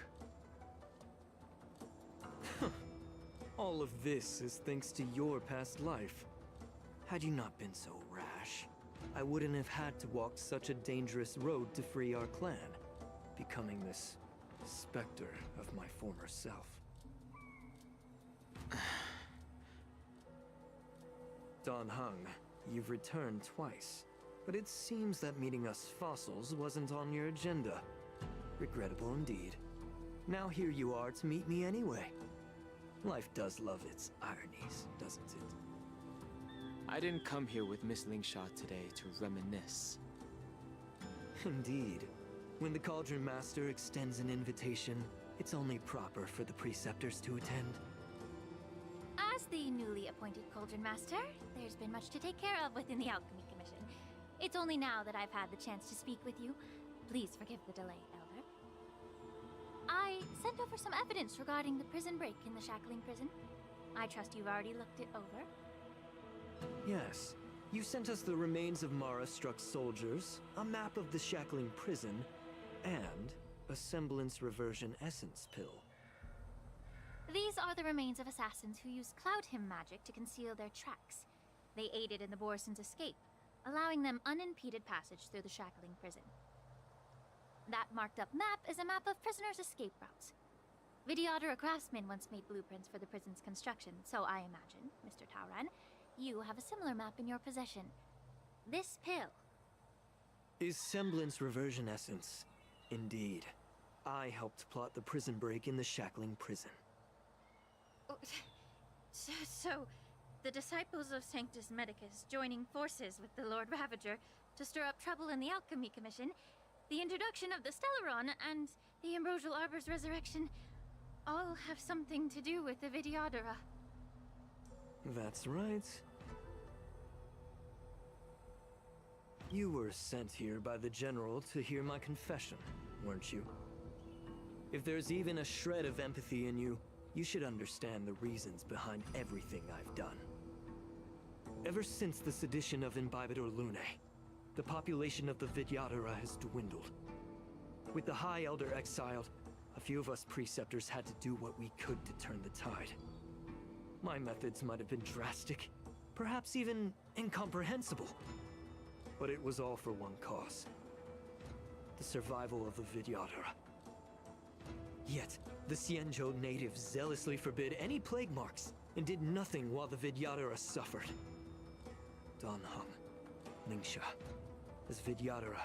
E: All of this is thanks to your past life. Had you not been so rash, I wouldn't have had to walk such a dangerous road to free our clan, becoming this specter of my former self. Dan Heng, you've returned twice, but it seems that meeting us fossils wasn't on your agenda. Regrettable indeed. Now here you are to meet me anyway. Life does love its ironies, doesn't it?
L: I didn't come here with Miss Lingsha today to reminisce.
E: Indeed. When the Cauldron Master extends an invitation, it's only proper for the Preceptors to attend.
A: As the newly appointed Cauldron Master, there's been much to take care of within the Alchemy Commission. It's only now that I've had the chance to speak with you. Please forgive the delay, Elder. I sent over some evidence regarding the prison break in the Shackling Prison. I trust you've already looked it over.
E: Yes. You sent us the remains of Mara-struck soldiers, a map of the Shackling Prison, and a semblance reversion essence pill.
A: These are the remains of assassins who used Cloud Hymn magic to conceal their tracks. They aided in the Borisons' escape, allowing them unimpeded passage through the Shackling Prison. That marked-up map is a map of prisoners' escape routes. Vidyadhara craftsmen once made blueprints for the prison's construction, so I imagine, Mr. Tauron, you have a similar map in your possession. This pill.
E: Is semblance reversion essence. Indeed. I helped plot the prison break in the Shackling Prison.
A: So, the disciples of Sanctus Medicus joining forces with the Lord Ravager to stir up trouble in the Alchemy Commission, the introduction of the Stellaron, and the Ambrosial Arbor's resurrection all have something to do with the Vidyadhara.
E: That's right. You were sent here by the General to hear my confession, weren't you? If there's even a shred of empathy in you, You should understand the reasons behind everything I've done. Ever since the sedition of Imbibitor Lunae, the population of the Vidyadhara has dwindled. With the High Elder exiled, a few of us Preceptors had to do what we could to turn the tide. My methods might have been drastic, perhaps even incomprehensible. But it was all for one cause. The survival of the Vidyadhara. Yet, the Xianzhou natives zealously forbid any plague marks, and did nothing while the Vidyadhara suffered. Dan Heng, Ningxia, as Vidyadhara,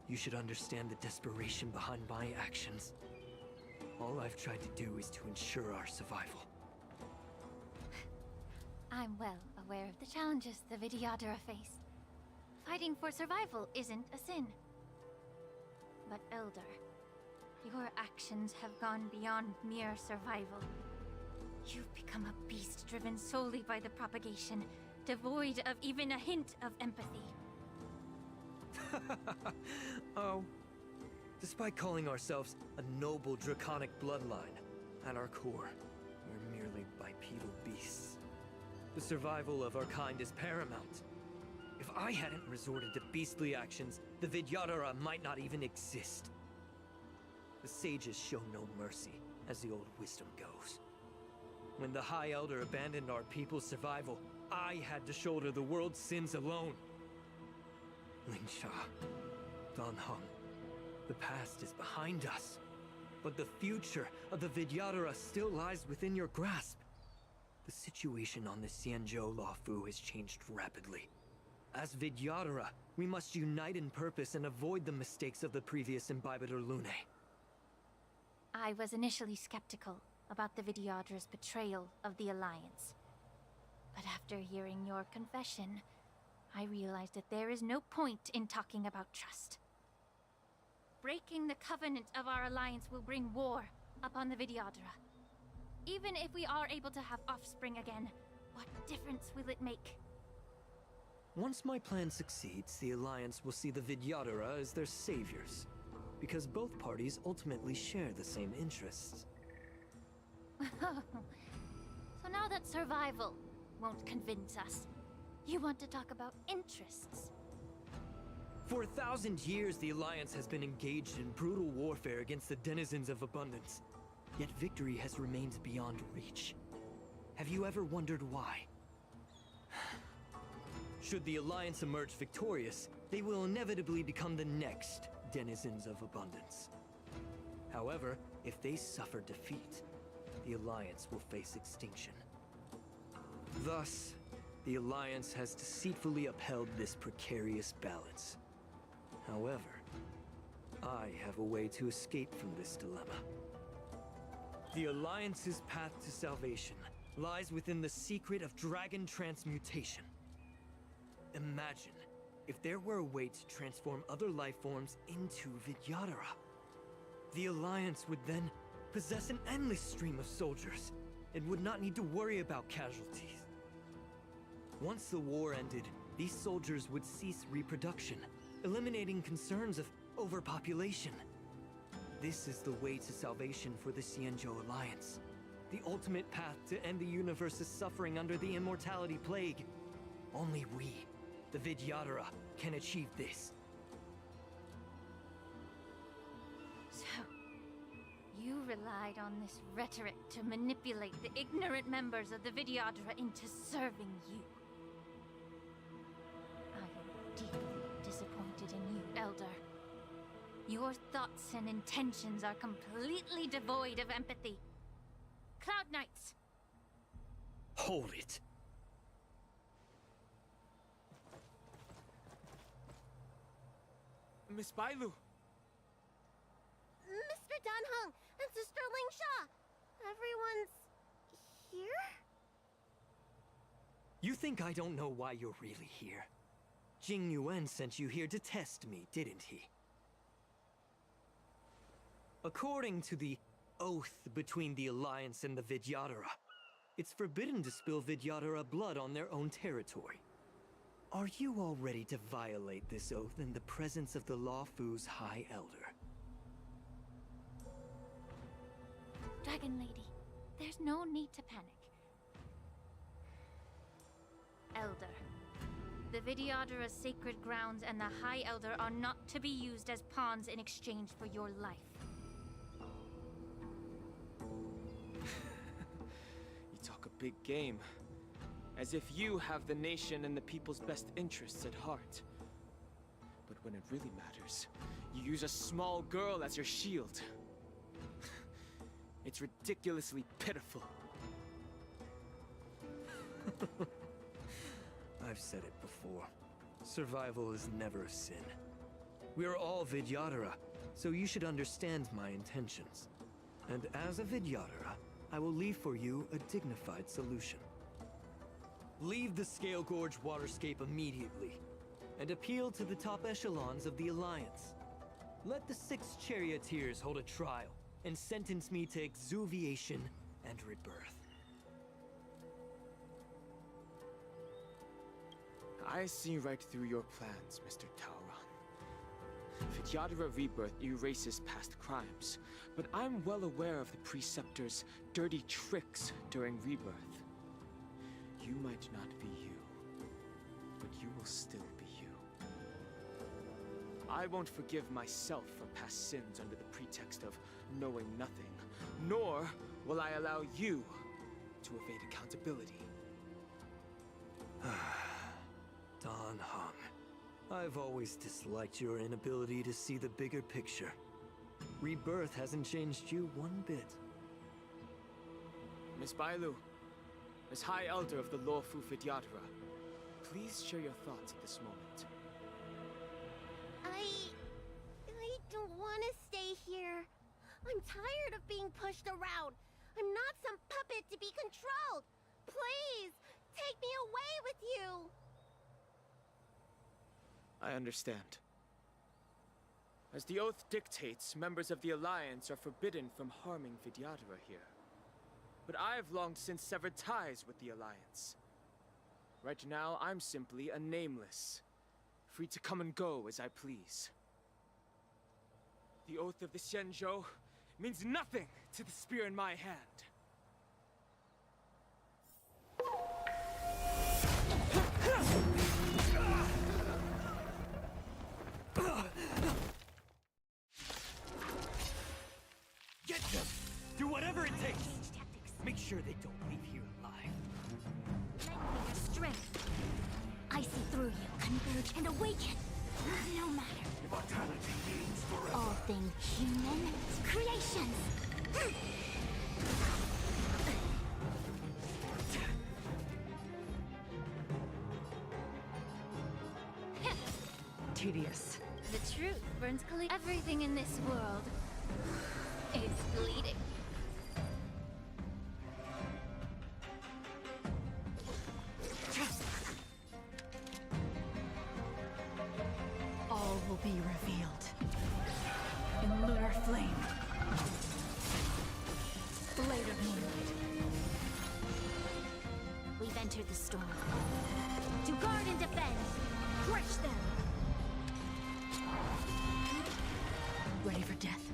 E: you should understand the desperation behind my actions. All I've tried to do is to ensure our survival.
A: I'm well aware of the challenges the Vidyadhara face. Fighting for survival isn't a sin. But Elder, your actions have gone beyond mere survival. You've become a beast driven solely by the propagation, devoid of even a hint of empathy.
E: Oh. Despite calling ourselves a noble draconic bloodline, at our core, we're merely bipedal beasts. The survival of our kind is paramount. If I hadn't resorted to beastly actions, the Vidyadhara might not even exist. The sages show no mercy, as the old wisdom goes. When the High Elder abandoned our people's survival, I had to shoulder the world's sins alone. Lingsha, Dan Heng, the past is behind us, but the future of the Vidyadhara still lies within your grasp. The situation on the Xianzhou Luofu has changed rapidly. As Vidyadhara, we must unite in purpose and avoid the mistakes of the previous Imbibitor Lunae.
A: I was initially skeptical about the Vidyadhara's betrayal of the Alliance. But after hearing your confession, I realized that there is no point in talking about trust. Breaking the covenant of our alliance will bring war upon the Vidyadhara. Even if we are able to have offspring again, what difference will it make?
E: Once my plan succeeds, the Alliance will see the Vidyadhara as their saviors, because both parties ultimately share the same interests.
A: So now that survival won't convince us, you want to talk about interests?
E: For 1,000 years, the Alliance has been engaged in brutal warfare against the denizens of abundance. Yet victory has remained beyond reach. Have you ever wondered why? Should the Alliance emerge victorious, they will inevitably become the next denizens of abundance. However, if they suffer defeat, the Alliance will face extinction. Thus, the Alliance has deceitfully upheld this precarious balance. However, I have a way to escape from this dilemma. The Alliance's path to salvation lies within the secret of dragon transmutation. Imagine if there were a way to transform other life forms into Vidyadhara. The Alliance would then possess an endless stream of soldiers and would not need to worry about casualties. Once the war ended, these soldiers would cease reproduction, eliminating concerns of overpopulation. This is the way to salvation for the Xianzhou Alliance. The ultimate path to end the universe's suffering under the Immortality Plague. Only we, the Vidyadhara, can achieve this.
A: So, you relied on this rhetoric to manipulate the ignorant members of the Vidyadhara into serving you. I am deeply disappointed in you, Elder. Your thoughts and intentions are completely devoid of empathy. Cloud Knights!
E: Hold it.
L: Miss Bailu!
K: Mr. Dan Heng and Sister Lingsha! Everyone's here?
E: You think I don't know why you're really here? Jing Yuan sent you here to test me, didn't he? According to the oath between the Alliance and the Vidyadhara, it's forbidden to spill Vidyadhara blood on their own territory. Are you all ready to violate this oath in the presence of the Luofu's High Elder?
A: Dragon Lady, There's no need to panic. Elder. The Vidyadhara's sacred grounds and the High Elder are not to be used as pawns in exchange for your life.
L: You talk a big game. As if you have the nation and the people's best interests at heart. But when it really matters, you use a small girl as your shield. It's ridiculously pitiful.
E: I've said it before. Survival is never a sin. We're all Vidyadhara, so you should understand my intentions. And as a Vidyadhara, I will leave for you a dignified solution. Leave the Scale Gorge waterscape immediately, and appeal to the top echelons of the Alliance. Let the 6 charioteers hold a trial, and sentence me to exuviation and rebirth.
L: I see right through your plans, Mr. Tauron. Vidyadhara Rebirth erases past crimes, but I'm well aware of the Preceptor's dirty tricks during Rebirth. You might not be you, but you will still be you. I won't forgive myself for past sins under the pretext of knowing nothing, nor will I allow you to evade accountability.
E: Dan Heng, I've always disliked your inability to see the bigger picture. Rebirth hasn't changed you one bit.
L: Miss Bailu, as High Elder of the Luofu Vidyadhara, please share your thoughts at this moment.
K: I don't want to stay here. I'm tired of being pushed around. I'm not some puppet to be controlled. Please, take me away with you.
L: I understand. As the oath dictates, members of the Alliance are forbidden from harming Vidyadhara here. But I've long since severed ties with the Alliance. Right now, I'm simply a nameless, free to come and go as I please. The oath of the Xianzhou means nothing to the spear in my hand.
E: Get them! Do whatever it takes! Make sure they don't leave here alive.
A: Lend me your strength. I see through you, converge and awaken. No matter.
I: Immortality means forever.
A: All things human creations.
S: Tedious.
A: The truth burns clear. Everything in this world is bleeding.
H: All will be revealed in lunar flame. Blade of moonlight.
A: We've entered the storm. To guard and defend. Crush them.
H: Ready for death.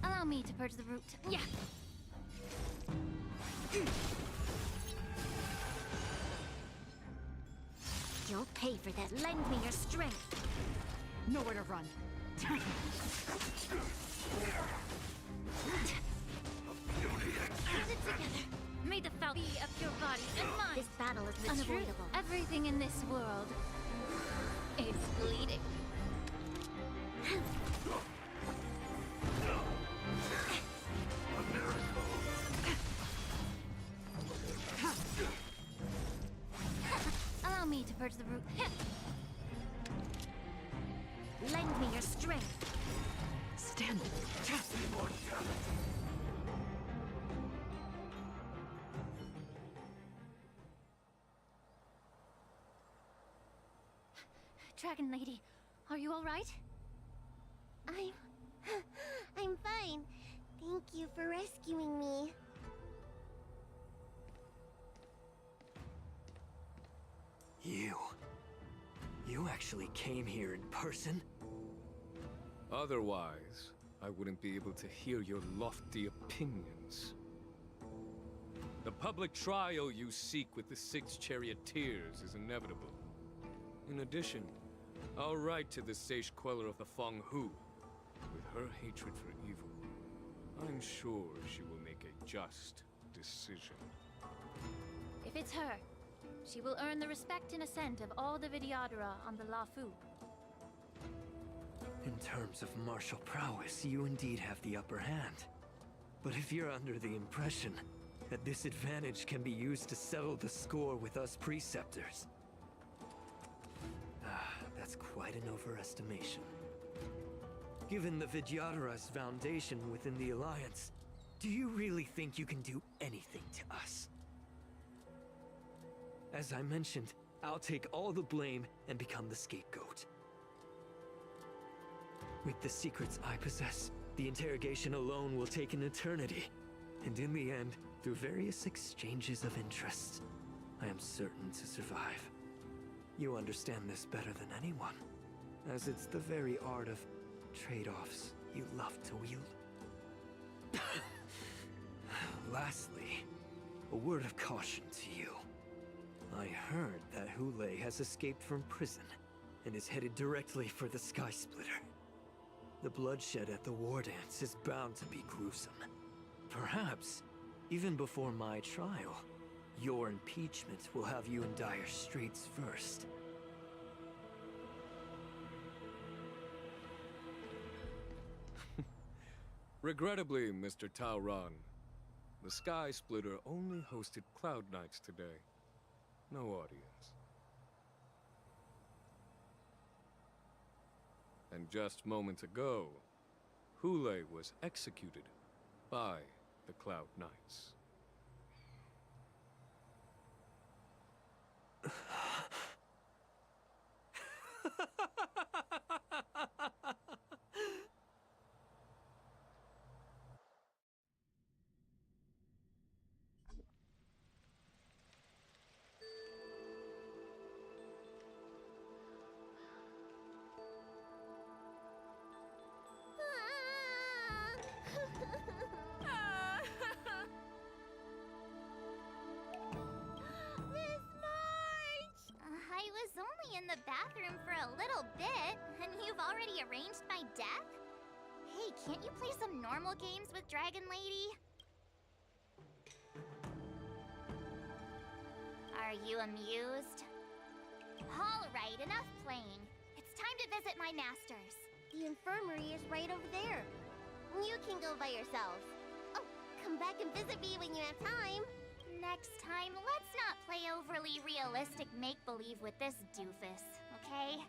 A: Allow me to purge the root. Yeah. You'll pay for that. Lend me your strength.
S: Nowhere to run.
A: Hold it together. May the foul be of your body and mine. This battle is unavoidable. Everything in this world is bleeding. Allow me to purge the root. Lend me your strength.
H: Stand.
A: Dragon Lady, are you all right?
K: I'm fine. Thank you for rescuing me.
E: You actually came here in person?
G: Otherwise, I wouldn't be able to hear your lofty opinions. The public trial you seek with the 6 charioteers is inevitable. In addition, I'll write to the Sage Queller of the Feng Hu. With her hatred for evil, I'm sure she will make a just decision.
O: If it's her, she will earn the respect and assent of all the Vidyadhara on the Luofu.
E: In terms of martial prowess, you indeed have the upper hand. But if you're under the impression that this advantage can be used to settle the score with us preceptors, that's quite an overestimation. Given the Vidyadhara's foundation within the Alliance, do you really think you can do anything to us? As I mentioned, I'll take all the blame and become the scapegoat. With the secrets I possess, the interrogation alone will take an eternity. And in the end, through various exchanges of interest, I am certain to survive. You understand this better than anyone, as it's the very art of trade-offs you love to wield. Lastly, a word of caution to you. I heard that Hule has escaped from prison and is headed directly for the Sky Splitter. The bloodshed at the War Dance is bound to be gruesome. Perhaps, even before my trial, your impeachment will have you in dire straits first.
G: Regrettably, Mr. Taoran, the Sky Splitter only hosted Cloud Knights today. No audience. And just moments ago, Hule was executed by the Cloud Knights.
A: Miss March! I was only in the bathroom for a little bit, and you've already arranged my death? Hey, can't you play some normal games with Dragon Lady? Are you amused? Alright, enough playing. It's time to visit my masters.
K: The infirmary is right over there. You can go by yourself. Oh, come back and visit me when you have time.
A: Next time, let's not play overly realistic make-believe with this doofus, okay?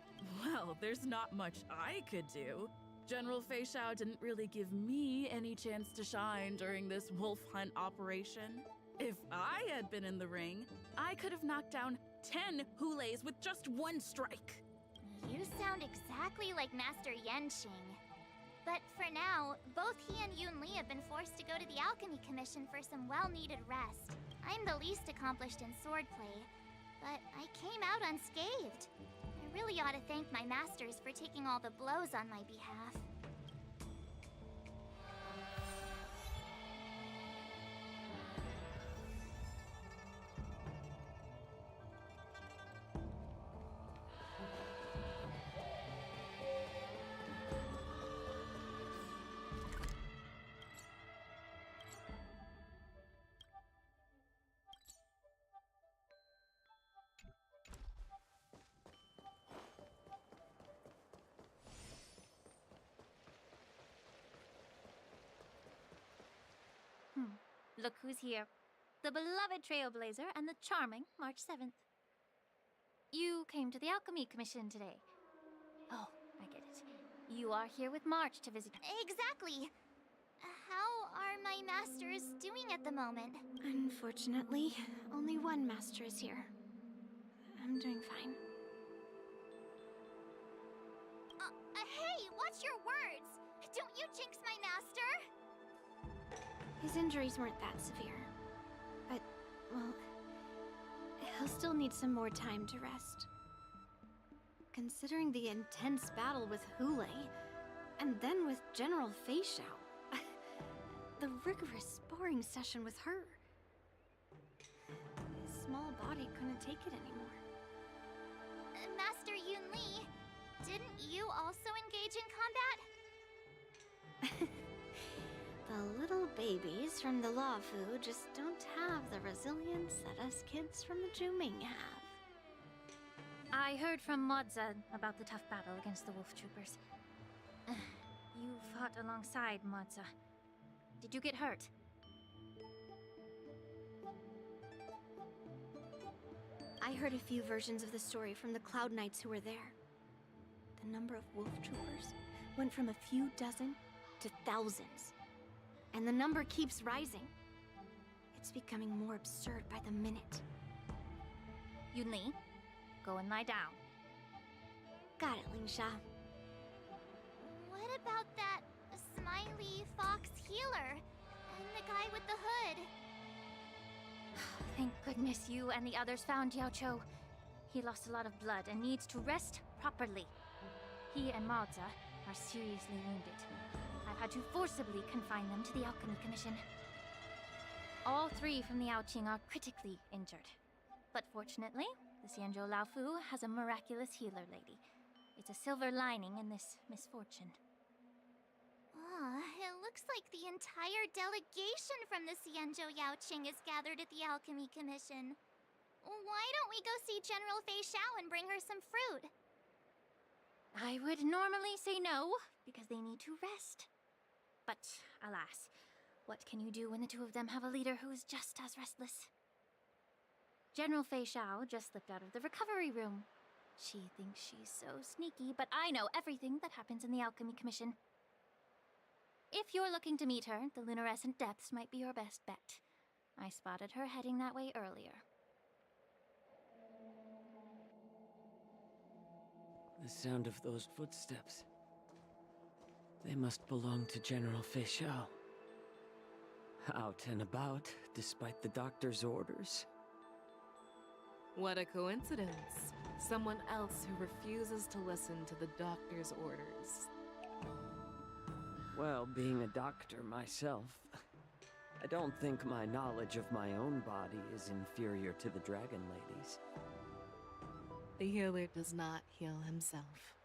H: Well, there's not much I could do. General Fei Xiao didn't really give me any chance to shine during this wolf hunt operation. If I had been in the ring, I could have knocked down 10 Hules with just one strike.
A: You sound exactly like Master Yanqing. But for now, both he and Yun Li have been forced to go to the Alchemy Commission for some well-needed rest. I'm the least accomplished in swordplay, but I came out unscathed. I really ought to thank my masters for taking all the blows on my behalf.
O: Look who's here. The beloved Trailblazer and the charming March 7th. You came to the Alchemy Commission today. Oh, I get it. You are here with March to visit.
A: Exactly! How are my masters doing at the moment?
R: Unfortunately, only one master is here. I'm doing fine.
A: Hey, watch your words! Don't you jinx my master!
R: His injuries weren't that severe. But, well, He'll still need some more time to rest. Considering the intense battle with Hule, and then with General Fei Xiao, the rigorous sparring session with her. His small body couldn't take it anymore.
A: Master Yunli, didn't you also engage in combat?
R: The little babies from the Luofu just don't have the resilience that us kids from the Zhuming have.
O: I heard from Modza about the tough battle against the wolf troopers. You fought alongside Modza. Did you get hurt?
R: I heard a few versions of the story from the Cloud Knights who were there. The number of wolf troopers went from a few dozen to thousands. And the number keeps rising. It's becoming more absurd by the minute.
O: Yunli, go and lie down.
R: Got it, Lingsha.
A: What about that smiley fox healer and the guy with the hood?
O: Thank goodness you and the others found Yao Cho. He lost a lot of blood and needs to rest properly. He and Maoza are seriously wounded. I've had to forcibly confine them to the Alchemy Commission. All three from the Yaoqing are critically injured. But fortunately, the Xianzhou Laofu has a miraculous healer lady. It's a silver lining in this misfortune.
A: It looks like the entire delegation from the Xianzhou Yaoqing is gathered at the Alchemy Commission. Why don't we go see General Fei Xiao and bring her some fruit?
O: I would normally say no, because they need to rest. But, alas, what can you do when the two of them have a leader who is just as restless? General Fei Xiao just slipped out of the recovery room. She thinks she's so sneaky, but I know everything that happens in the Alchemy Commission. If you're looking to meet her, the Lunarescent Depths might be your best bet. I spotted her heading that way earlier.
E: The sound of those footsteps. They must belong to General Fei Xiao. Out and about, despite the doctor's orders.
C: What a coincidence. Someone else who refuses to listen to the doctor's orders.
E: Well, being a doctor myself, I don't think my knowledge of my own body is inferior to the Dragon Lady's.
C: The healer does not heal himself.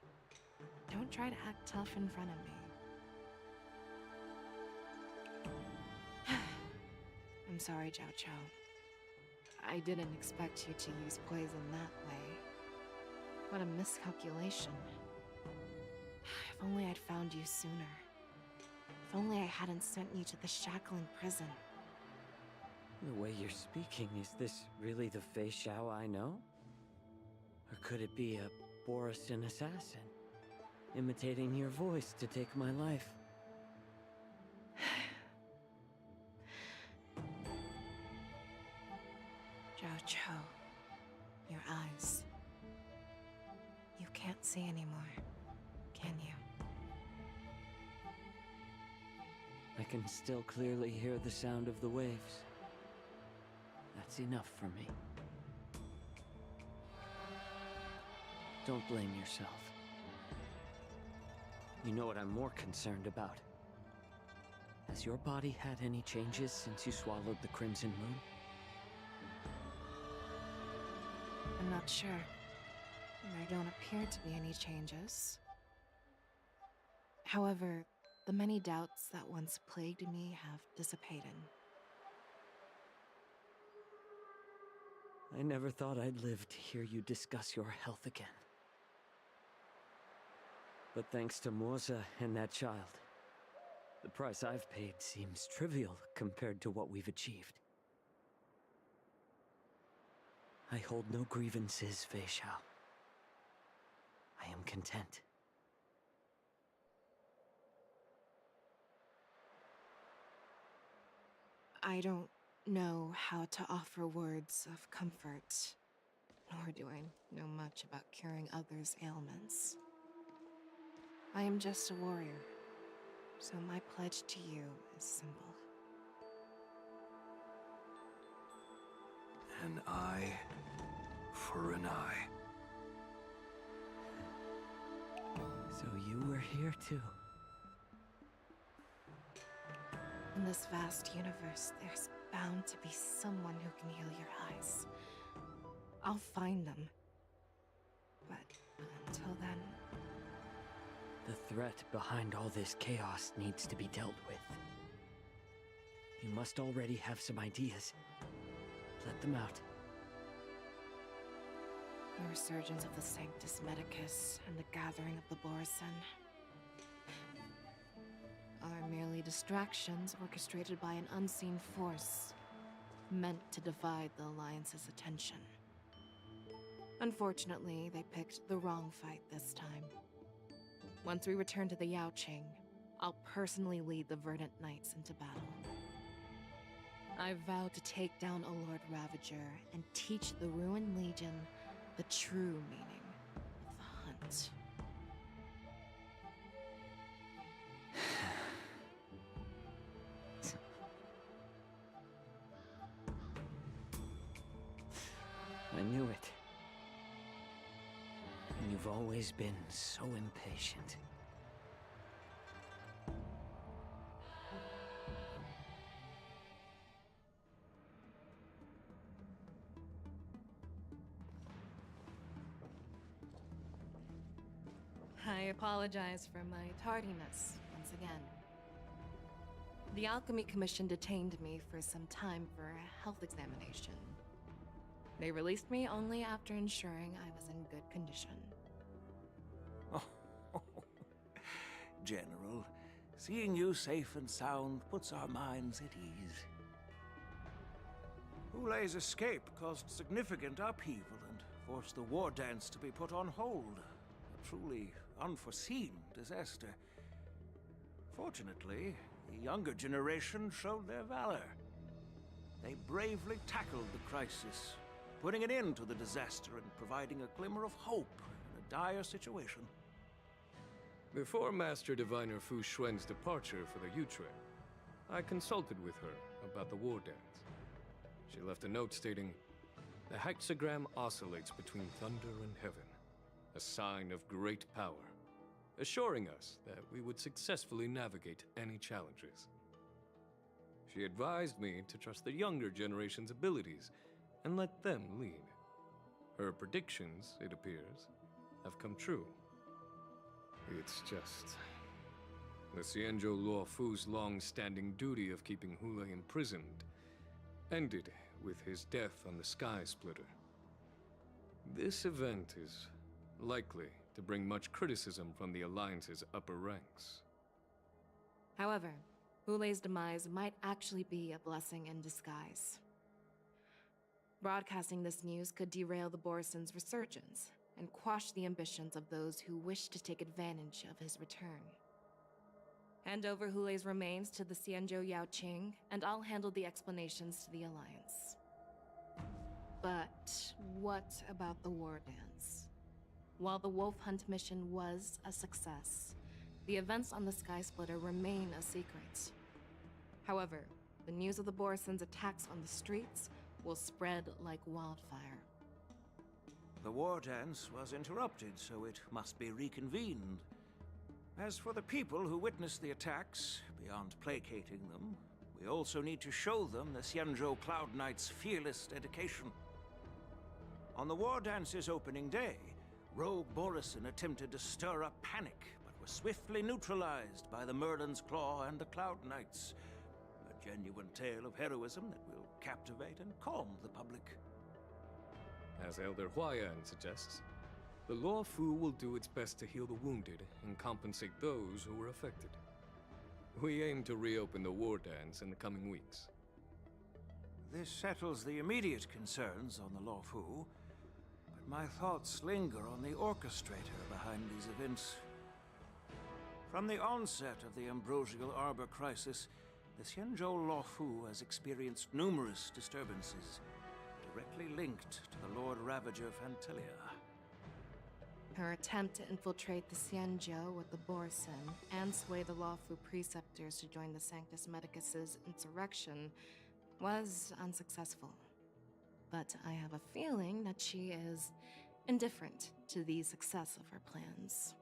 C: Don't try to act tough in front of me. I'm sorry, Zhao Cho. I didn't expect you to use poison that way. What a miscalculation. If only I'd found you sooner. If only I hadn't sent you to the Shackling prison.
E: The way you're speaking, is this really the Fei Xiao I know? Or could it be a Borisin assassin, imitating your voice to take my life?
C: Zhao Cho, your eyes. You can't see anymore, can you?
E: I can still clearly hear the sound of the waves. That's enough for me. Don't blame yourself. You know what I'm more concerned about? Has your body had any changes since you swallowed the Crimson Moon?
C: I'm not sure. There don't appear to be any changes. However, the many doubts that once plagued me have dissipated.
E: I never thought I'd live to hear you discuss your health again. But thanks to Moza and that child, the price I've paid seems trivial compared to what we've achieved. I hold no grievances, Fei Xiao. I am content.
C: I don't know how to offer words of comfort, nor do I know much about curing others' ailments. I am just a warrior, so my pledge to you is simple.
D: And I
G: for an eye.
E: So you were here too.
C: In this vast universe, there's bound to be someone who can heal your eyes. I'll find them. But until then...
E: The threat behind all this chaos needs to be dealt with. You must already have some ideas. Let them out.
C: The resurgence of the Sanctus Medicus and the gathering of the Borisin are merely distractions orchestrated by an unseen force meant to divide the Alliance's attention. Unfortunately, they picked the wrong fight this time. Once we return to the Yaoqing, I'll personally lead the Verdant Knights into battle. I vow to take down a Lord Ravager and teach the Ruined Legion the true meaning of the hunt.
E: I knew it. You've always been so impatient.
C: I apologize for my tardiness once again. The Alchemy Commission detained me for some time for a health examination. They released me only after ensuring I was in good condition.
D: Oh, General, seeing you safe and sound puts our minds at ease. Hulei's escape caused significant upheaval and forced the war dance to be put on hold. A truly unforeseen disaster. Fortunately, the younger generation showed their valor. They bravely tackled the crisis, putting an end to the disaster and providing a glimmer of hope in a dire situation.
G: Before Master Diviner Fu Xuan's departure for the Yutre, I consulted with her about the war dance. She left a note stating, "The hexagram oscillates between thunder and heaven, a sign of great power, assuring us that we would successfully navigate any challenges." She advised me to trust the younger generation's abilities and let them lead. Her predictions, it appears, have come true. It's just... the Xianzhou Luofu's long-standing duty of keeping Hulei imprisoned ended with his death on the Sky Splitter. This event is likely to bring much criticism from the Alliance's upper ranks.
C: However, Hulei's demise might actually be a blessing in disguise. Broadcasting this news could derail the Borisin's resurgence and quash the ambitions of those who wish to take advantage of his return. Hand over Hulei's remains to the Xianzhou Yaoqing, and I'll handle the explanations to the Alliance. But what about the war dance? While the Wolf Hunt mission was a success, the events on the Sky Splitter remain a secret. However, the news of the Borisin's attacks on the streets will spread like wildfire.
D: The war dance was interrupted, so it must be reconvened. As for the people who witnessed the attacks, beyond placating them, we also need to show them the Xianzhou Cloud Knights' fearless dedication. On the war dance's opening day, rogue Borisin attempted to stir up panic, but was swiftly neutralized by the Merlin's Claw and the Cloud Knights. A genuine tale of heroism that will captivate and calm the public.
G: As Elder Huayan suggests, the Luofu will do its best to heal the wounded and compensate those who were affected. We aim to reopen the war dance in the coming weeks.
D: This settles the immediate concerns on the Luofu, but my thoughts linger on the orchestrator behind these events. From the onset of the Ambrosial Arbor crisis, the Xianzhou Luofu has experienced numerous disturbances, directly linked to the Lord Ravager of Antilia.
C: Her attempt to infiltrate the Xianzhou with the Borisin and sway the Luofu preceptors to join the Sanctus Medicus's insurrection was unsuccessful. but I have a feeling that she is indifferent to the success of her plans.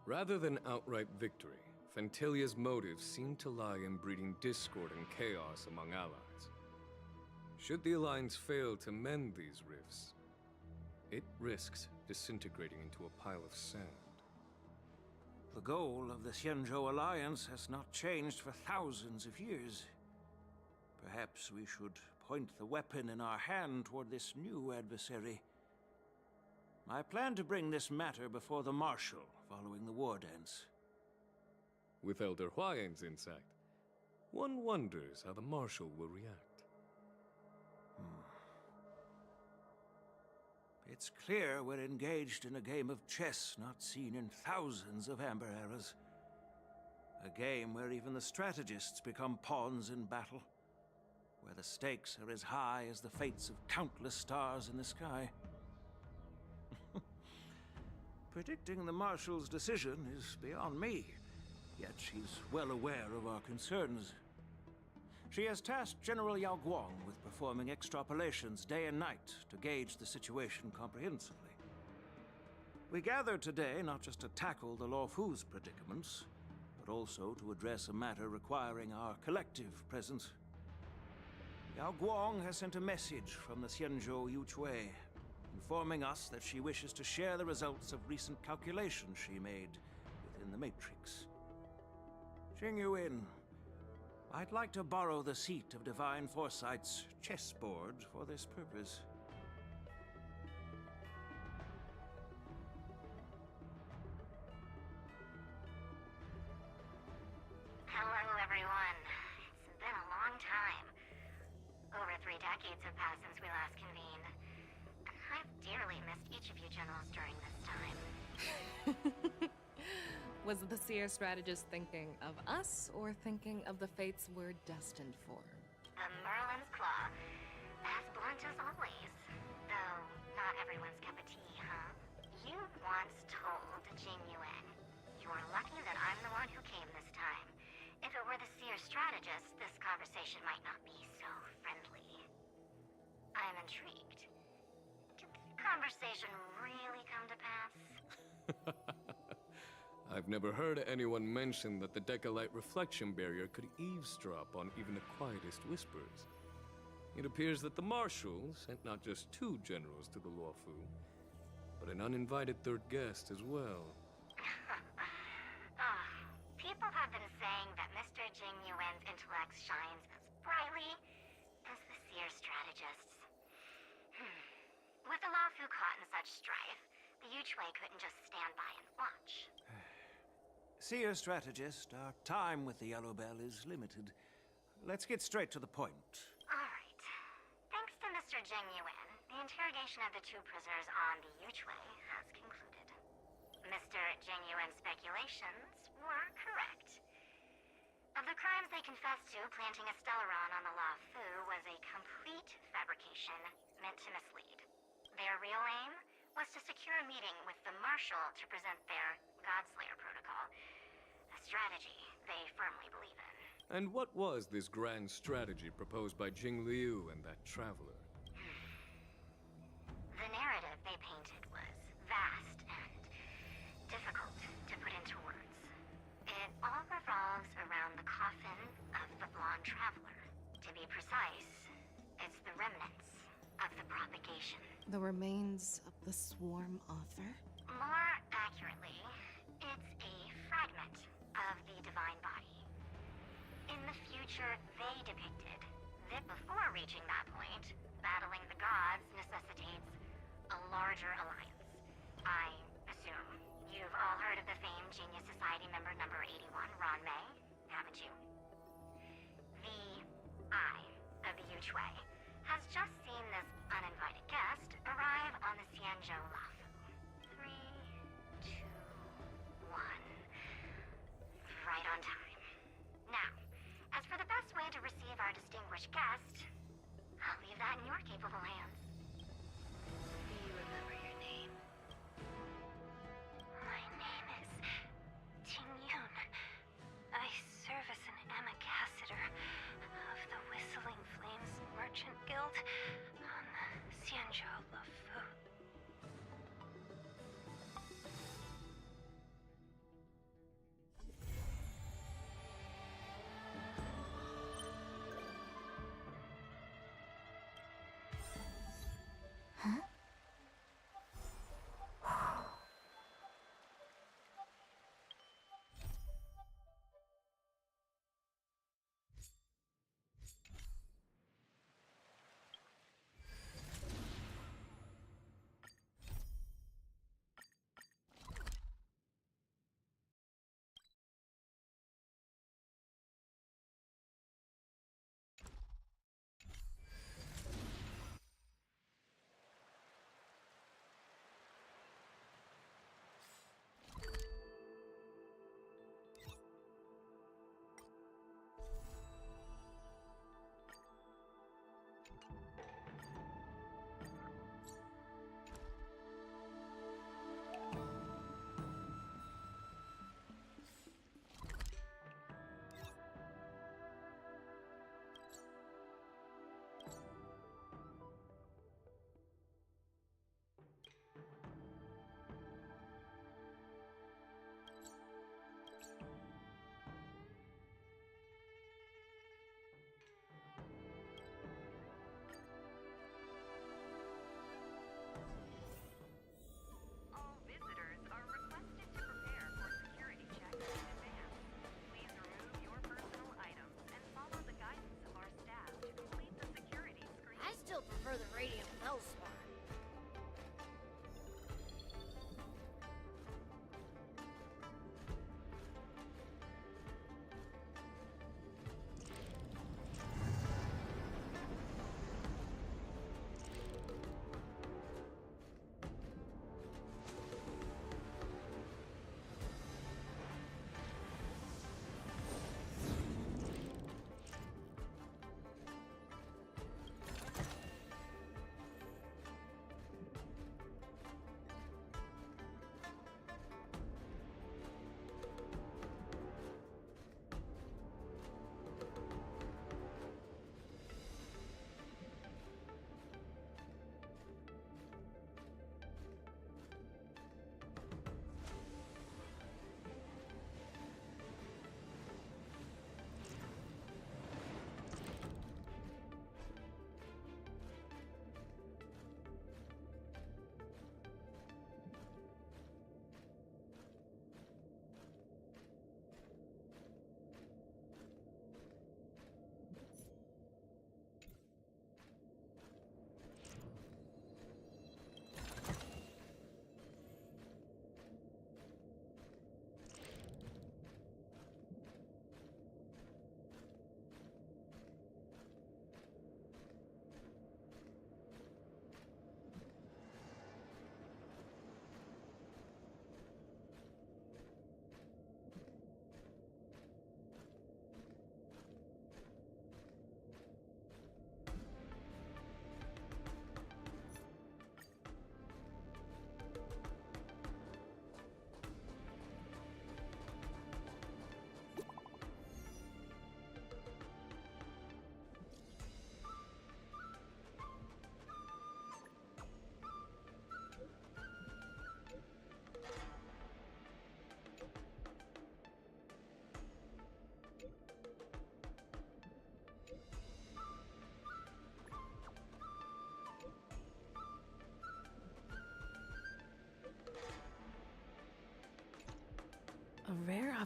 G: Rather than outright victory, Fentilia's motives seem to lie in breeding discord and chaos among allies. Should the Alliance fail to mend these rifts, it risks disintegrating into a pile of sand.
D: The goal of the Xianzhou Alliance has not changed for thousands of years. Perhaps we should point the weapon in our hand toward this new adversary. I plan to bring this matter before the Marshal following the war dance.
G: With Elder Huayan's insight, one wonders how the Marshal will react.
D: It's clear we're engaged in a game of chess not seen in thousands of Amber Eras. A game where even the strategists become pawns in battle, where the stakes are as high as the fates of countless stars in the sky. Predicting the Marshal's decision is beyond me, yet she's well aware of our concerns. She has tasked General Yao Guang with performing extrapolations day and night to gauge the situation comprehensively. We gathered today not just to tackle the Luofu's predicaments, but also to address a matter requiring our collective presence. Yao Guang has sent a message from the Xianzhou Yuchui, informing us that she wishes to share the results of recent calculations she made within the Matrix. Jing Yuan, I'd like to borrow the seat of Divine Foresight's chessboard for this purpose.
M: Hello, everyone. It's been a long time. Over 3 decades have passed since we last convened. I've dearly missed each of you generals during this time.
C: Was the Seer strategist thinking of us, or thinking of the fates we're destined for?
M: The Merlin's Claw. As blunt as always. Though, not everyone's cup of tea, huh? You once told Jing Yuan, "You're lucky that I'm the one who came this time. If it were the Seer strategist, this conversation might not be so friendly." I'm intrigued. Did the conversation really come to pass?
G: I've never heard anyone mention that the Decalite reflection barrier could eavesdrop on even the quietest whispers. It appears that the Marshal sent not just 2 generals to the Luofu, but an uninvited 3rd guest as well.
M: People have been saying that Mr. Jing Yuan's intellect shines as brightly as the Seer strategist's. With the Luofu caught in such strife, the Yuchui couldn't just stand by and watch.
D: Seer strategist, our time with the Yellow Bell is limited. Let's get straight to the point.
M: Alright. Thanks to Mr. Jing Yuan, the interrogation of the 2 prisoners on the Yuchui has concluded. Mr. Jing Yuan's speculations were correct. Of the crimes they confessed to, planting a Stellaron on the Luofu was a complete fabrication meant to mislead. Their real aim was to secure a meeting with the Marshal to present their Godslayer protocol. A strategy they firmly believe in.
G: And what was this grand strategy proposed by Jing Liu and that traveler?
M: The narrative they painted was vast and difficult to put into words. It all revolves around the coffin of the blonde traveler. To be precise, it's the remnants of the propagation.
C: The remains of the Swarm author?
M: More accurately, it's a fragment of the Divine Body. In the future, they depicted that before reaching that point, battling the gods necessitates a larger alliance. I assume you've all heard of the famed Genius Society member number 81, Ron Mei, haven't you? The Eye of the Yuchui has just seen this uninvited guest arrive on the Xianzhou Luofu. 3, 2, 1. Right on time. Now, as for the best way to receive our distinguished guest, I'll leave that in your capable hands. Do you remember your name? My name is Ting Yun. I serve as an ambassador of the Whistling Flames Merchant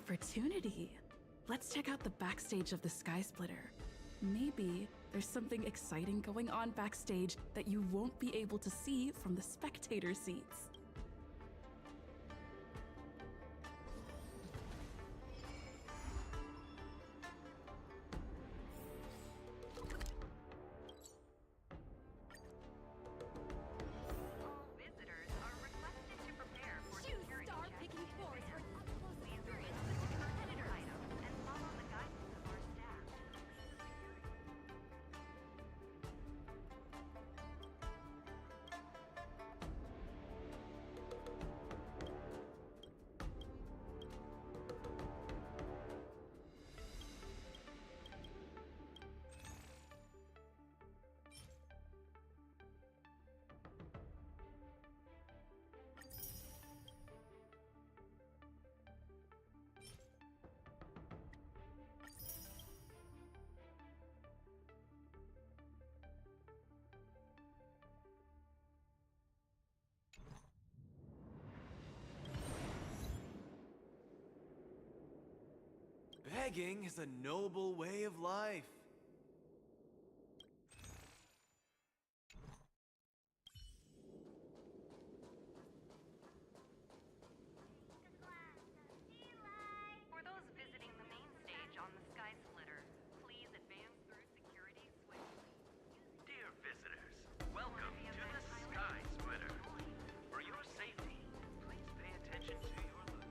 H: opportunity. Let's check out the backstage of the Sky Splitter. Maybe there's something exciting going on backstage that you won't be able to see from the spectator seats.
V: Visitors are requested to prepare for
P: Choose
V: security
P: star
V: checks
P: picking
V: in
P: tours for
V: advance.
P: an up-close
V: Please
P: experience
V: remove
P: with the
V: personal
P: competitors.
V: items and follow the guidance of our staff.
Q: Begging is a noble way of life.
V: For those visiting the main stage on the Sky Splitter, please advance through security swiftly.
J: Dear visitors, welcome to the Sky Splitter. For your safety, please pay attention to your look.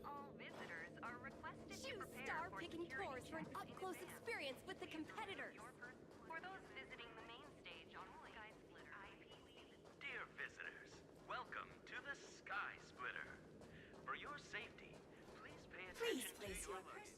V: All visitors are requested to
P: Choose
V: prepare
P: star
V: for
P: picking
V: security
P: tours for an
V: checks in
P: up-close
V: advance.
P: experience with the competitors.
V: For those visiting the main stage on the Sky Splitter,
J: Dear visitors, welcome to the Sky Splitter. For your safety, please pay
P: Please
J: attention
P: place
J: to your
P: your
J: luggage.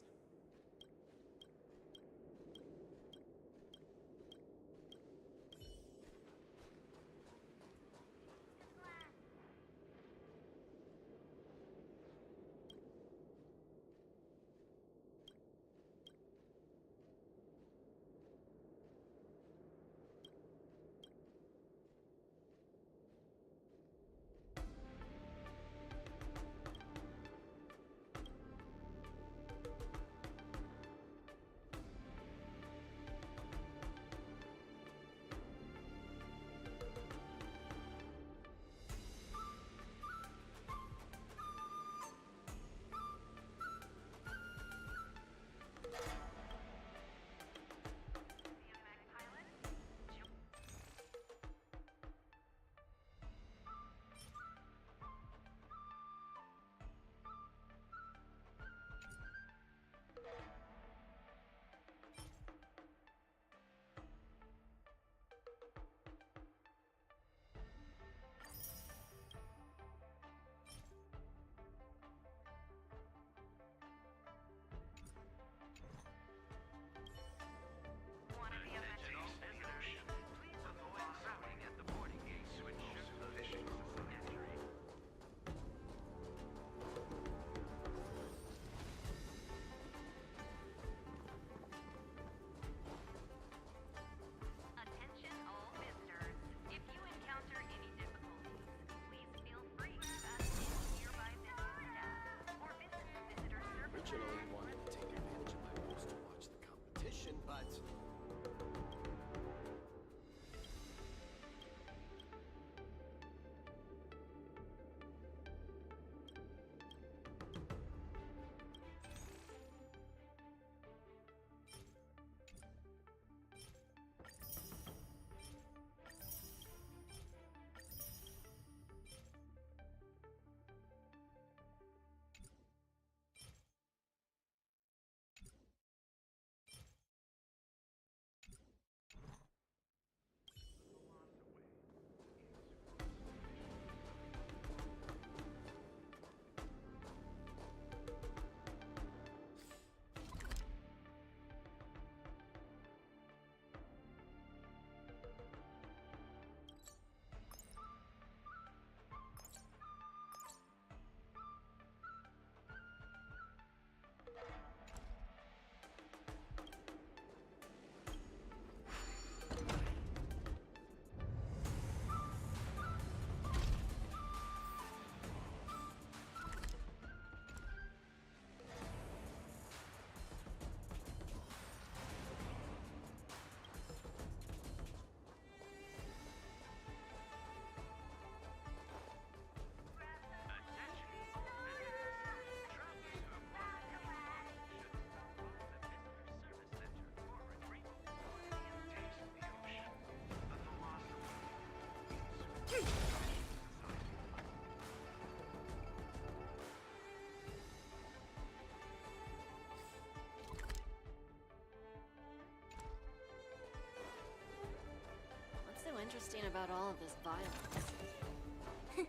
R: interesting about all of this violence?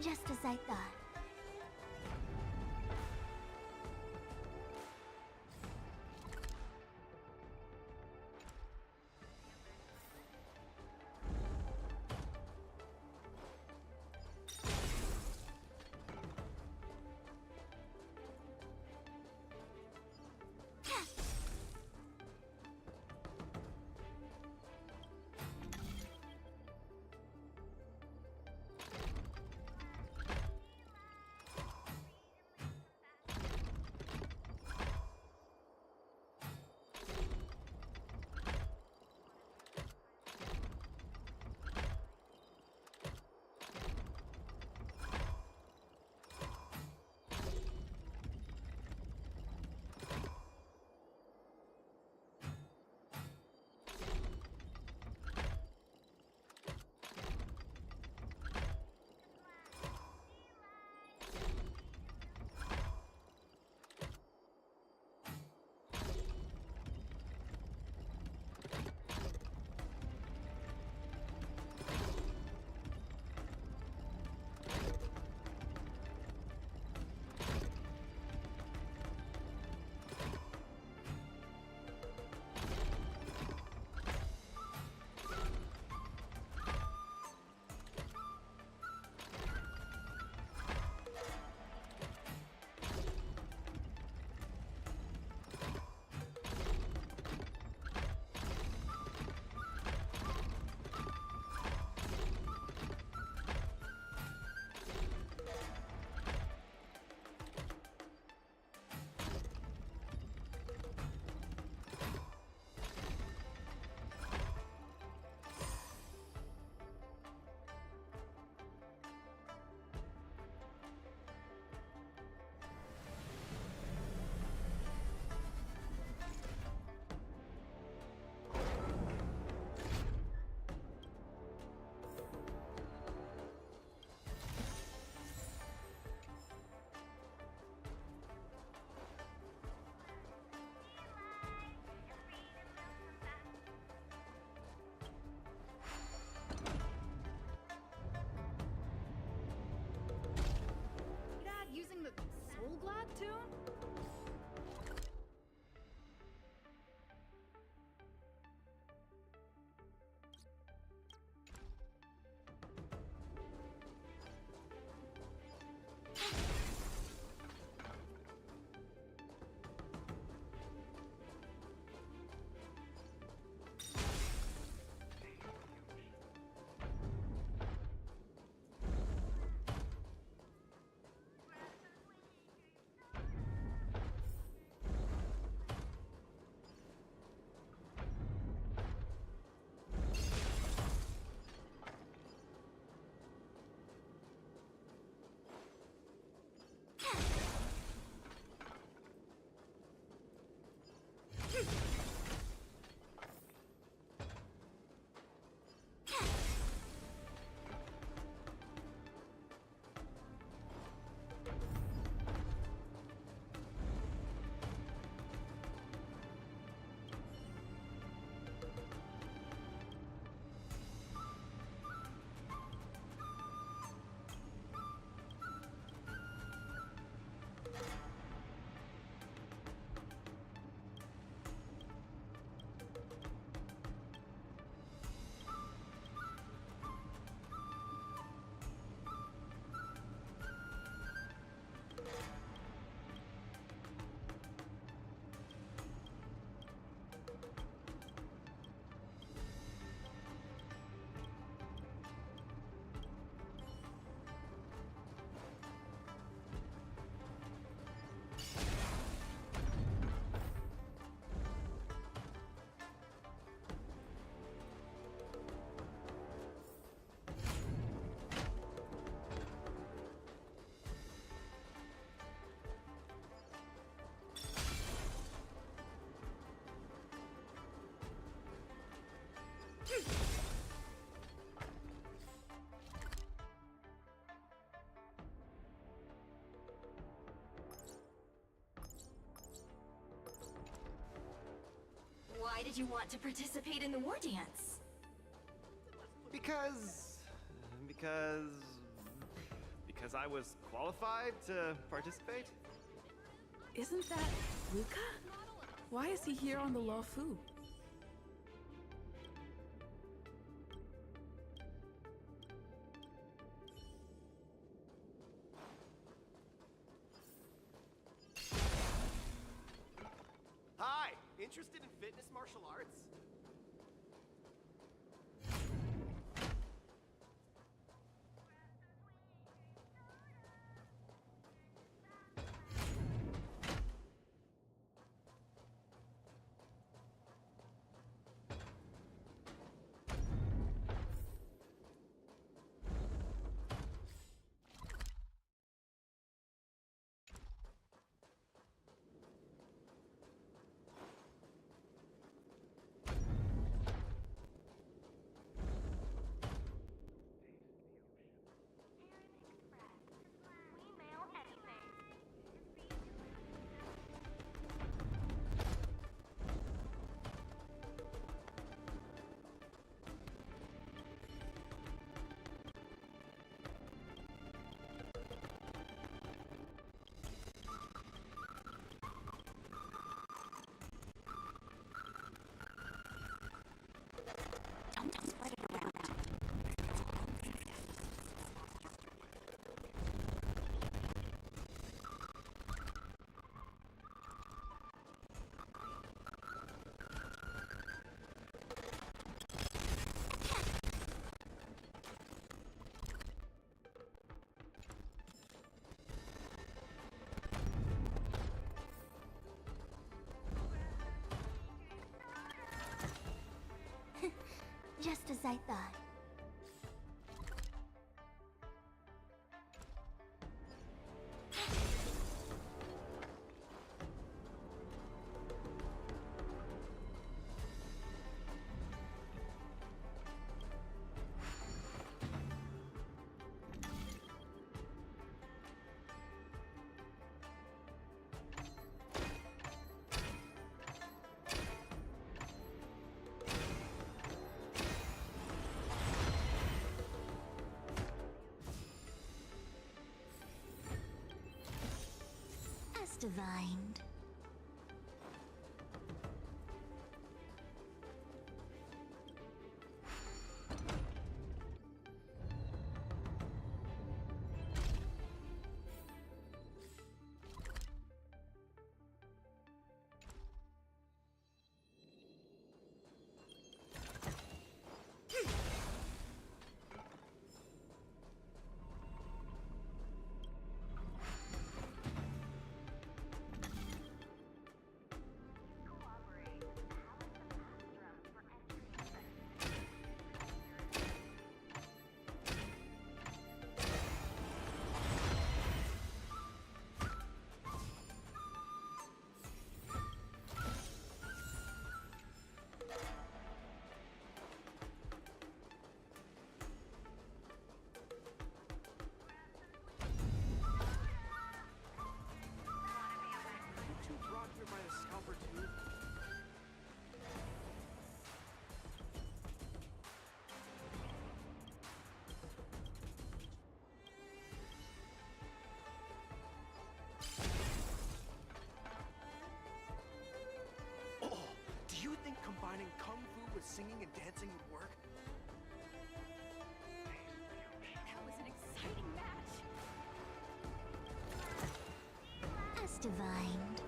A: Just as I thought.
H: Using the Soul Glad tune?
B: Why did you want to participate in the war dance?
F: Because I was qualified to participate?
H: Isn't that Luca? Why is he here on the Luofu?
F: Hi! Interested in fitness martial arts?
B: Don't spread it around.
A: Just as I thought. Divined.
F: Do you think combining kung fu with singing and dancing would work?
N: That was an exciting match.
A: As divined.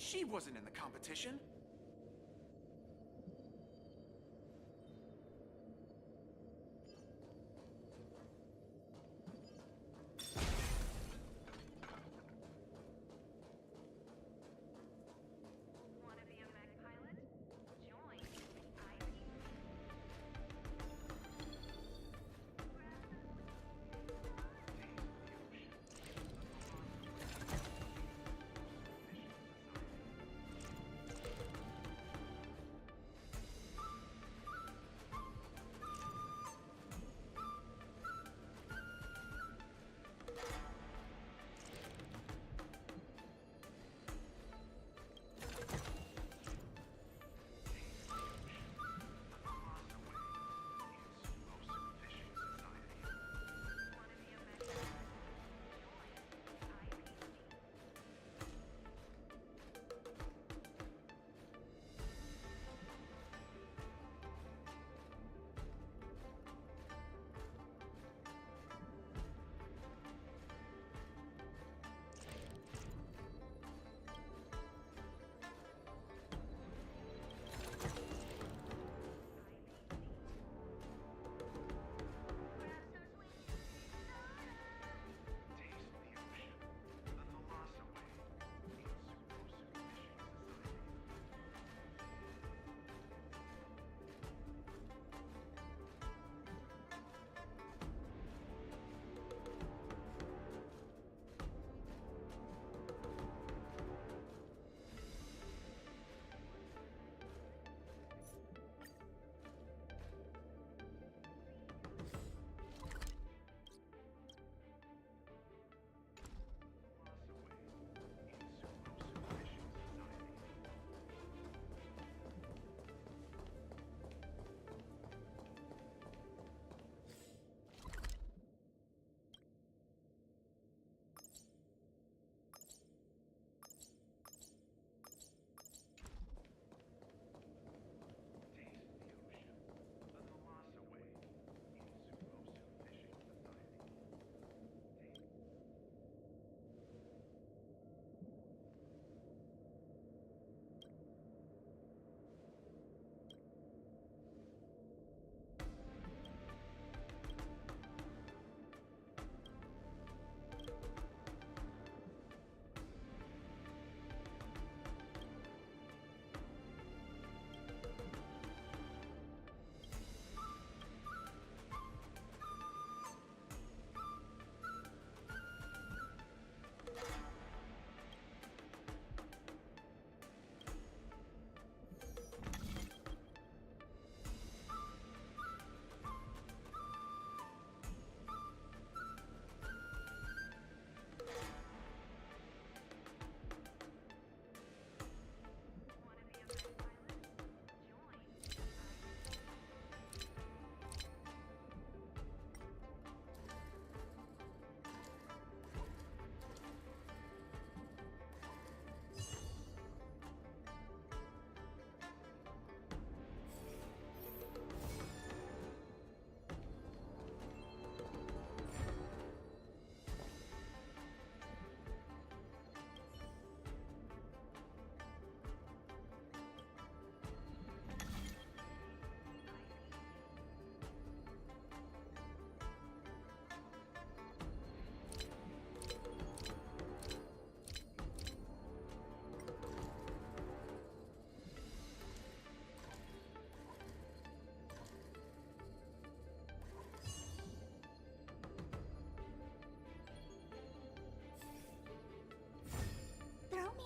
F: She wasn't in the competition.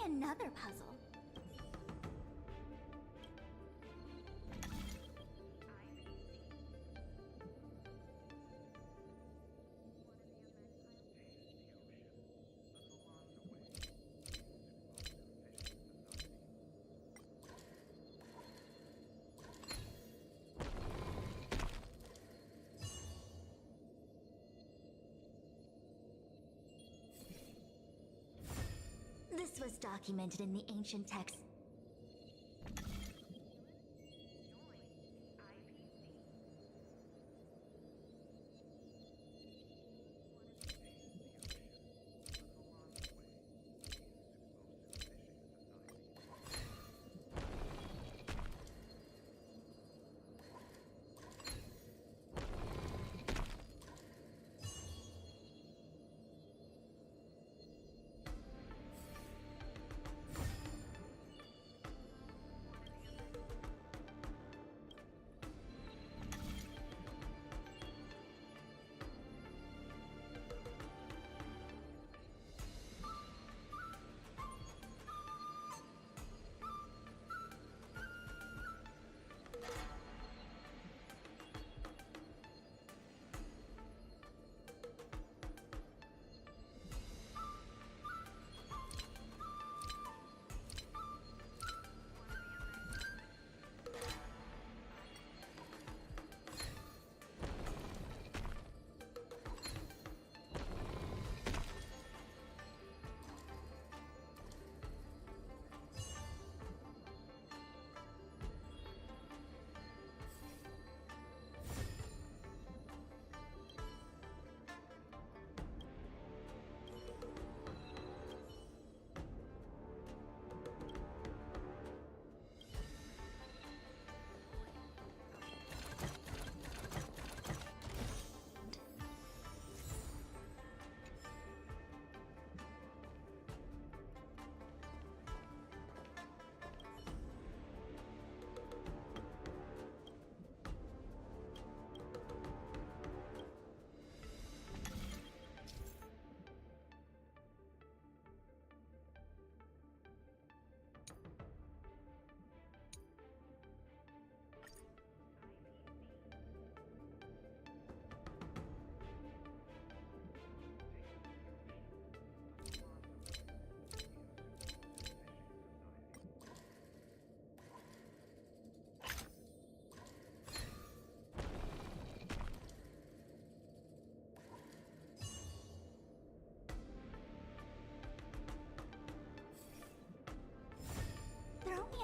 A: Another puzzle. This was documented in the ancient texts.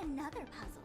A: another puzzle.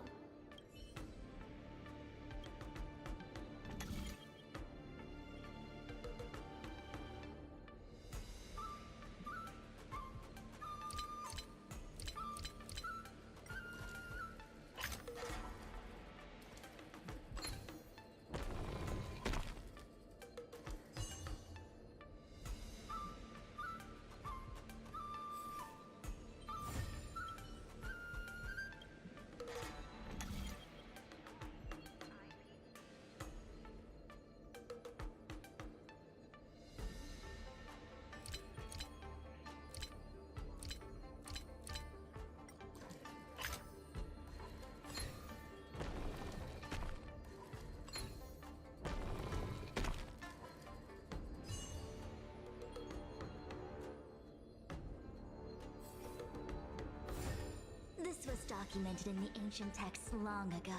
A: This was documented in the ancient texts long ago.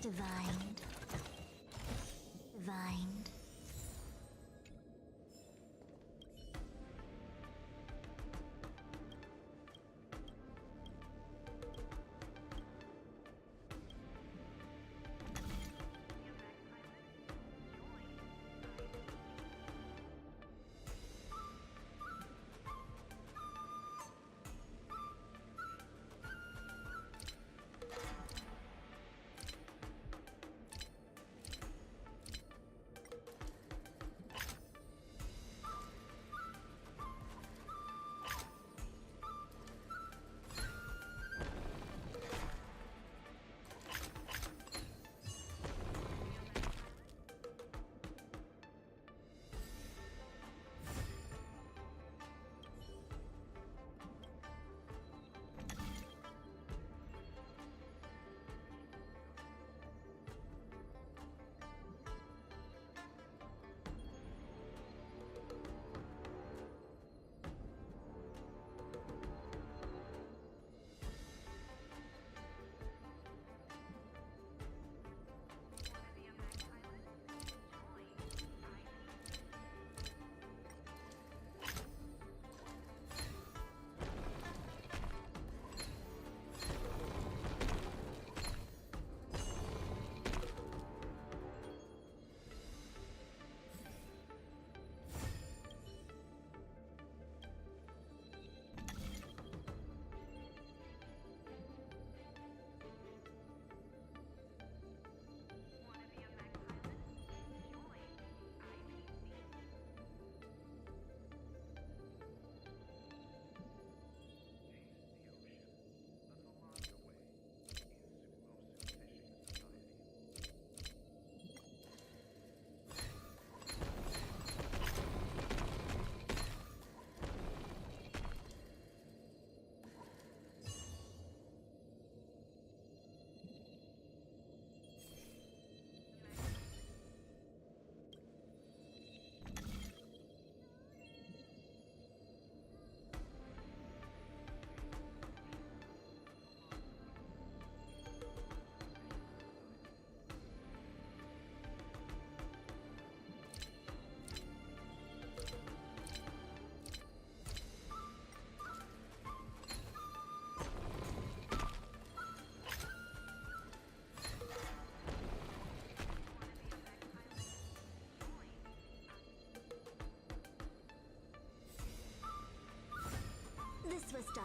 A: Divined. Divined.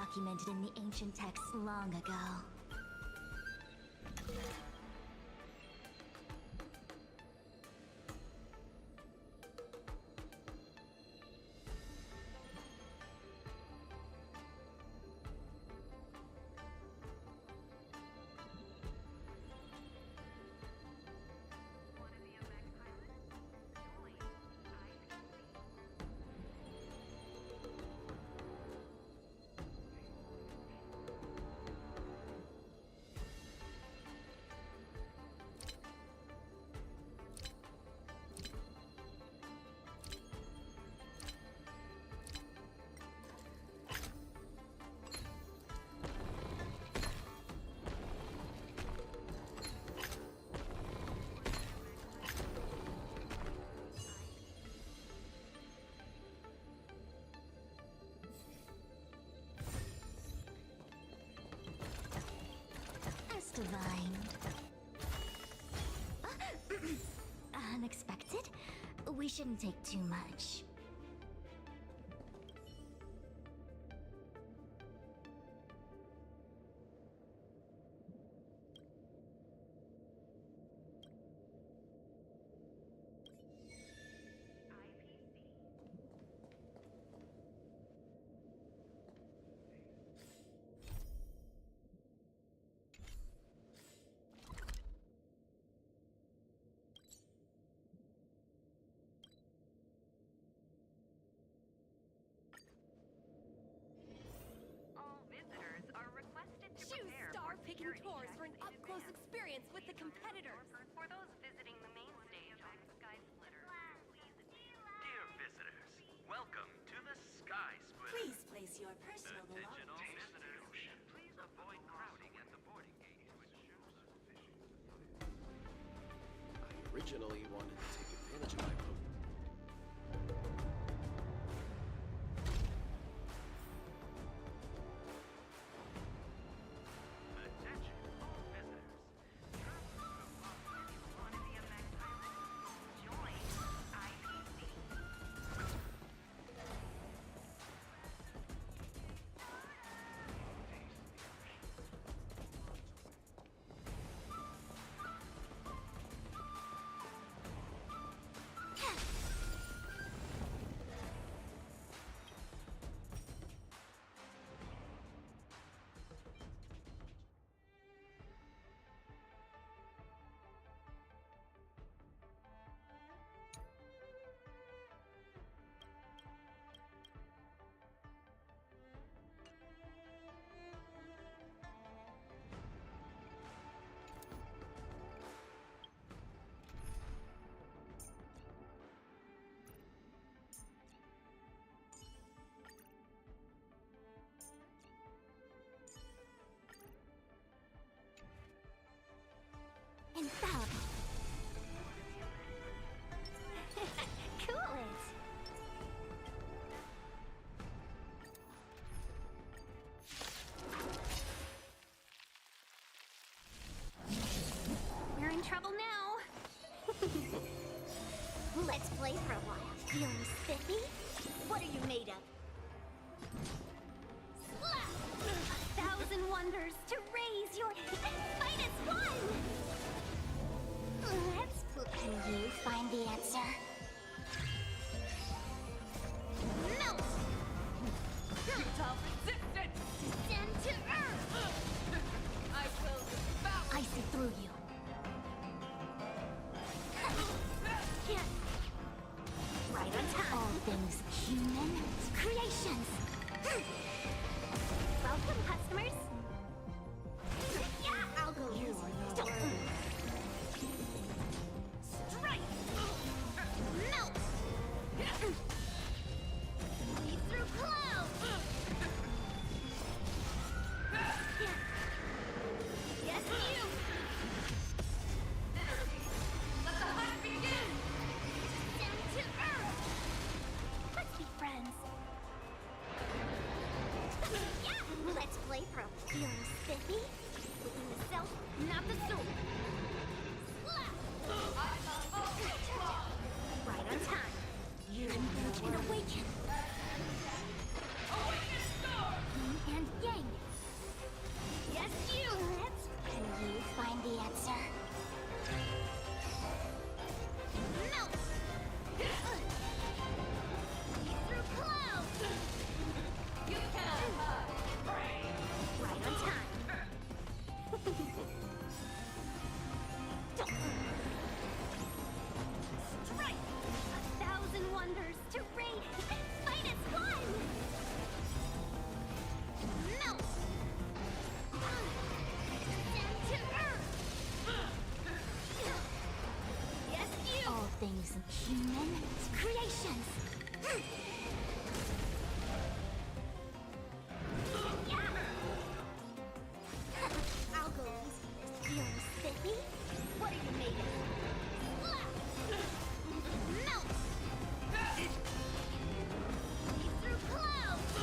A: documented in the ancient texts long ago. Divine. Unexpected? We shouldn't take too much.
V: Choose star-picking tours for an up-close experience with the competitors. For those visiting the main stage on Sky Splitter,
J: Dear visitors, welcome to the Sky Splitter.
B: Please place your personal
J: The digital
B: belongings.
J: center of the ocean. Please avoid crowding at the boarding gate, which shows
F: I originally wanted to take advantage of my boat.
J: Attention, all visitors.
V: join IPC.
A: Infallible. Cool it.
N: We're in trouble now.
A: Let's play for a while. Feeling spiffy? What are you made of?
N: Slap! 1,000 wonders to raise your finest one!
A: Can you find the answer? Melt!
V: Futile resistance!
A: Descend to earth!
V: I will devour
A: I see through you. Right on time. All things human creations.
N: Welcome, customers.
A: Yeah, I'll go use it. Don't. Strike! Melt! See through clouds! Yes, you! these human creations. I'll go easy, Miss Feeling Spiffy. What are you made of? Melt! See through clouds!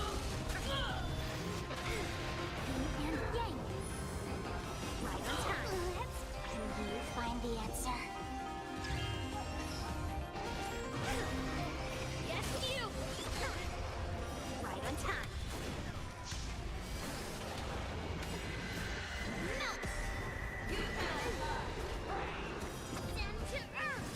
A: Yin and yang. Right on time. Can you find the answer? Yes, you! Right on time. Melt! Stand to earth!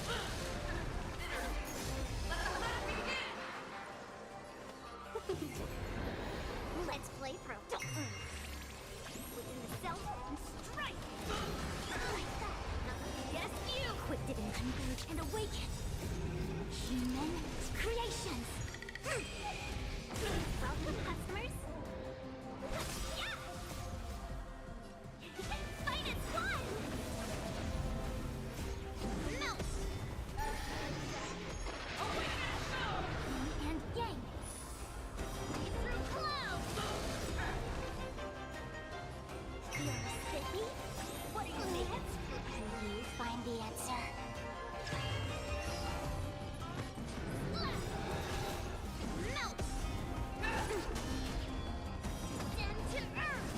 A: Let's play pro. Within the self and strike! Like that. Yes, you! Quick diving, converge, and awaken. Human creations. Welcome, customers. Yeah! Fight is fun! Melt! Yin and yang. See through clouds! Feel spiffy? What are you making? Can you find the answer? Melt! Stand to earth!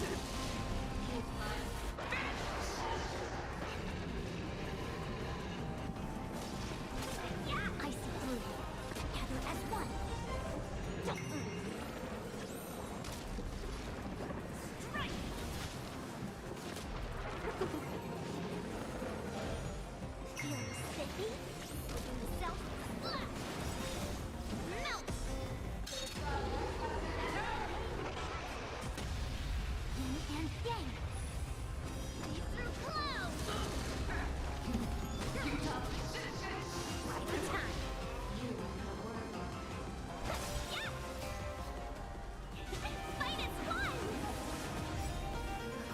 A: Yeah, I see through you. Together as one. Strike! Feel spiffy? Within the self blast! Melt! Yin and yang. See through clouds! Right on time. Yeah! Fight is fun!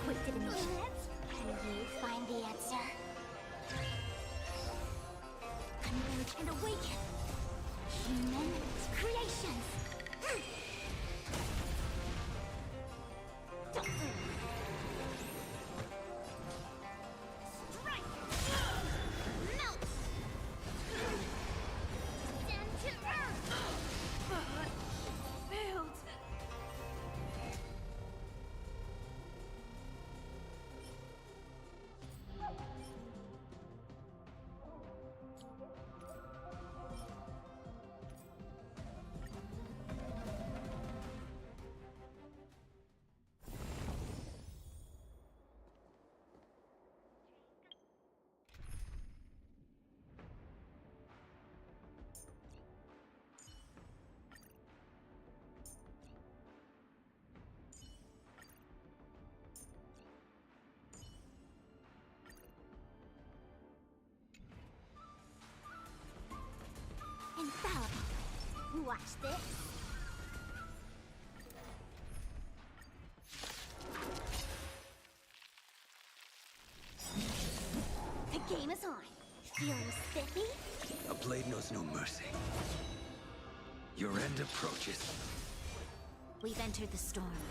A: Quick divination. Can you find the answer? Converge and awaken. Human creations. Strike! Melt! Stand to earth! Failed. Infallible. Watch this. The game is on. Feeling spiffy?
T: A blade knows no mercy. Your end approaches.
A: We've entered the storm.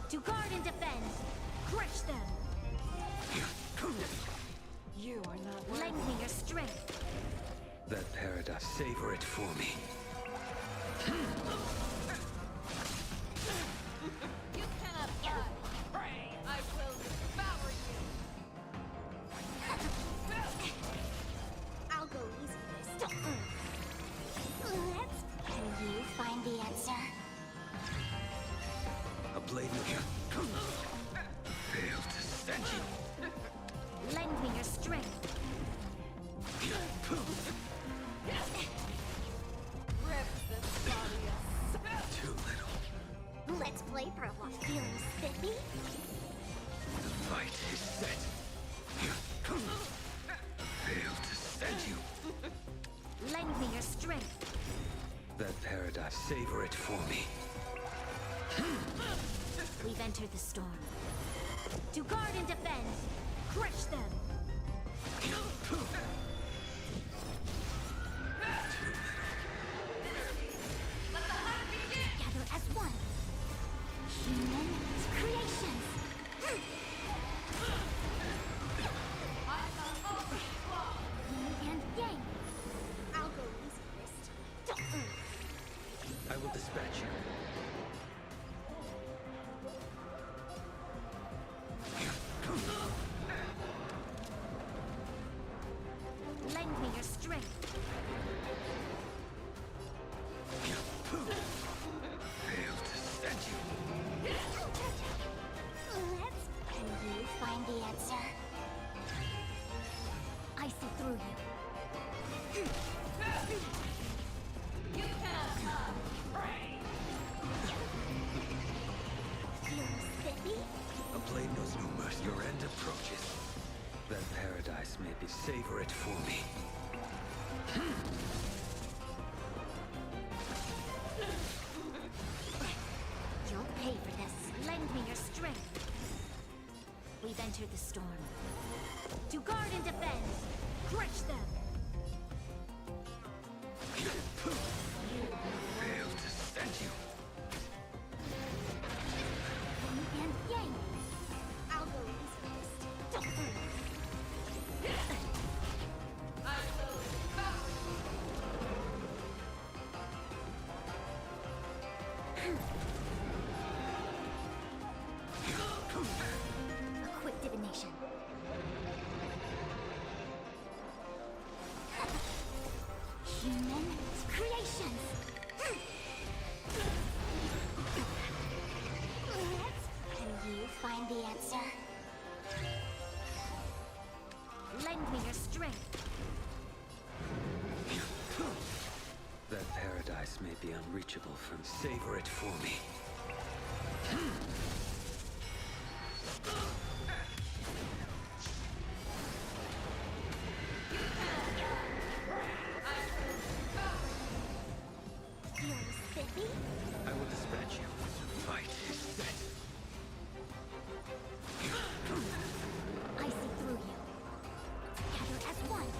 A: To guard and defend. Crush them.
S: You are not worthy.
A: Lend me your strength.
T: That paradise, savor it for me.
V: You cannot die. Pray, I will devour you.
A: I'll go easy this time. Can you find the answer?
T: A blade no failed to send you.
A: Lend me your strength.
V: Rip this body
T: Too little.
A: Let's play pro. Feeling spiffy?
T: The fight is set. Failed to send you.
A: Lend me your strength.
T: That paradise, savor it for me.
A: We've entered the storm. To guard and defend. Crush them.
T: will dispatch you.
O: Lend me your strength.
T: Failed to send you.
A: Let's... Can you find the answer?
O: I see through you.
V: You cannot pray.
A: Feeling spiffy?
T: A blade knows no mercy. Your end approaches. That paradise may be. Savor it for me.
O: You'll pay for this. Lend me your strength. We've entered the storm. To guard and defend. Crush them.
T: Failed to send you.
A: Yin and yang. I'll go this first. Don't worry.
V: I will bow.
O: A quick divination.
A: Human creations. Can you find the answer?
O: Lend me your strength.
T: That paradise may be unreachable from. Savor it for me.
A: Feeling spiffy?
T: I will dispatch you. Fight is set.
O: I see through you.
A: Together as one.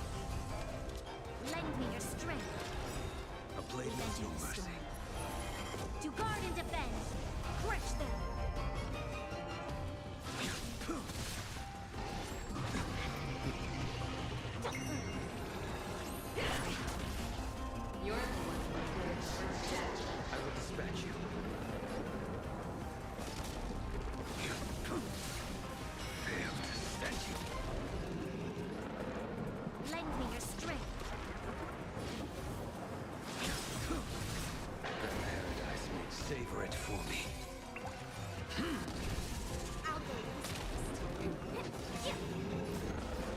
O: Lend me your strength.
T: A blade knows no mercy.
O: To guard and defend. Crush them.
S: You're the one who
T: I will dispatch you. Failed to send you.
O: Lend me your strength.
T: That paradise may. Savor it for me.
A: I'll go this first.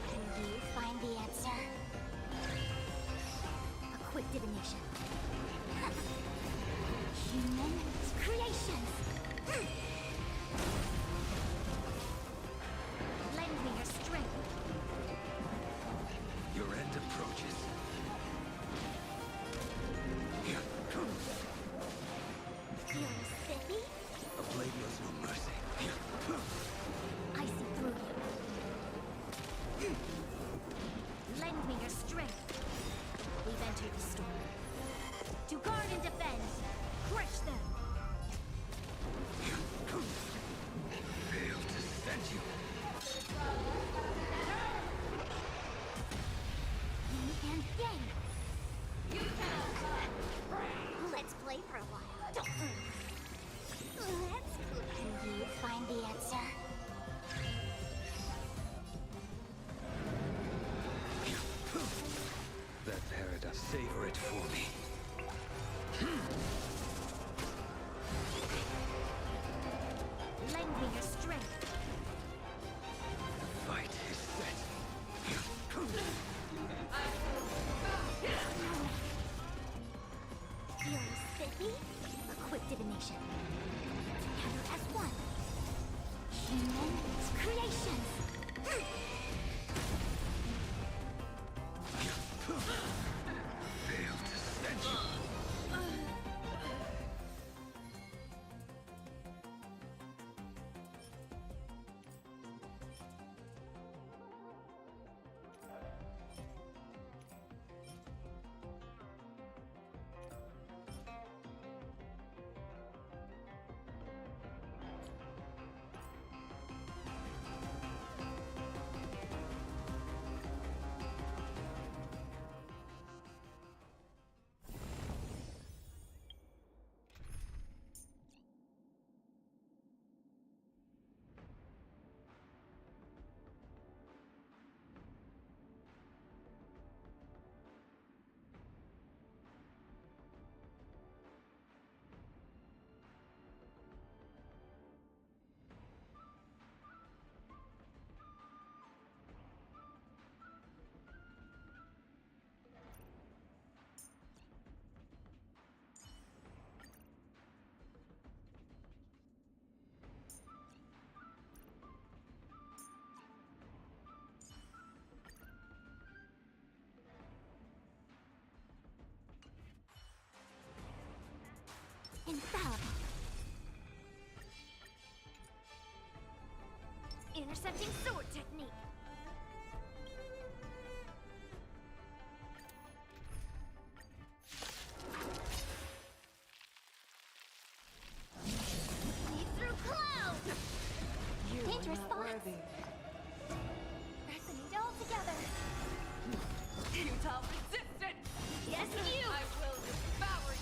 A: Can you find the answer?
O: A quick divination.
A: Human creations.
O: Lend me your strength.
T: Your end approaches.
A: Feeling spiffy?
T: A blade knows no mercy.
O: I see through you. Lend me your strength. We've entered the storm. To guard and defend. Crush them.
T: Failed to send you.
A: Yin and yang.
V: You cannot pray.
A: Let's play for a while. Don't worry. Let's play. Can you find the answer?
T: That paradise. Savor it for me.
O: Lend me your strength.
T: The fight is set.
A: Feeling spiffy?
O: A quick divination.
A: Together as one. Human creations.
T: Failed to send you.
A: intercepting sword technique. Lead through cloud! Dangerous thoughts. Resonate all together.
V: Futile resistance!
A: Yes, you!
V: I will devour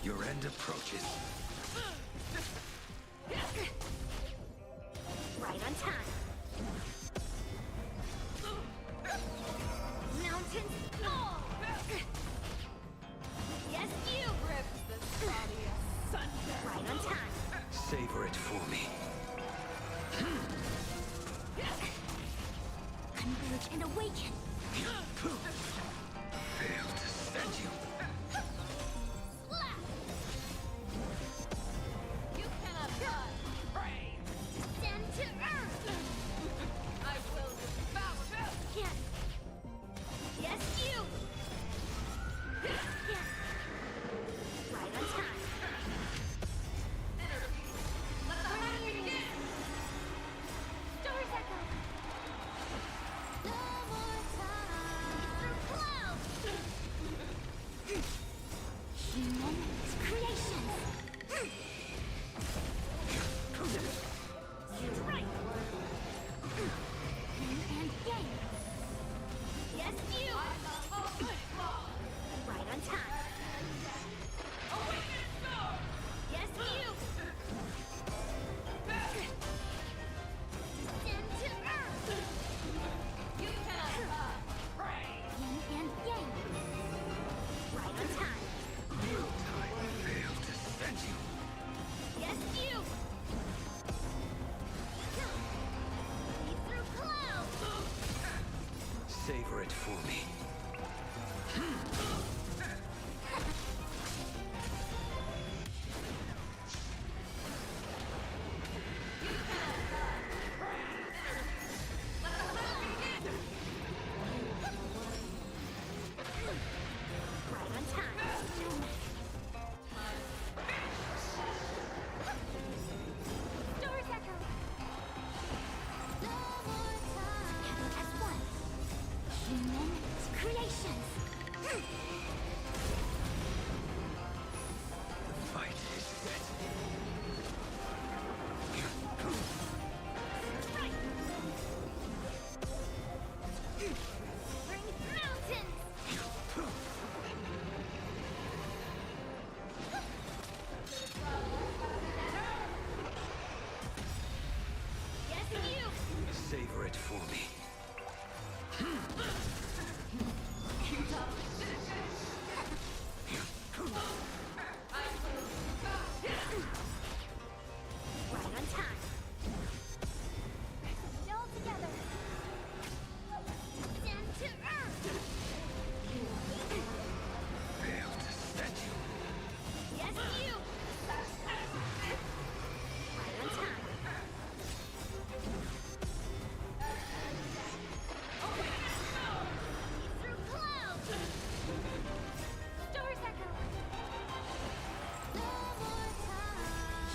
V: you!
T: Your end approaches.
A: Right on time. Mountain fall! Yes, you!
V: Rip this body asunder!
A: Right on time.
T: Savor it for me.
A: Converge and awaken.
T: Fail to send you.
A: Slap!
V: You cannot run! Pray!
A: Descend to earth!
V: I will devour you!
A: Yes! Yes, you! Yes! Right on time. Stars echo! No more time! Through clouds! Humongous creations! Strike! Yin and yang! Yes, you! Right on time! Yes, you! Descend to earth!
V: You cannot run! Pray!
A: Yin and yang! Right on time!
T: Fail to send you.
A: Yes, you! Lead through clouds!
T: Savor it for me.
A: Right on time! Stars echo! No more time! Together as one! Humongous creations!
T: The fight is set.
A: Strike! Bring mountains! Yes, you!
T: Savor it for me.
A: Right on time! Resonate all together! Descend to earth!
T: Fail to send you.
A: Yes, you! Right on time! Lead through clouds! Stars echo! No more time!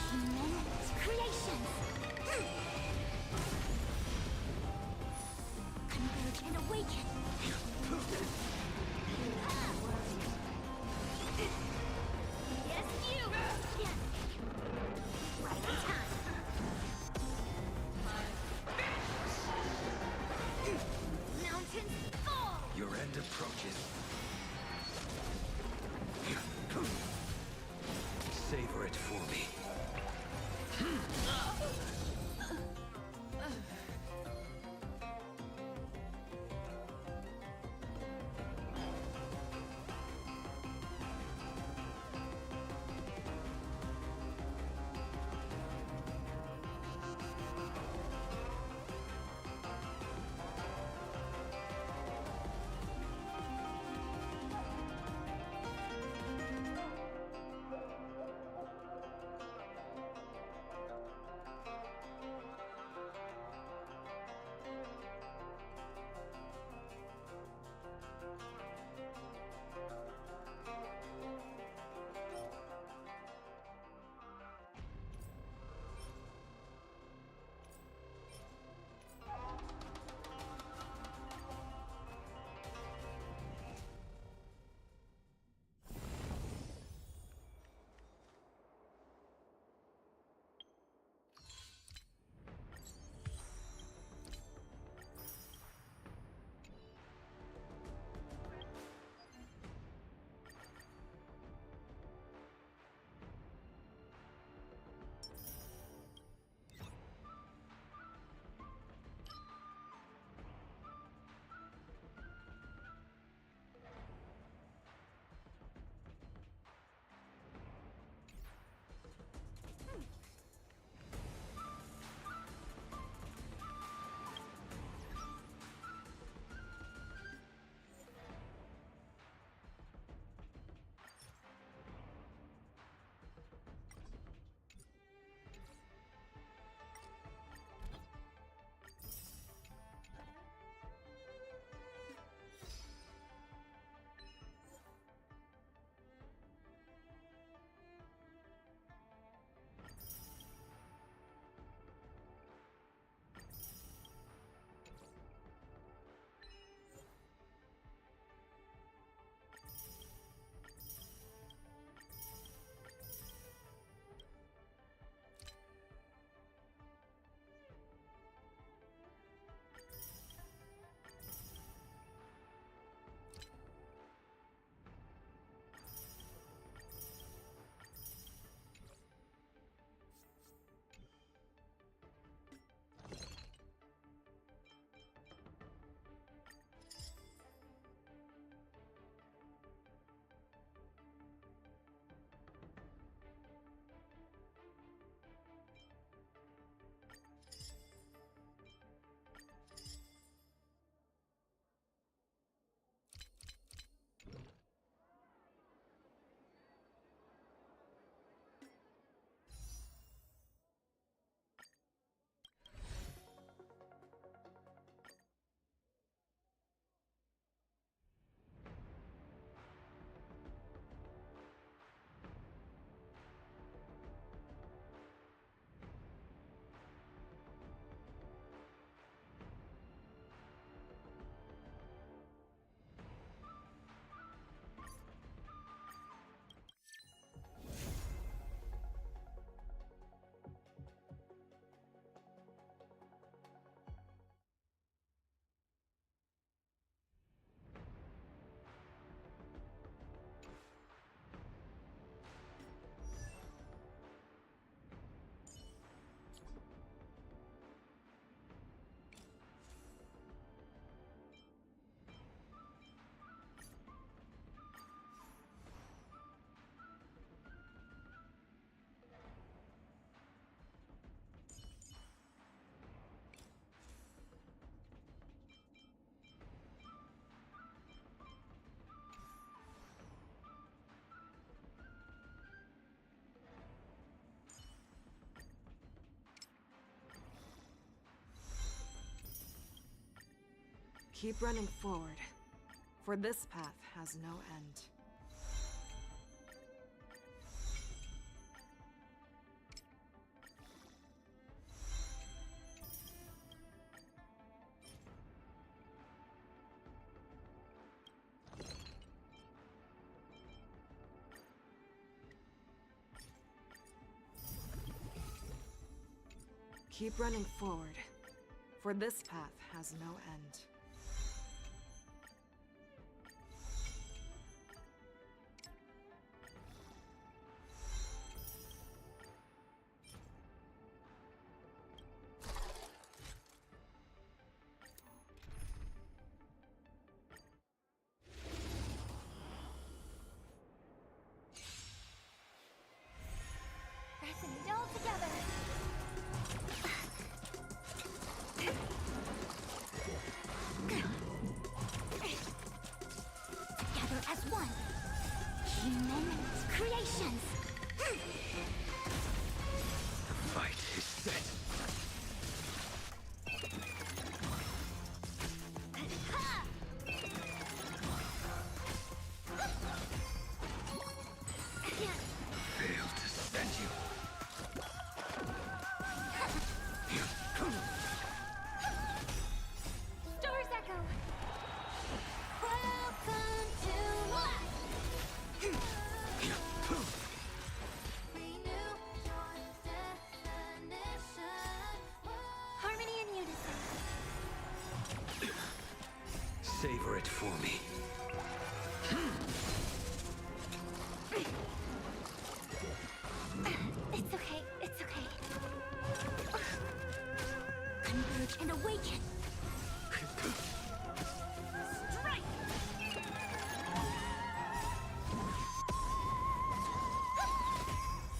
A: Humongous creations! Converge and awaken! Yes, you! Yes! Right on time! Mountains fall!
T: Your end approaches. Savor it for me.
C: Keep running forward, for this path has no end. Keep running forward, for this path has no end.
K: Pressing it all together. Together as one. Human creations.
T: The fight is set. Failed to stand you.
K: Stars Echo. Welcome to life. Harmony and unison.
T: Savor it for me.
K: It's okay. It's okay. Converge and awaken. Strike.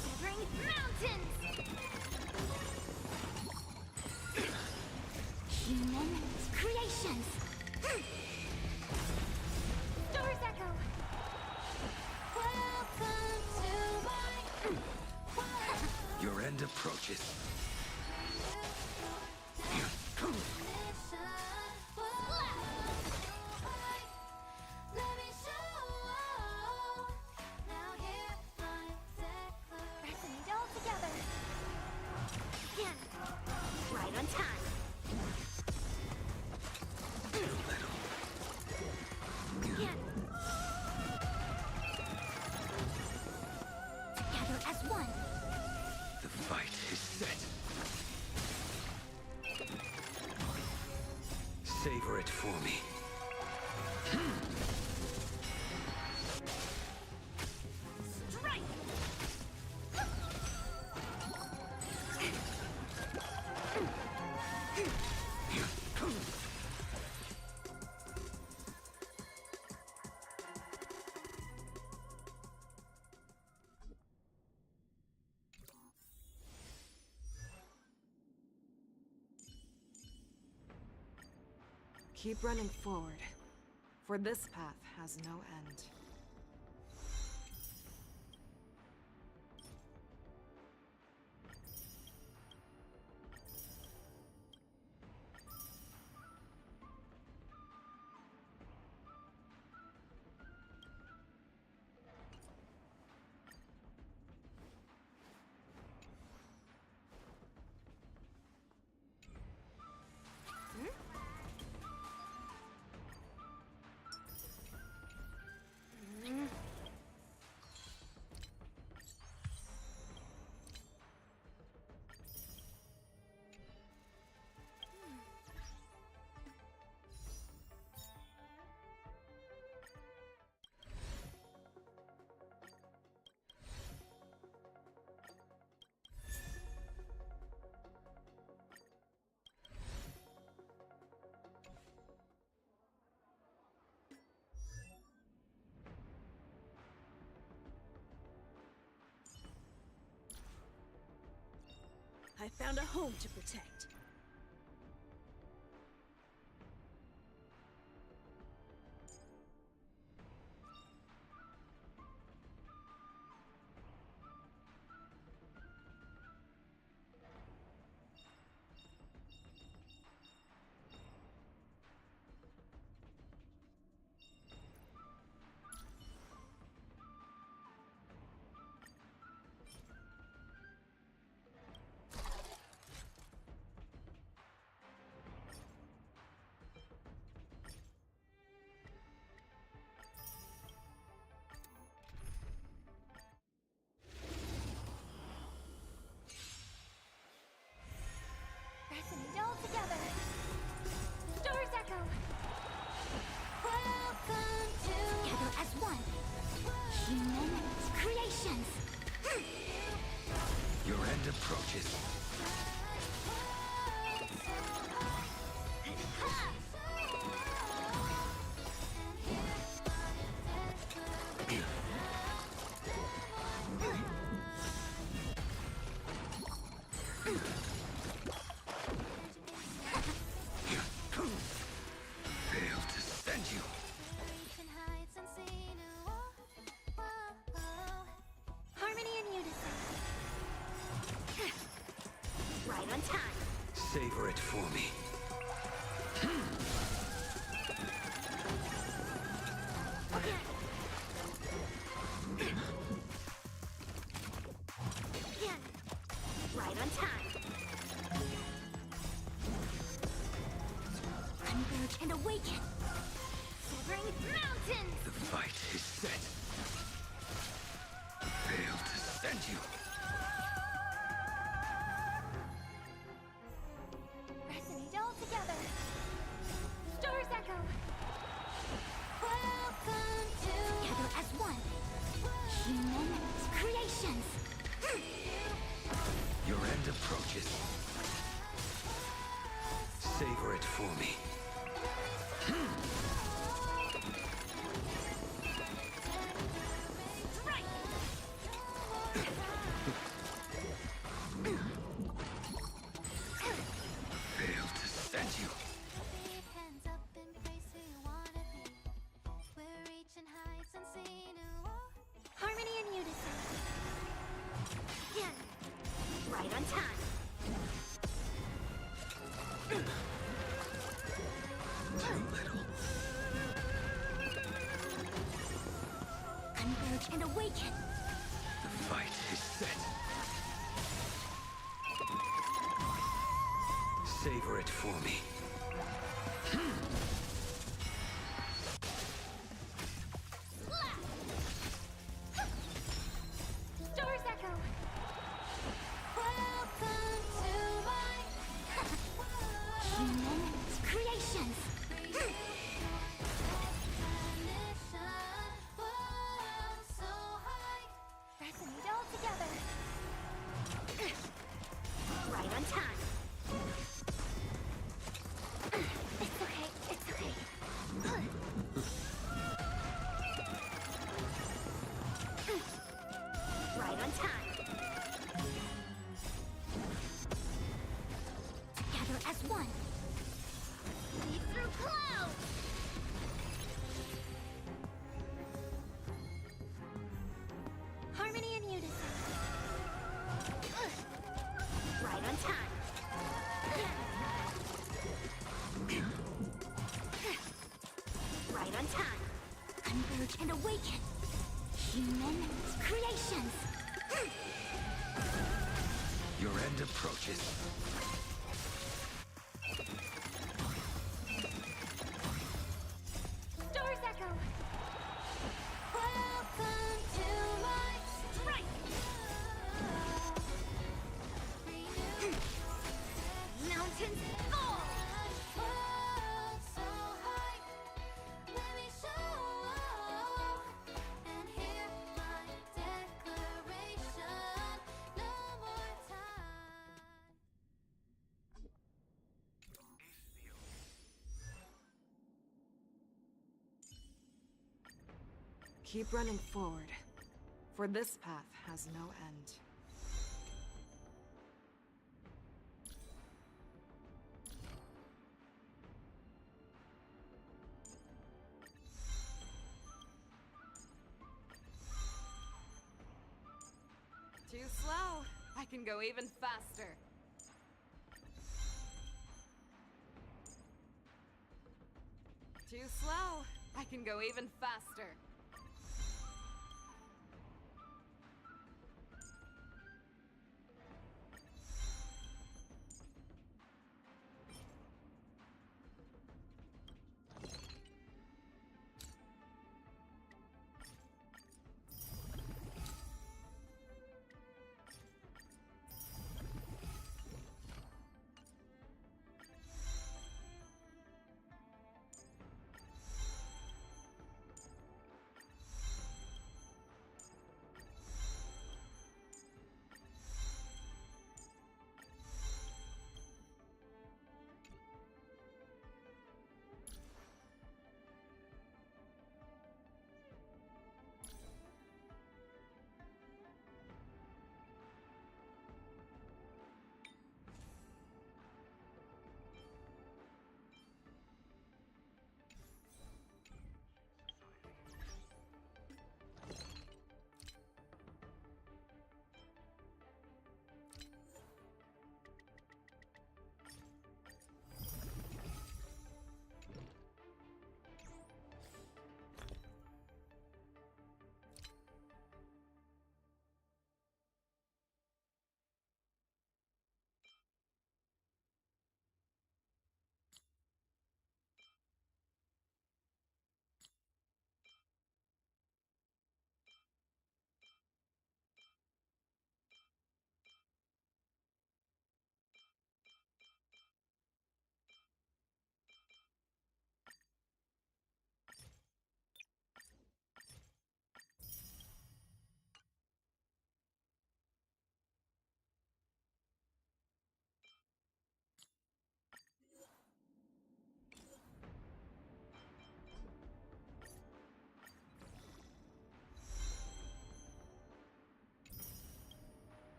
K: Severing mountains. Human creations. Stars Echo. Welcome to my.
T: Your end approaches.
K: Pressing it all together. Again. Right on time. Again. Together as one.
T: The fight is set. Savor it for me.
K: Strike.
C: Keep running forward, for this path has no end.
B: I found a home to protect.
T: end approaches. Fail to send you.
K: Harmony and unison. Right on time.
T: Savor it for me.
K: Again. Right on time. Converge and awaken. Severing mountains.
T: The fight is set. Fail to send you.
K: Resonate all together. Stars echo. Welcome to together as one. Human creations.
T: Your end approaches. Savor it for me. Fail to send you.
A: Hands up in place who you wanna be. We're reaching heights unseen.
K: Harmony and unison. Again. Right on time.
T: Too little.
K: Converge and awaken.
T: The fight is set. Savor it for me.
K: Stars echo. Welcome to my human creations. Resonate all together. Right on time. It's okay. It's okay. Right on time. Together as one. Lead through clouds. Harmony and unison. Right on time. Right on time. Converge and awaken. Human creations.
T: Your end approaches.
K: Stars echo. Welcome to my strike. Mountains fall. So high. Let me show and hear my declaration. No more time.
C: Keep running forward, for this path has no end. Too slow. I can go even faster. Too slow. I can go even faster.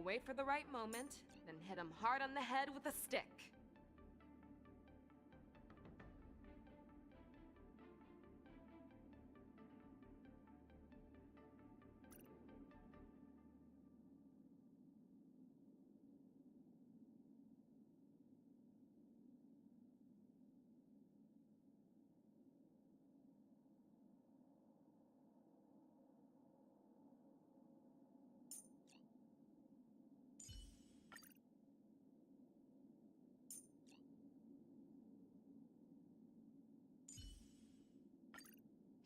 C: wait for the right moment, then hit him hard on the head with a stick.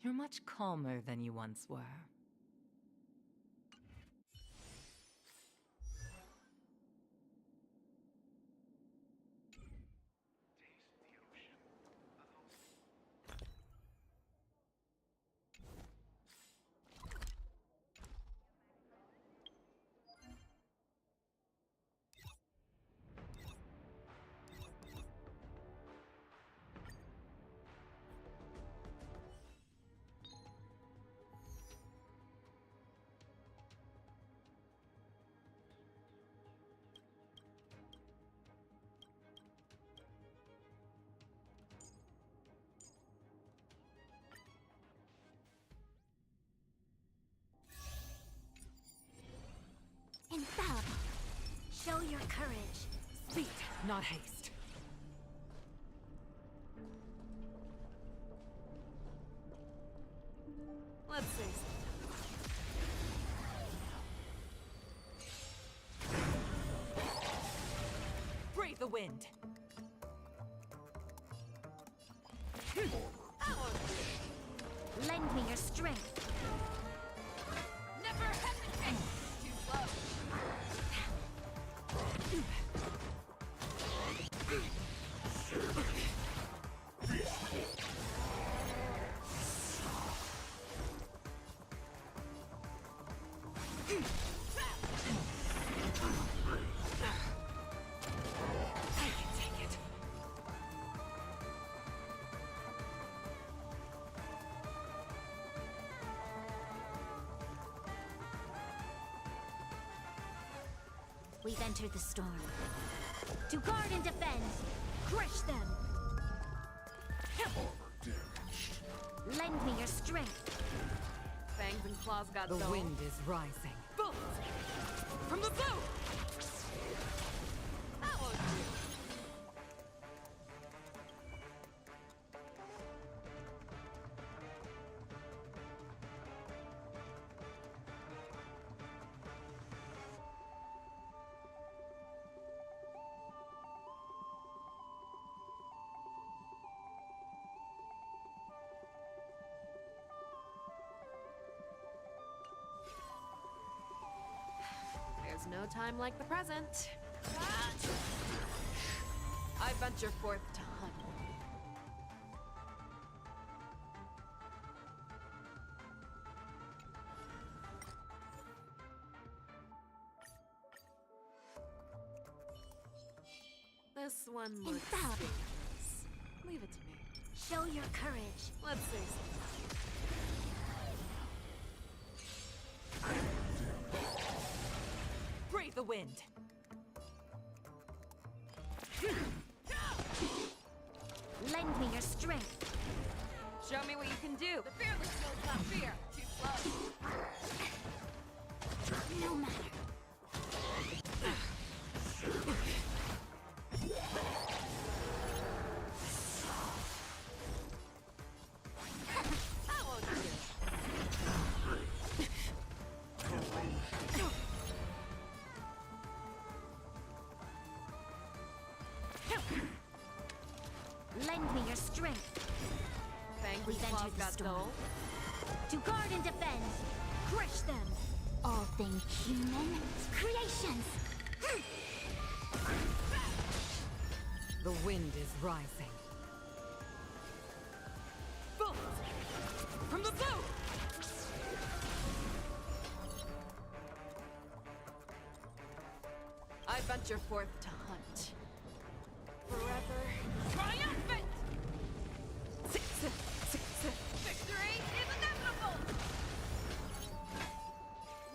S: You're much calmer than you once were.
N: Infallible. Show your courage.
S: Speed, not haste.
C: Let's say something.
S: Brave the wind.
N: Lend me your strength.
V: Never hesitate! Too slow.
S: Take it.
N: We've entered the storm. To guard and defend. Crush them. Lend me your strength.
C: Fangs and claws got
S: The
C: dull.
S: wind is rising. Bolt! From the blue!
C: That won't do. There's no time like the present. I venture forth to hunt. This one looks
N: Infallible.
C: dangerous. Leave it to me.
N: Show your courage.
C: Let's say something.
S: Brave the wind.
N: Lend me your strength.
C: Show me what you can do.
V: The fearless knows not fear. Too slow.
N: No matter.
C: That won't do.
N: Lend me your strength.
C: Fangs
N: We've
C: and claws
N: entered the
C: got
N: storm.
C: dull.
N: To guard and defend. Crush them. All things human. Creations.
S: The wind is rising. Bolt! From the blue!
C: I venture forth to hunt. Forever.
V: Triumphant! Victory is inevitable!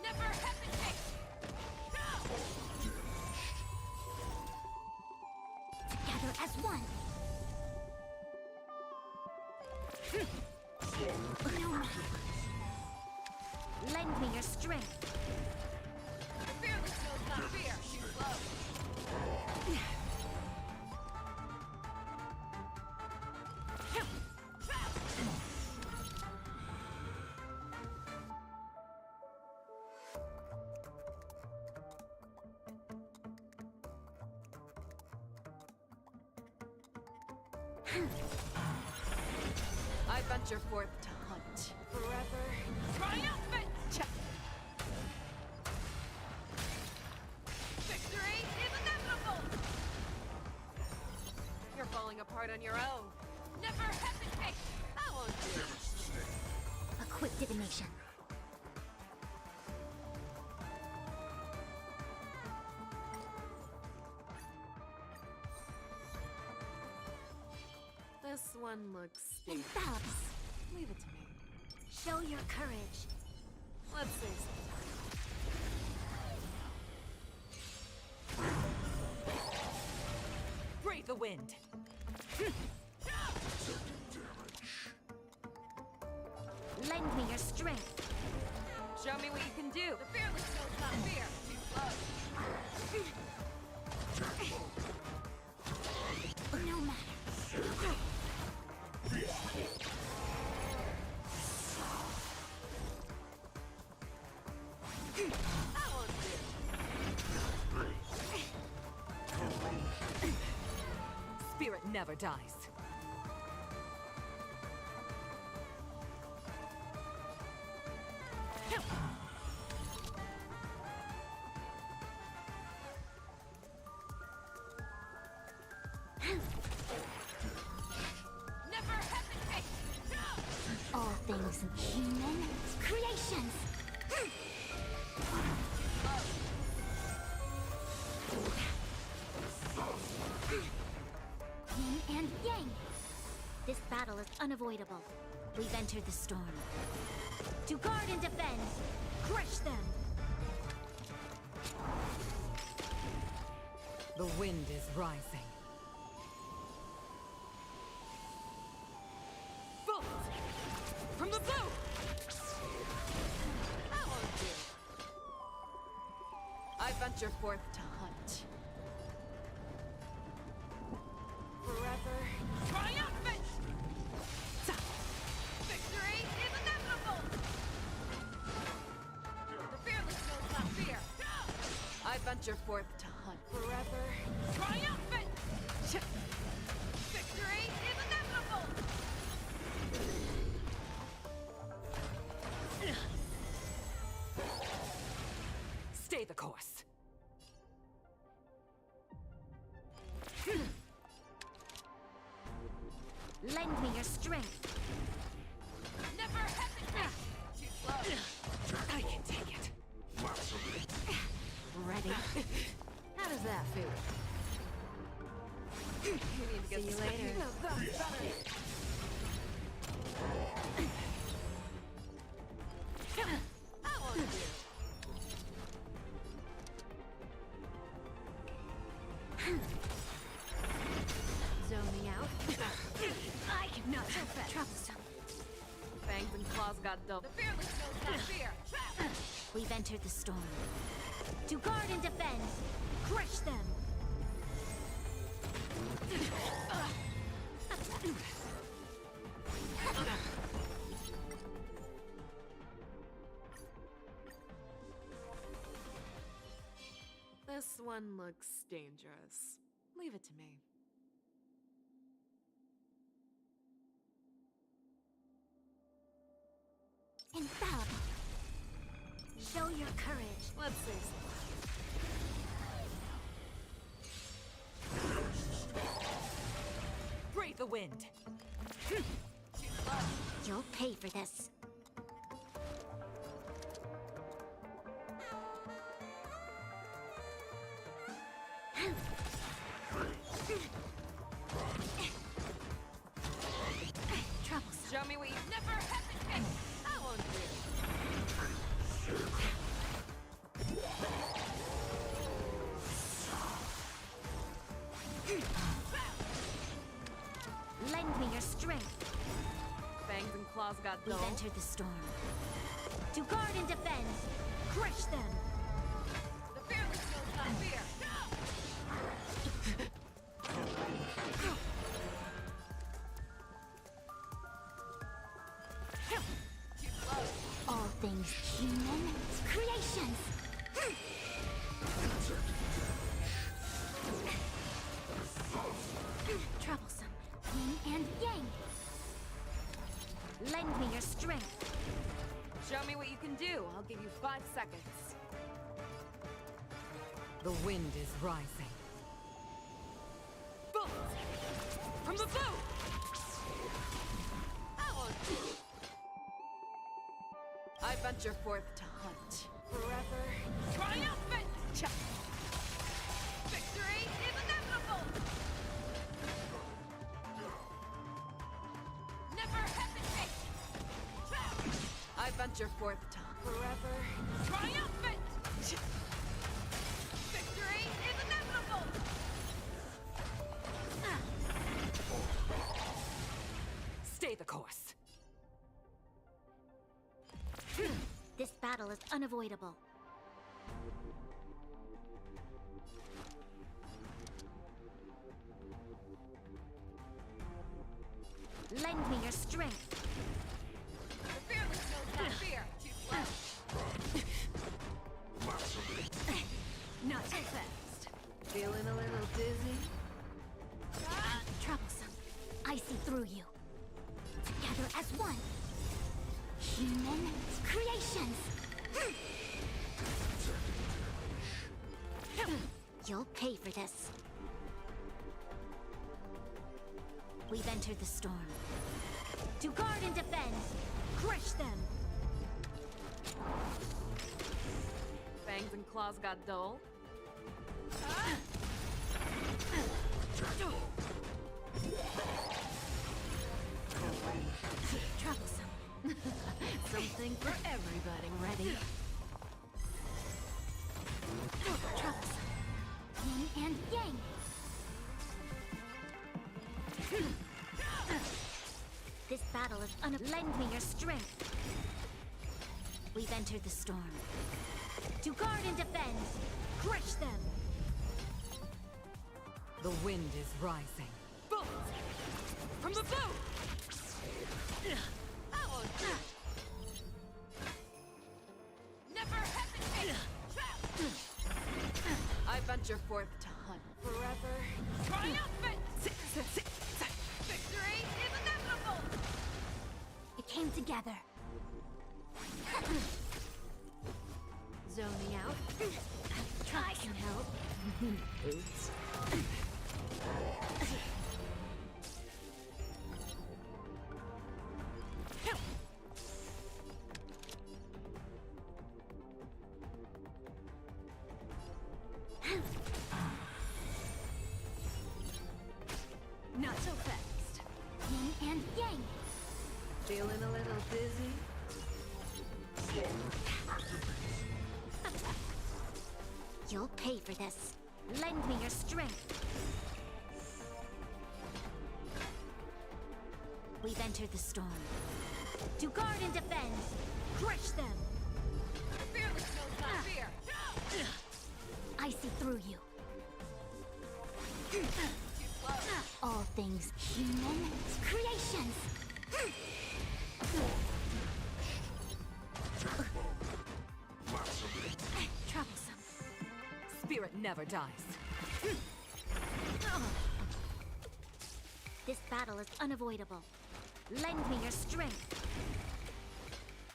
V: Never hesitate!
O: Lend me your strength.
V: The fearless knows not fear. Too slow.
S: I venture forth to hunt. Forever.
V: Triumphant! Victory is inevitable! You're falling apart on your own. Never hesitate! I won't do it.
O: A quick divination.
C: This one looks stupid.
O: Infallible.
C: Leave it to me.
O: Show your courage.
C: Let's see. Breathe the wind.
O: Lend me your strength.
V: Show me what you can do. The fearless knows not fear. Too slow.
O: No matter.
V: I won't do it.
S: Spirit never dies.
V: Never hesitate!
O: All things human creations. Yin and yang. This battle is unavoidable. We've entered the storm. To guard and defend, crush them.
S: The wind is rising. Bolt! From the blue!
V: I won't do it.
S: I venture forth to hunt. Forever.
V: Triumphant! Victory is inevitable! The fearless knows not fear.
S: I venture forth to hunt. Forever.
V: Triumphant! Victory is inevitable!
S: Stay the course.
O: Lend me your strength.
V: Never hesitate! Too slow.
S: I can take it.
O: Ready?
C: How does that feel?
S: You need to get
C: See you
S: this
C: later.
S: No, that's better.
V: I won't do it.
C: Zone me out.
O: I cannot so fast. Troublesome.
S: Fangs and claws got double.
V: The fearless knows not fear.
O: We've entered the storm. To guard and defend, crush them.
C: This one looks dangerous. Leave it to me.
O: Infallible. Show your courage.
C: Let's see.
S: Breathe the wind.
O: You'll pay for this. Troublesome.
V: Show me what you never hesitate. I won't do
O: Lend me your strength.
S: Fangs claws got
O: We've
S: dull.
O: entered the storm. To guard and defend! Crush them!
S: The fearless knows not fear.
O: All things human creations! Troublesome. Yin and yang. Lend me your strength.
S: Show me what you can do. I'll give you 5 seconds. The wind is rising. Bolt! From the bow! I venture forth to hunt. Forever triumphant! Victory is inevitable! Never hesitate! I venture forth to forever triumphant! Victory is inevitable! Stay the course.
O: This battle is unavoidable. Lend me your strength.
S: The fearless knows not fear.
O: Not so fast.
S: Feeling a little dizzy?
O: Troublesome. I see through you. Together as one. Human creations. You'll pay for this. We've entered the storm. To guard and defend. Crush them.
S: Fangs and claws got dull.
O: Troublesome. Something for everybody. Ready? Troublesome. Yin and yang. This battle is lend me your strength. We've entered the storm. To guard and defend. Crush them.
S: The wind is rising. Bolt! From the bow! Never hesitate! I venture forth to hunt. Forever triumphant! Victory is inevitable!
O: It came together. Zoning out. I can help. Oops. Not so fast. Yin and yang.
S: Feeling a little dizzy?
O: You'll pay for this. Lend me your strength. We've entered the storm. To guard and defend. Crush them.
S: The fearless knows not fear.
O: I see through you. All things human creations. Troublesome.
S: Spirit never dies.
O: This battle is unavoidable. Lend me your strength.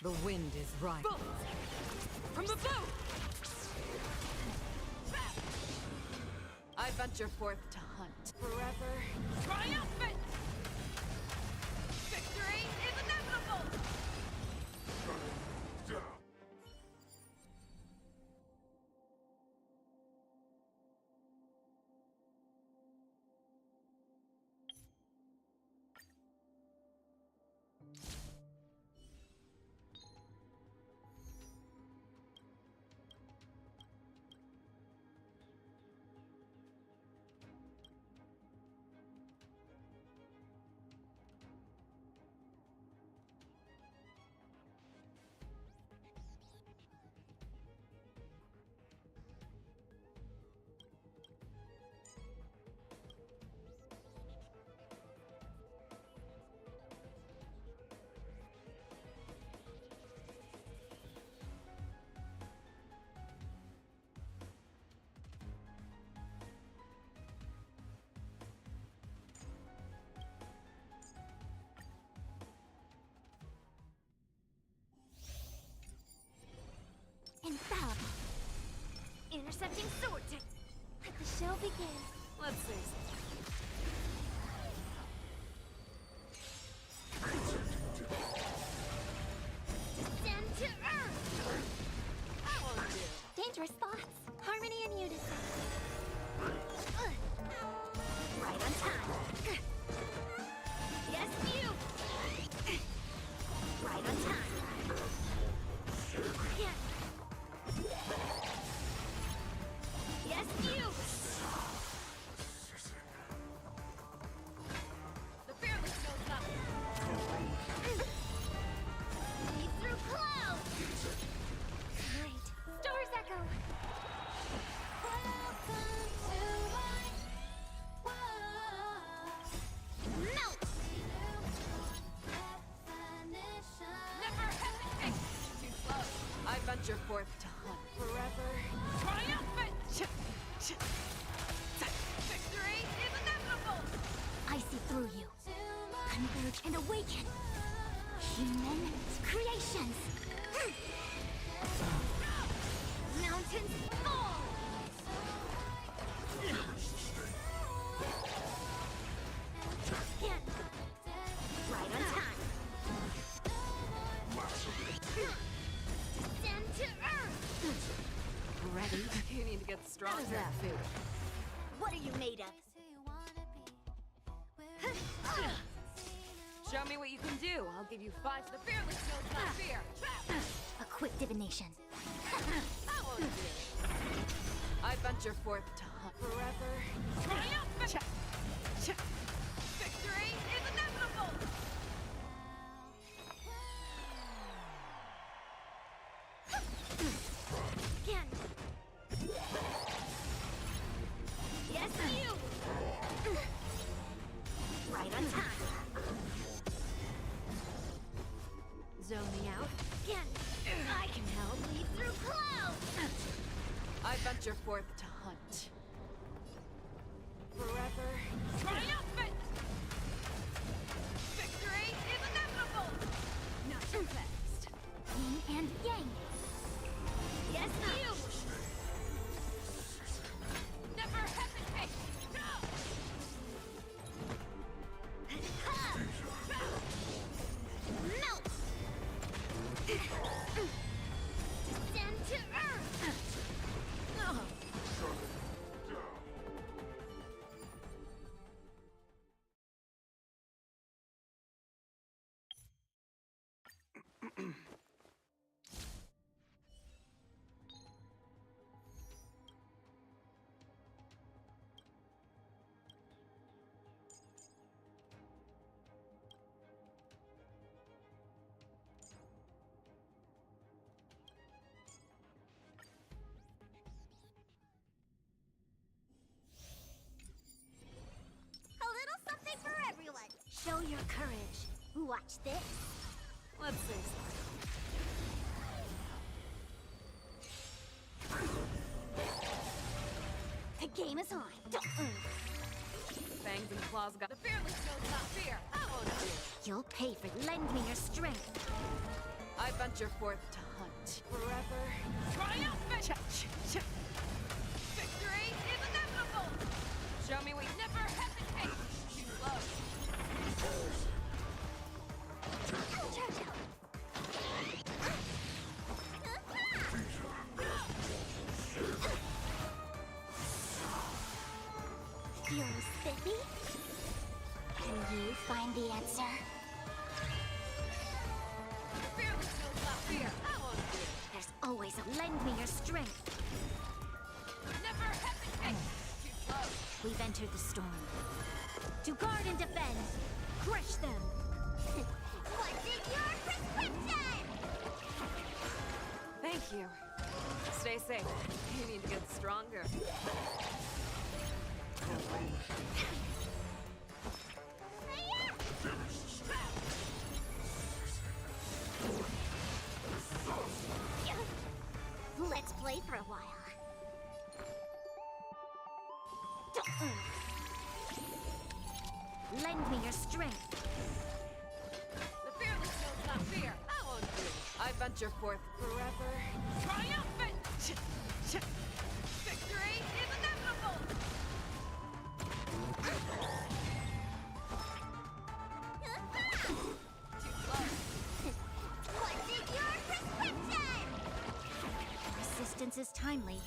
S: The wind is rising. Bolt! From the bow! I venture forth to hunt. Forever triumphant! Victory is inevitable!
N: Intercepting sword. Let the show begin.
S: Let's see.
N: Descend to earth.
S: That won't do.
N: Dangerous thoughts. Harmony and unison. Right on time. Yes, you. Right on time. Yeah. Yes, you.
S: The fearless knows nothing.
N: Lead through clouds. Great. Stars echo. Melt.
S: Never hesitate. Too slow. I venture forth to hunt forever. Triumphant. Victory is inevitable.
N: I see through you. Converge and awaken. Human creations. Mountains fall. Again. Right on time. Descend to earth.
S: Ready? You need to get stronger.
N: How's that food? What are you made of?
S: Show me what you can do. I'll give you 5. The fearless knows not fear.
N: A quick divination.
S: That won't do. I venture forth to hunt forever. Triumphant. Victory is inevitable.
N: Again. Yes, you. Right on time. Zoning out. Again. I can help. Lead through clouds.
S: I venture forth to hunt forever. Triumphant. Victory is inevitable.
N: Not too fast. Yin and yang. Yes, you.
S: Never hesitate.
N: Melt. Descend to earth. A little something for everyone. Show your courage. Watch this.
S: Let's see.
N: The game is on.
S: Fangs and claws got the fearless knows not fear. That won't do.
N: You'll pay for lend me your strength.
S: I venture forth to hunt forever. Triumphant. Victory is inevitable. Show me we never hesitate. Too slow.
N: Feeling spiffy? Can you find the answer?
S: The fearless knows not fear. That won't do.
N: There's always a lend me your strength.
S: Never hesitate. Too slow.
N: We've entered the storm. To guard and defend. Crush them. What's in your prescription?
S: Thank you. Stay safe. You need to get stronger.
N: Let's play for a while. Lend me your strength.
S: The fearless knows not fear. That won't do. I venture forth forever. Triumphant.
O: this is timely.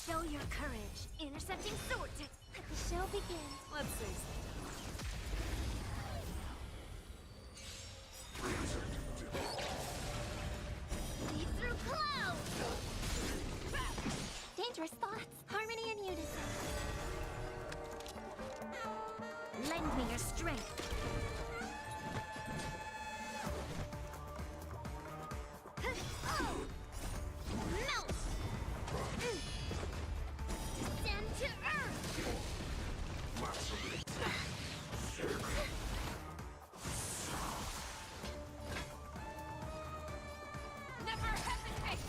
O: Show your courage. Intercepting sword. Let the show begin.
C: Let's see.
O: Lead through clouds. Dangerous thoughts. Harmony and unison. Lend me your strength. Melt. Descend to earth.
V: Never hesitate!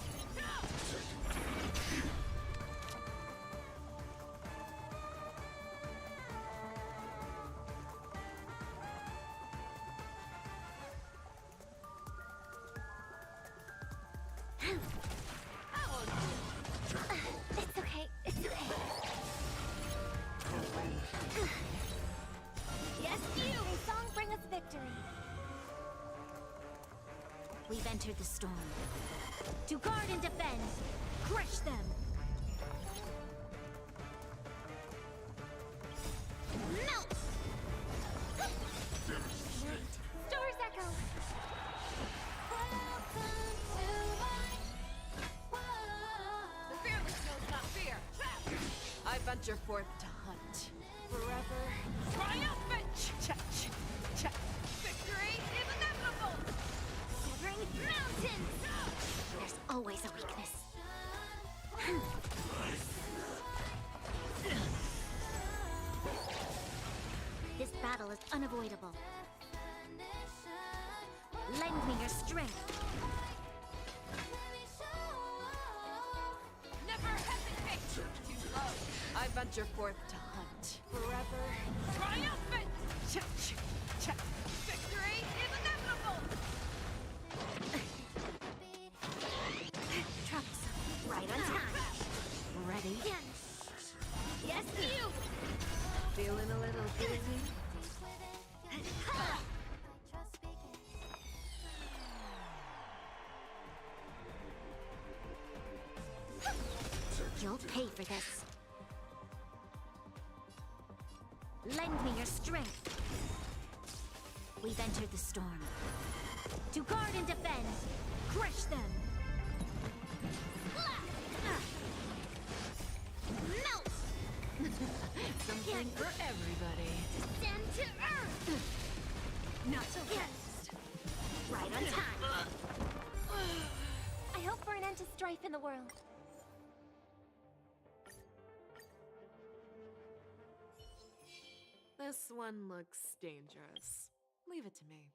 O: It's okay. It's okay. Yes, you! May song bring us victory. We've entered the storm. To guard and defend. Crush them. Melt! Store's echo.
C: The fearless knows not fear. I venture forth to hunt. Forever triumphant!
V: Victory is inevitable!
O: Severing mountains! There's always a weakness. This battle is unavoidable. Lend me your strength.
V: Never hesitate! Too low!
C: I venture forth to hunt. Forever
V: Triumphant! Victory is inevitable!
O: Troublesome. Right on time. Ready? Yes, you!
C: feeling a little dizzy.
O: You'll pay for this. Lend me your strength. We've entered the storm. To guard and defend. Crush them. Melt!
C: Something for everybody.
O: Descend to earth! Not so fast. Right on time. I hope for an end to strife in the world.
C: This one looks dangerous. Leave it to me.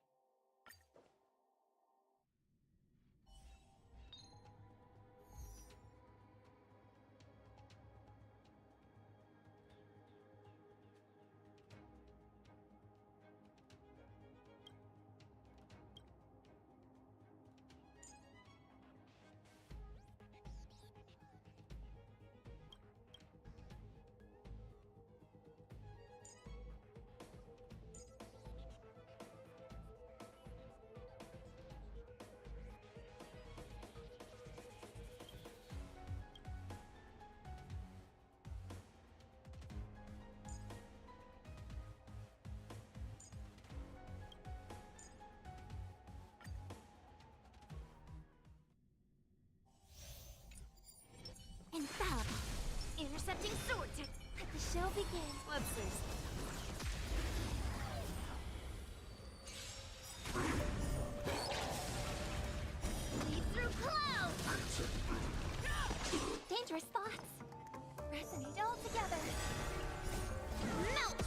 K: show begin.
C: Let's see.
K: Lead through clouds! Dangerous thoughts. Resonate all together. Melt!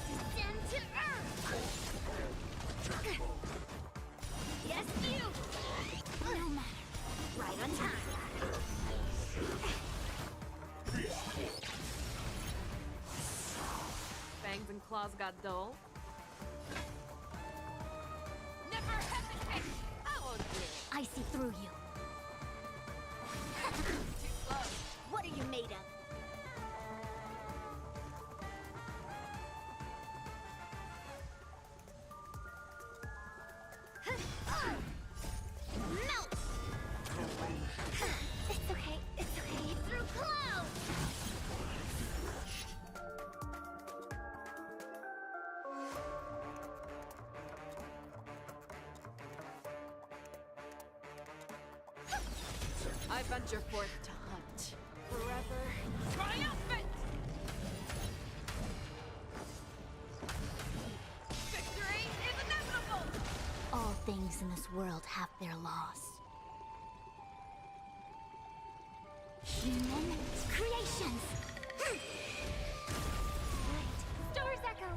K: Descend to earth! Yes, you! No matter. Right on time.
C: Fangs and claws got dull.
V: Never hesitate! I won't do it.
K: I see through you.
V: Too slow.
K: What are you made of? Melt! It's okay, it's okay. Through clouds!
C: I venture forth to hunt. Forever.
V: Triumphant! Victory is inevitable!
A: All things in this world have their laws. Human creations!
K: Right. Stars echo!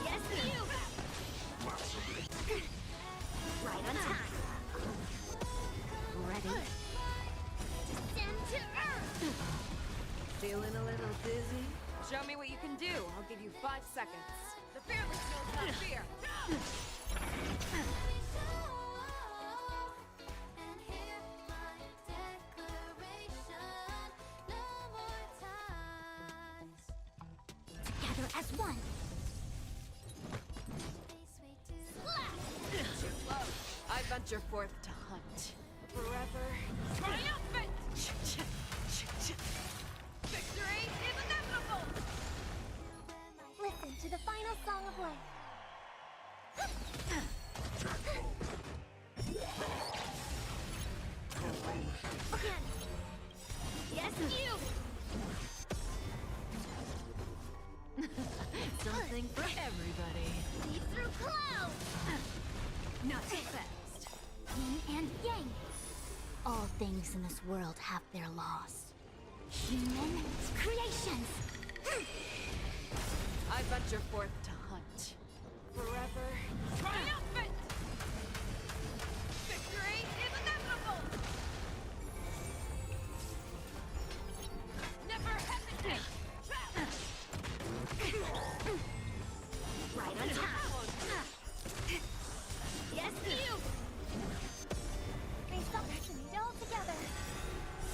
K: Yes, you! Right on time. Ready? Descend to earth!
C: Feeling a little dizzy? Show me what you can do. I'll give you 5 seconds.
V: The fearless knows not fear!
A: Together as one.
C: Too slow. I venture forth to hunt. Forever.
V: Triumphant! Victory is inevitable!
K: Listen to the final song of life. Again. Yes, you!
C: Something for everybody.
K: Lead through clouds!
C: Not too fast.
A: Yin and yang. All things in this world have their laws. Human creations!
C: I venture forth to hunt. Forever.
V: Triumphant! Victory is inevitable! Never hesitate!
K: Right on time. Yes, you! They stop resonate all together.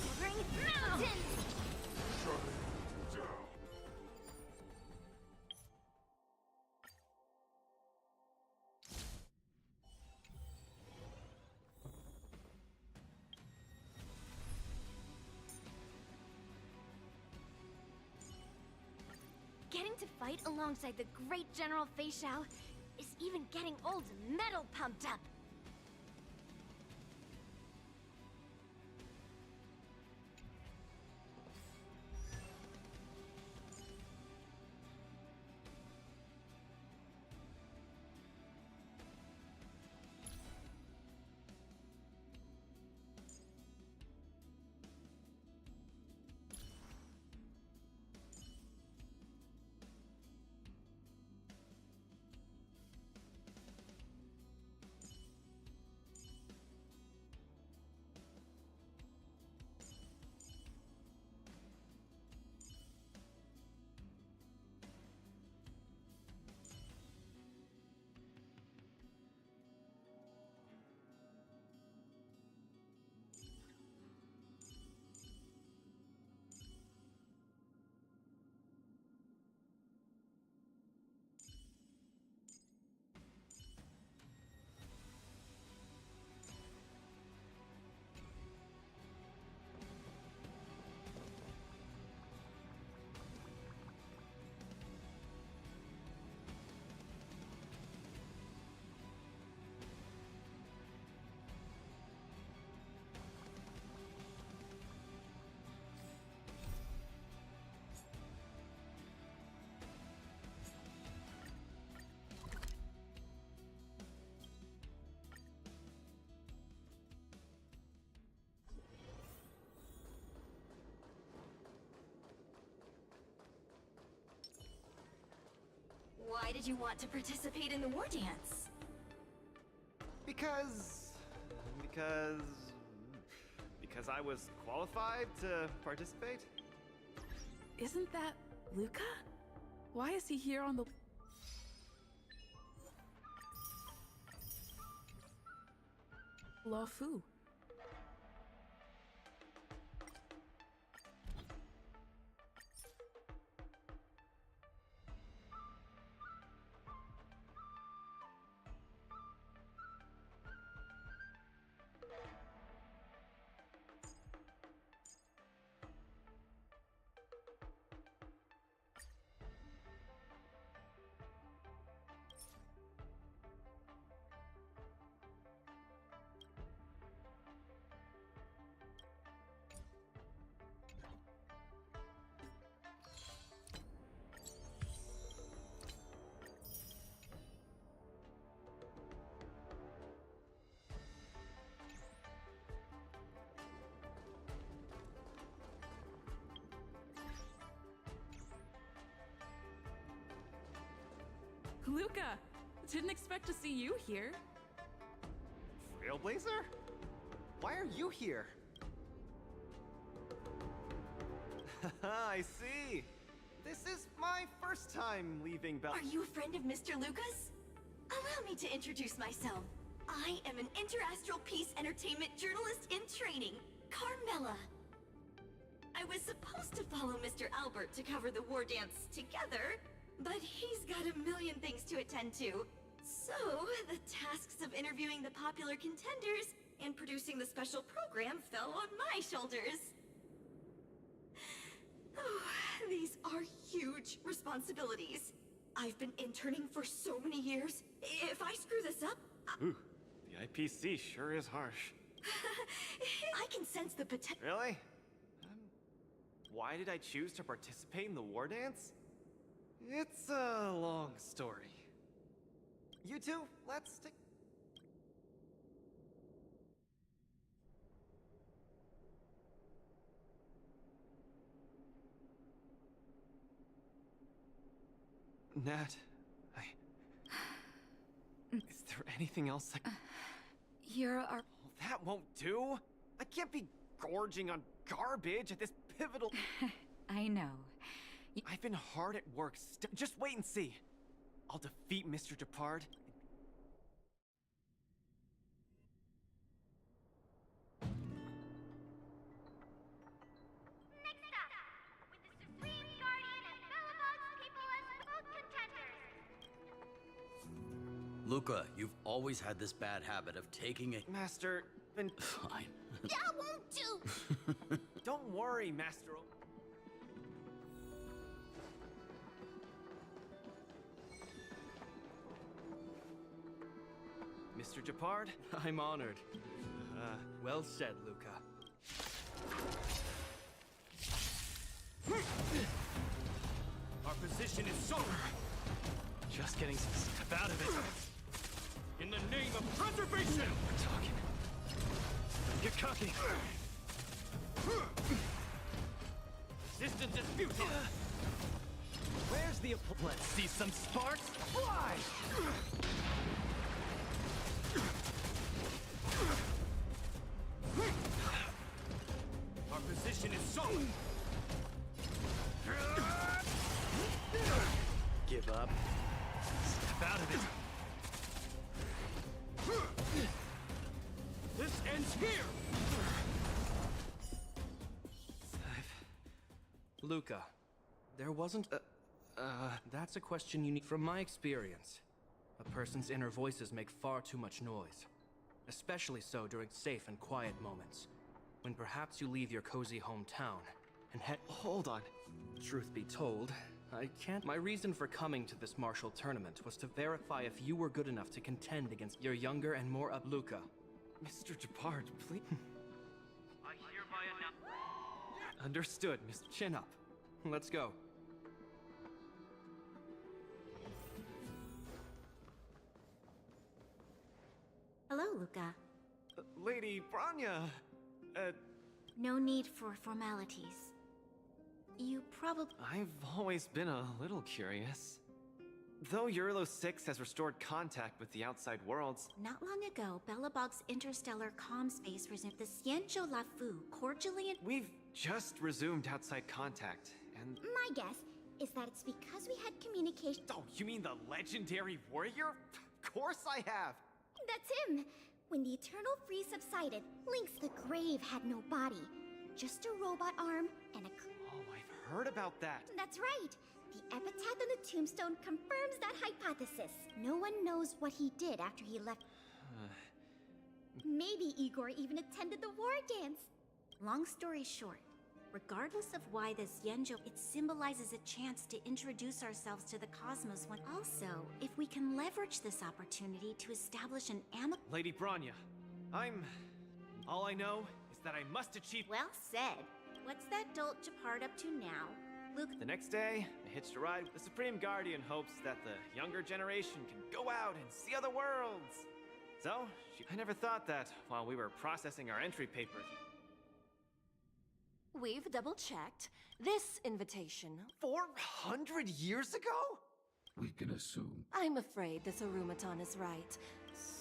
K: Shivering mountains!
N: Getting to fight alongside the great General Fei Xiao is even getting old metal pumped up.
B: did you want to participate in the war dance?
F: Because I was qualified to participate?
H: Isn't that Luca? Why is he here on the... Luofu? Luca! Didn't expect to see you here.
F: Trailblazer? Why are you here? I see. This is my first time leaving Bel-
B: Are you a friend of Mr. Lucas? Allow me to introduce myself. I am an interastral peace entertainment journalist in training, Carmela. I was supposed to follow Mr. Albert to cover the war dance together, but he's got a million things to attend to. So, the tasks of interviewing the popular contenders and producing the special program fell on my shoulders. Oh, these are huge responsibilities. I've been interning for so many years. If I screw this up,
F: Ooh, the IPC sure is harsh.
B: I can sense the potential.
F: Really? Why did I choose to participate in the war dance? It's a long story. You two, let's take... Nat, is there anything else I...
P: You're our...
F: Oh, that won't do! I can't be gorging on garbage at this pivotal...
L: I know.
F: I've been hard at work. Just wait and see. I'll defeat Mr. Depard.
A: Next up, with the Supreme Guardian and Belobog's people as both contenders.
U: Luca, you've always had this bad habit of taking it.
F: Master, then...
U: Fine.
A: That won't do!
F: Don't worry, Master... Mr. Depard?
Q: I'm honored. Well said, Luca. Our position is so...
F: Just getting some step out of it.
Q: In the name of preservation!
F: We're talking. Don't get cocky.
Q: Resistance is futile!
F: Where's the... Let's see some sparks fly!
Q: Our position is solid!
F: Give up. Step out of it.
Q: This ends here! Luca, there wasn't that's a question you need. From my experience, a person's inner voices make far too much noise. Especially so during safe and quiet moments, when perhaps you leave your cozy hometown and head—
F: Hold on.
Q: Truth be told, I can't— My reason for coming to this martial tournament was to verify if you were good enough to contend against your younger and more up— Luca.
F: Mr. Depard, please.
J: I hereby announce...
F: Understood, Mr. Chin up.
Q: Let's go.
B: Hello, Luca.
F: Lady Branya,
B: No need for formalities. You probably...
F: I've always been a little curious. Though Eurolo 6 has restored contact with the outside worlds,
B: Not long ago, Belobog's interstellar comm space resumed the Xianzhou Lafu cordially and
F: we've just resumed outside contact, and...
K: My guess is that it's because we had communication.
F: Oh, you mean the legendary warrior? Of course I have!
K: That's him! When the Eternal Freeze subsided, Lynx the Grave had no body. Just a robot arm and a...
F: Oh, I've heard about that!
K: That's right! The epitaph on the tombstone confirms that hypothesis. No one knows what he did after he left. Maybe Igor even attended the war dance.
B: Long story short, regardless of why this Xianzhou, it symbolizes a chance to introduce ourselves to the cosmos when also, if we can leverage this opportunity to establish an
F: Lady Bronya, all I know is that I must achieve...
B: Well said. What's that dolt Japard up to now? Luke...
F: The next day, I hitched a ride with the Supreme Guardian hopes that the younger generation can go out and see other worlds. So, I never thought that while we were processing our entry papers...
V: We've double-checked. This invitation...
F: 400 years ago?
I: We can assume.
V: I'm afraid this Arumaton is right.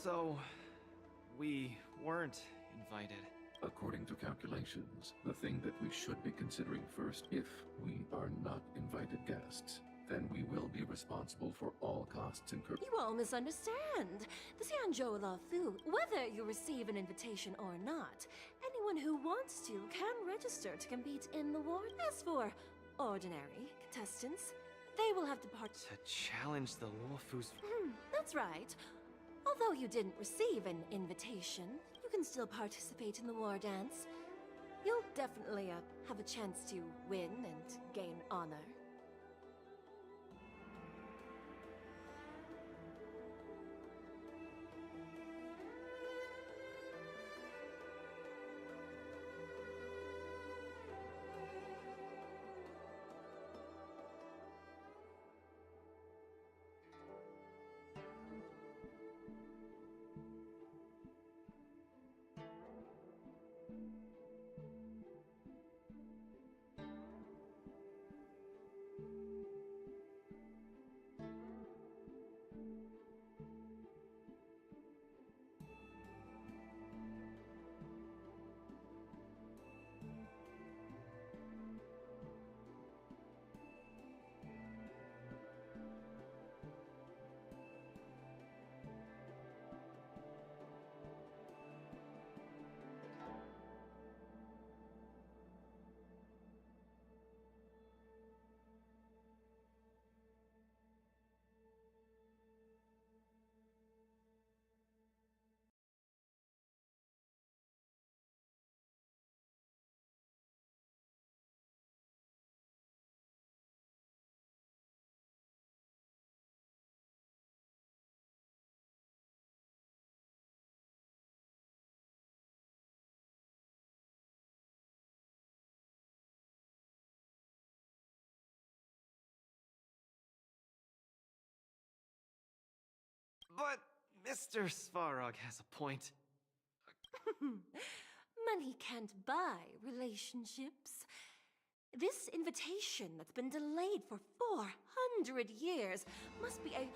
F: So... we weren't invited.
I: According to calculations, the thing that we should be considering first, if we are not invited guests, then we will be responsible for all costs incurred.
V: You all misunderstand. The Xianzhou Lafu, whether you receive an invitation or not, anyone who wants to can register to compete in the war. As for ordinary contestants, they will have to
F: To challenge the Wolfu's...
V: That's right. Although you didn't receive an invitation, you can still participate in the war dance. You'll definitely have a chance to win and gain honor.
F: But Mr. Svarog has a point.
V: Money can't buy relationships. This invitation that's been delayed for 400 years must be a...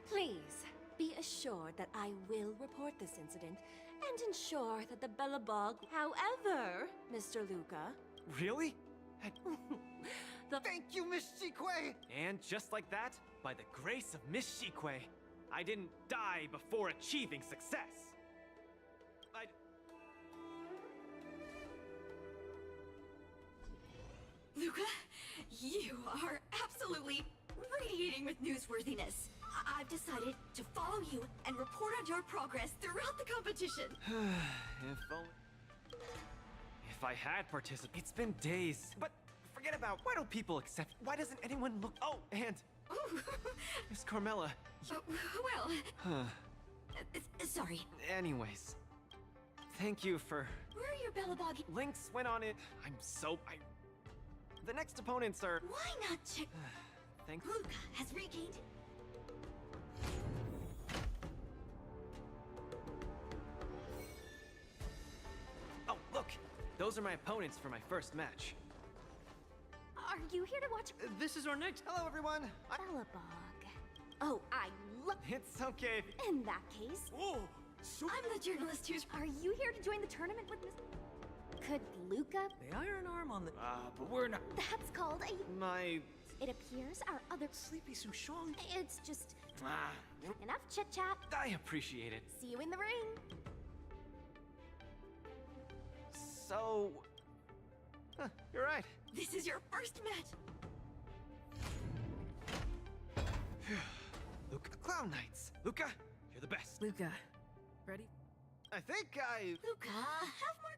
V: Please, be assured that I will report this incident and ensure that the Belobog... However, Mr. Luca...
F: Really?
V: Thank
F: you, Miss Shikwe! And just like that, by the grace of Miss Shikwe, I didn't die before achieving success.
P: Luca, you are absolutely radiating with newsworthiness. I've decided to follow you and report on your progress throughout the competition.
F: If I had participated, it's been days. But forget about, why don't people accept? Why doesn't anyone look? Oh, and Miss Carmela.
P: Sorry.
F: Anyways, thank you for.
P: Where are your Belobog?
F: Lynx went on it. The next opponents are.
P: Why not check?
F: Thank.
P: Luca has regained.
F: Oh, look! Those are my opponents for my first match.
N: Are you here to watch?
F: This is our next. Hello, everyone.
N: Belobog.
P: Oh, I love.
F: It's okay.
P: In that case.
F: Whoa!
P: I'm the journalist who's. Are you here to join the tournament with Miss? Could Luca?
F: The iron arm on the. But we're not.
P: That's called a.
F: My.
P: It appears our other.
F: Sleepy Souchong.
P: It's just.
F: Ah.
P: Enough chit chat.
F: I appreciate it.
P: See you in the ring.
F: So. Huh, you're right.
P: This is your first match.
F: Luca, Clown Knights. Luca, you're the best.
H: Luca, ready?
F: I think I.
P: Luca, have more.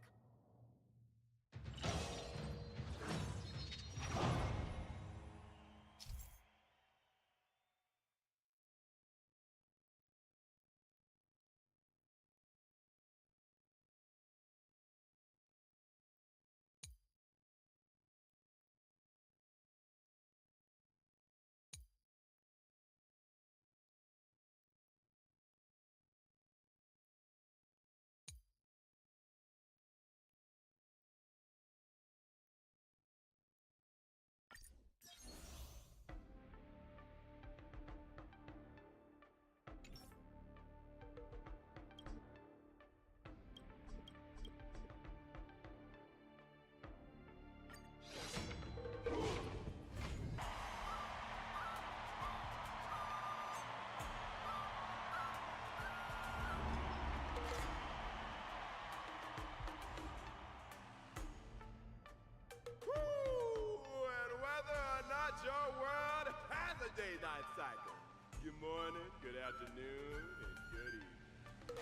E: Day-night cycle. Good morning, good afternoon, and good evening.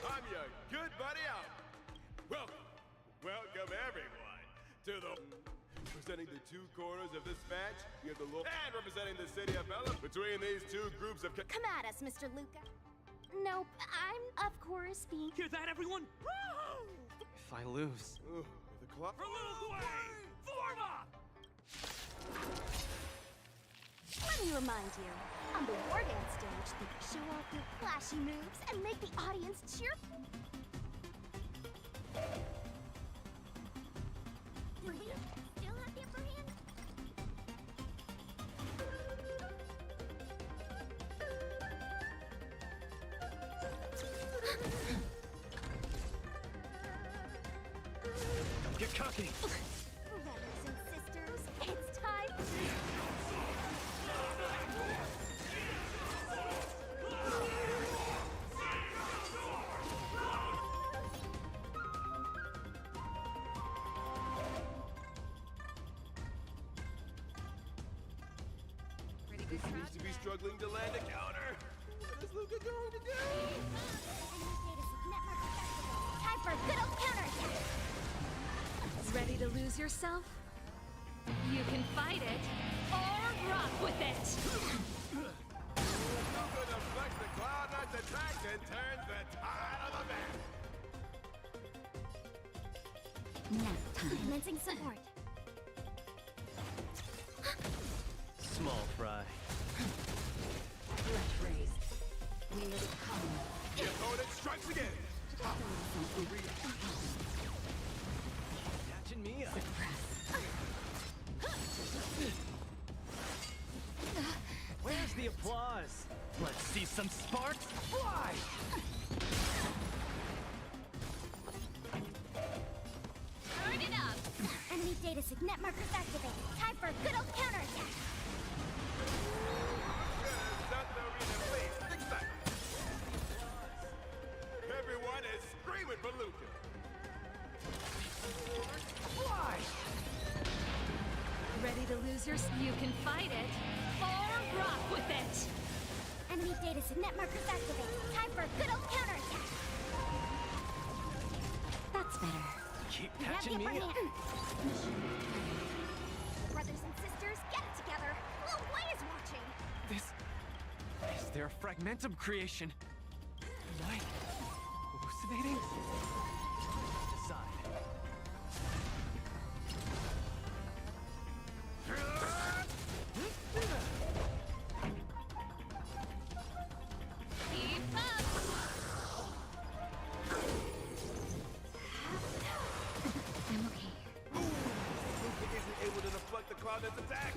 E: I'm your good buddy out. Welcome everyone to the... Representing the two corners of this match, we have the little... And representing the city of Bella. Between these two groups of...
P: Come at us, Mr. Luca. Nope, I'm, of course, being...
F: Hear that, everyone? If I lose...
E: the clock...
J: For Little Way! Forma!
P: Let me remind you, on the War Dance stage, you can show off your flashy moves and make the audience cheer.
A: Do we still have the upper hand?
F: Don't get cocky!
P: Brothers and sisters, it's time.
E: Seems to be struggling to land a counter. What is Luca going to do?
P: Time for a good old counterattack.
N: Ready to lose yourself? You can fight it or rock with it.
E: Luca deflects the Cloud Knight's attack and turns the tide of the match.
P: Nap time. Commencing support.
F: Small fry.
N: Let's raise. We let it come.
E: The opponent strikes again.
F: Catching me up. Where's the applause? Let's see some sparks fly!
A: Turn it up!
P: Enemy data signet markers activated. Time for a good old counterattack.
E: Everyone is screaming for Luca.
F: Fly!
N: Ready to lose yourself? You can fight it or rock with it.
P: Enemy data signet markers activated. Time for a good old counterattack. That's better.
F: Keep
P: We have
F: catching
P: the
F: me
P: upper
F: up.
P: hand. Brothers and sisters, get it together. Lil Way is watching.
F: Is there a fragmentum creation? Am I hallucinating? Decide.
A: Keep up!
P: I'm okay.
E: Luca isn't able to deflect the Cloud Knight's attack.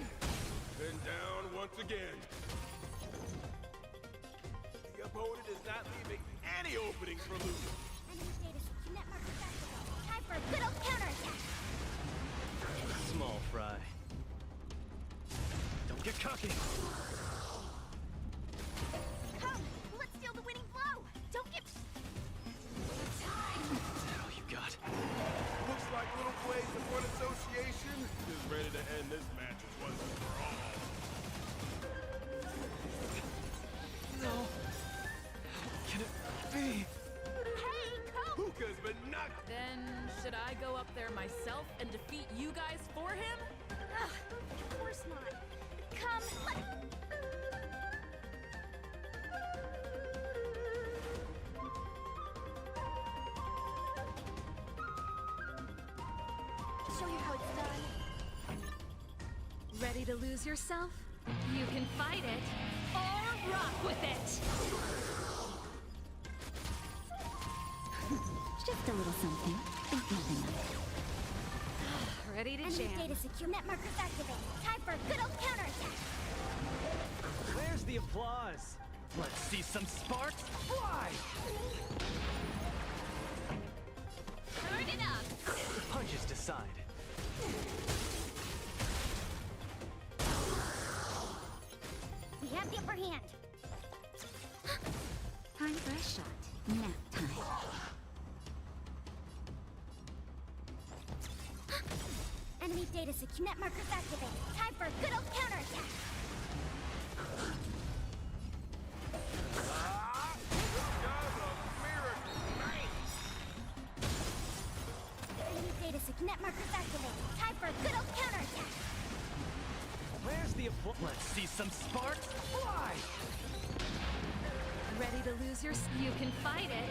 E: Then down once again. opponent is not leaving any openings for losing.
K: Enemy data secure network activated. Time for a good old counterattack.
F: Small fry. Don't get cocky.
K: Come, let's steal the winning blow. Don't get...
F: What the hell you got?
E: Looks like Little Blaze Support Association is ready to end this match once and for all.
F: No. How can it be?
K: Hey, come!
E: Hookah's been knocked.
H: Then, should I go up there myself and defeat you guys for him?
K: Ugh, of course not. Come, show you how it's done.
R: Ready to lose yourself? You can fight it or rock with it!
D: Just a little something. Think nothing of it.
R: Ready to
K: Enemy
R: jam.
K: data secure net markers activated. Time for a good old counterattack.
F: Where's the applause? Let's see some sparks fly!
O: Turn it up!
F: Punches decide.
K: We have the upper hand.
D: Time for a shot. Nap time.
K: Enemy data secure net markers activated. Time for a good old counterattack. Enemy data secure net markers activated. Time for a good old counterattack.
F: Where's the applause? Let's see some sparks fly!
R: Ready to lose your... You can fight it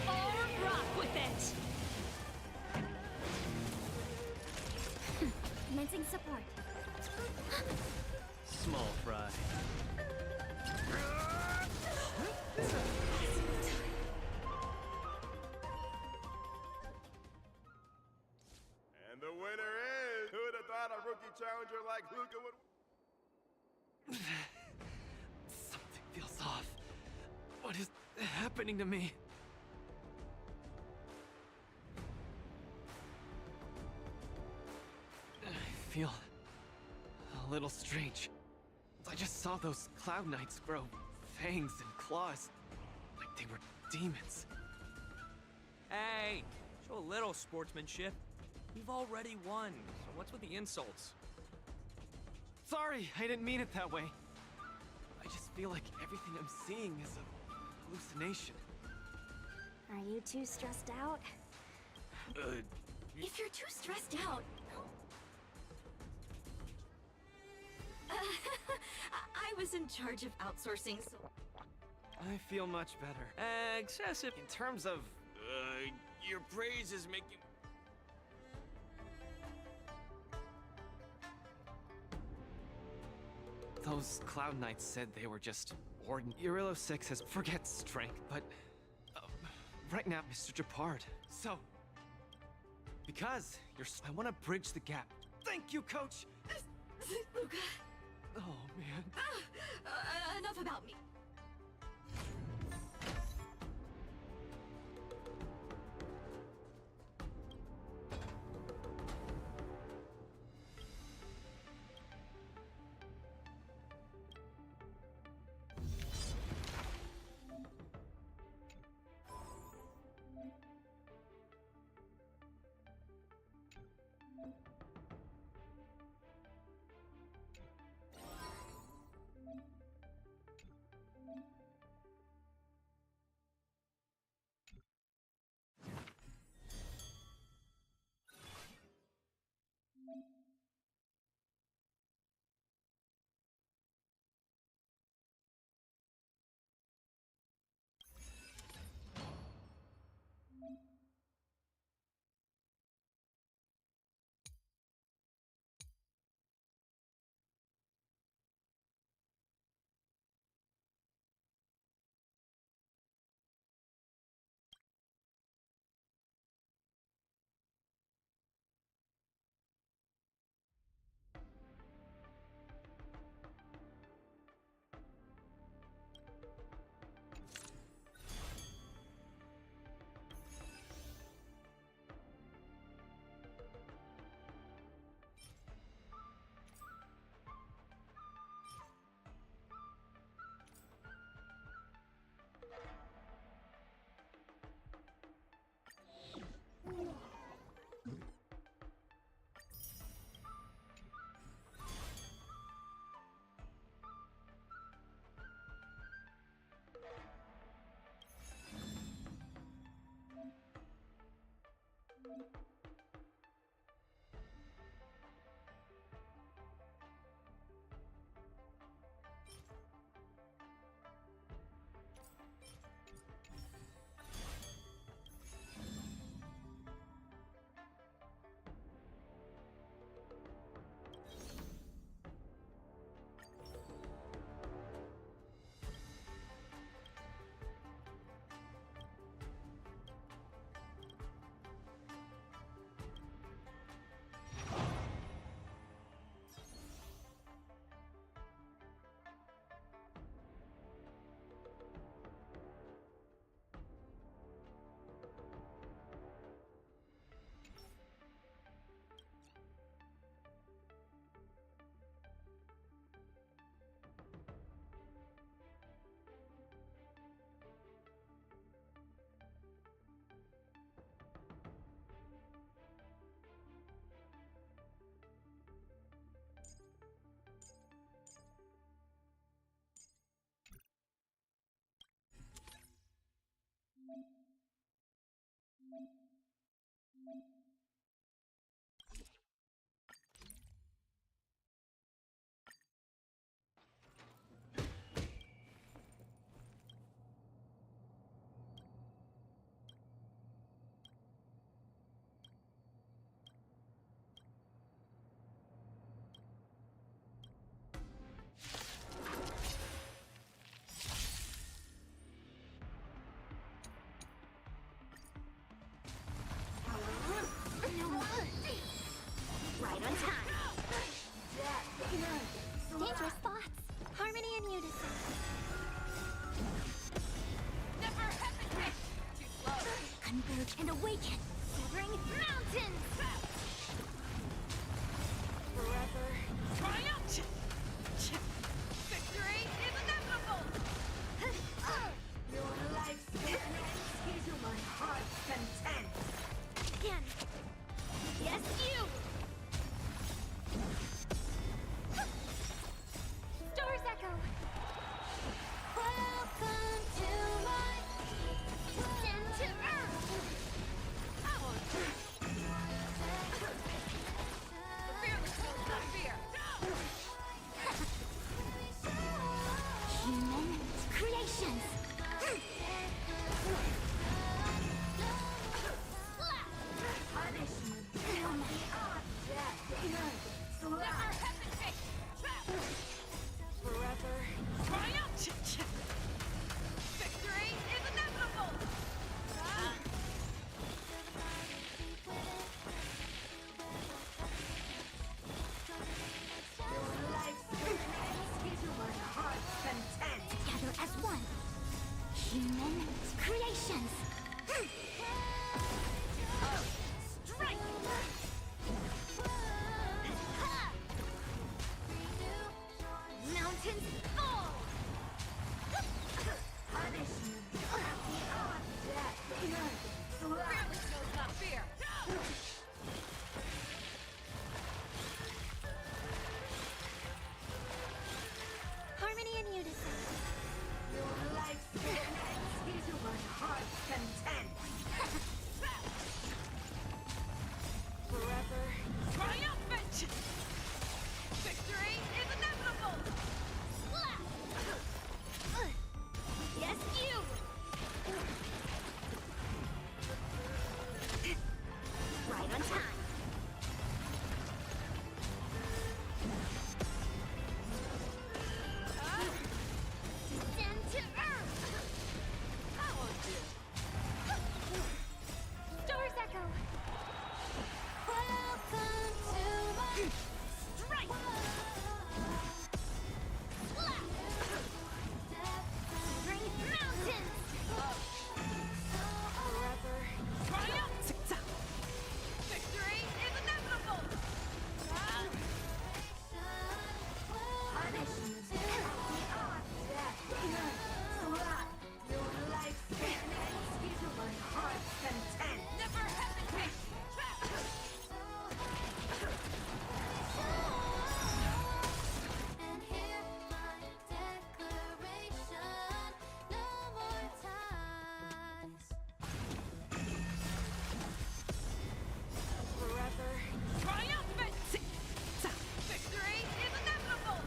R: or rock with it!
K: Commencing support.
F: Small fry.
E: And the winner is... Who would have thought a rookie challenger like Luca would...
F: Something feels off. What is happening to me? I feel a little strange. I just saw those Cloud Knights grow fangs and claws, like they were demons.
Q: Hey, show a little sportsmanship. You've already won, so what's with the insults?
F: Sorry, I didn't mean it that way. I just feel like everything I'm seeing is a hallucination.
K: Are you too stressed out?
R: If you're too stressed out... I was in charge of outsourcing, so...
F: I feel much better. Excessive in terms of, your praises make you... Those Cloud Knights said they were just ordinary. Urillo 6 has forget strength, but right now, Mr. Japard. So, because you're, I want to bridge the gap. Thank you, Coach.
R: Luca.
F: Oh man.
R: Enough about me.
A: and awaken! Severing mountains!
V: Forever.
A: Triumph! Victory is inevitable!
K: Your life's is to my heart's content.
A: Again! Yes, you! Stars Echo! Welcome to my descent to Earth! The fearless knows not fear! Human creations! Punishment! Never hesitate!
V: Forever.
A: Triumph! Victory is inevitable!
K: Your life's is to my heart's content.
A: Together as one! Human creations! Strike! Mountains fall!
K: Punishment!
A: Fearless knows not fear! Harmony and unison.
K: Your life's is to my heart's content.
V: Forever.
A: Triumphant! Victory is inevitable! Yes, you! Right on time. Descend to Earth! Stars Echo! Welcome to my strike! Bring mountains!
V: Forever.
A: Triumph! Victory is inevitable!
K: Punishment! Your life's is to my heart's content.
A: Never hesitate! And hear my declaration, no more ties.
V: Forever.
A: Triumphant! Victory is inevitable!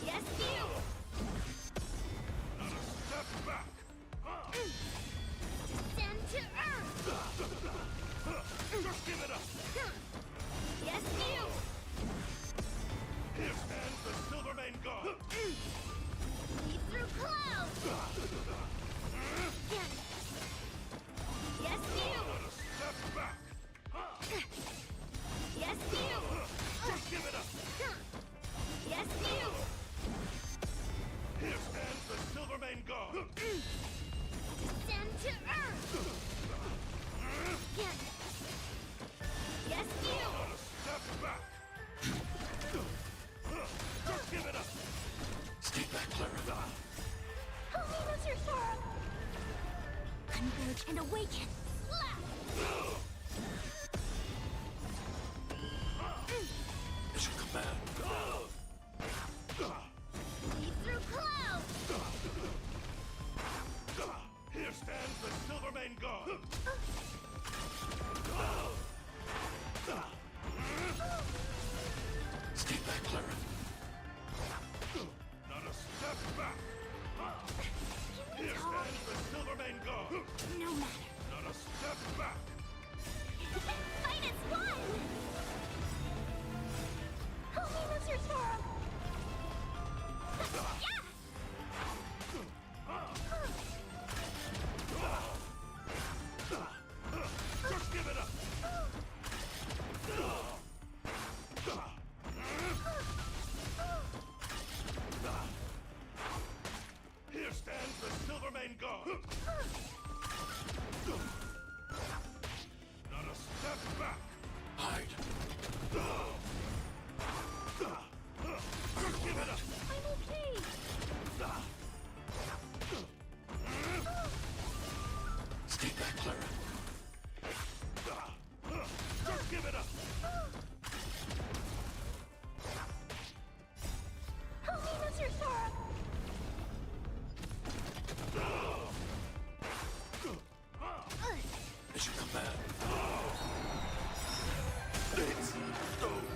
K: Yes, you!
E: Step back!
K: Descend to Earth!
E: Just give it up!
A: close! Yes, you!
J: Step back!
A: Yes, you!
J: Just give it up!
A: Yes, you!
J: Here stands the Silvermane God!
A: Descend to earth! Yes, you!
J: Step back! Just give it up!
I: Stay back, Clara.
A: Help me, Mr. Sora! Converge and awaken! Slap!
I: At your command.
A: Lead through clouds!
J: Here stands the Silvermane God!
I: Stay back, Clara.
J: Not a step back! Here stands the Silvermane God!
A: No matter.
J: Not a step back!
A: Fight is won! Help me, Mr. Sora! Yeah!
J: Just give it up! Here stands the Silvermane God! Not a step back!
I: Hide.
J: Just give it up!
A: I'm okay!
I: Stay back, Clara.
J: Just give it up!
A: Help me, Mr. Sora!
I: At your command.
J: It's over!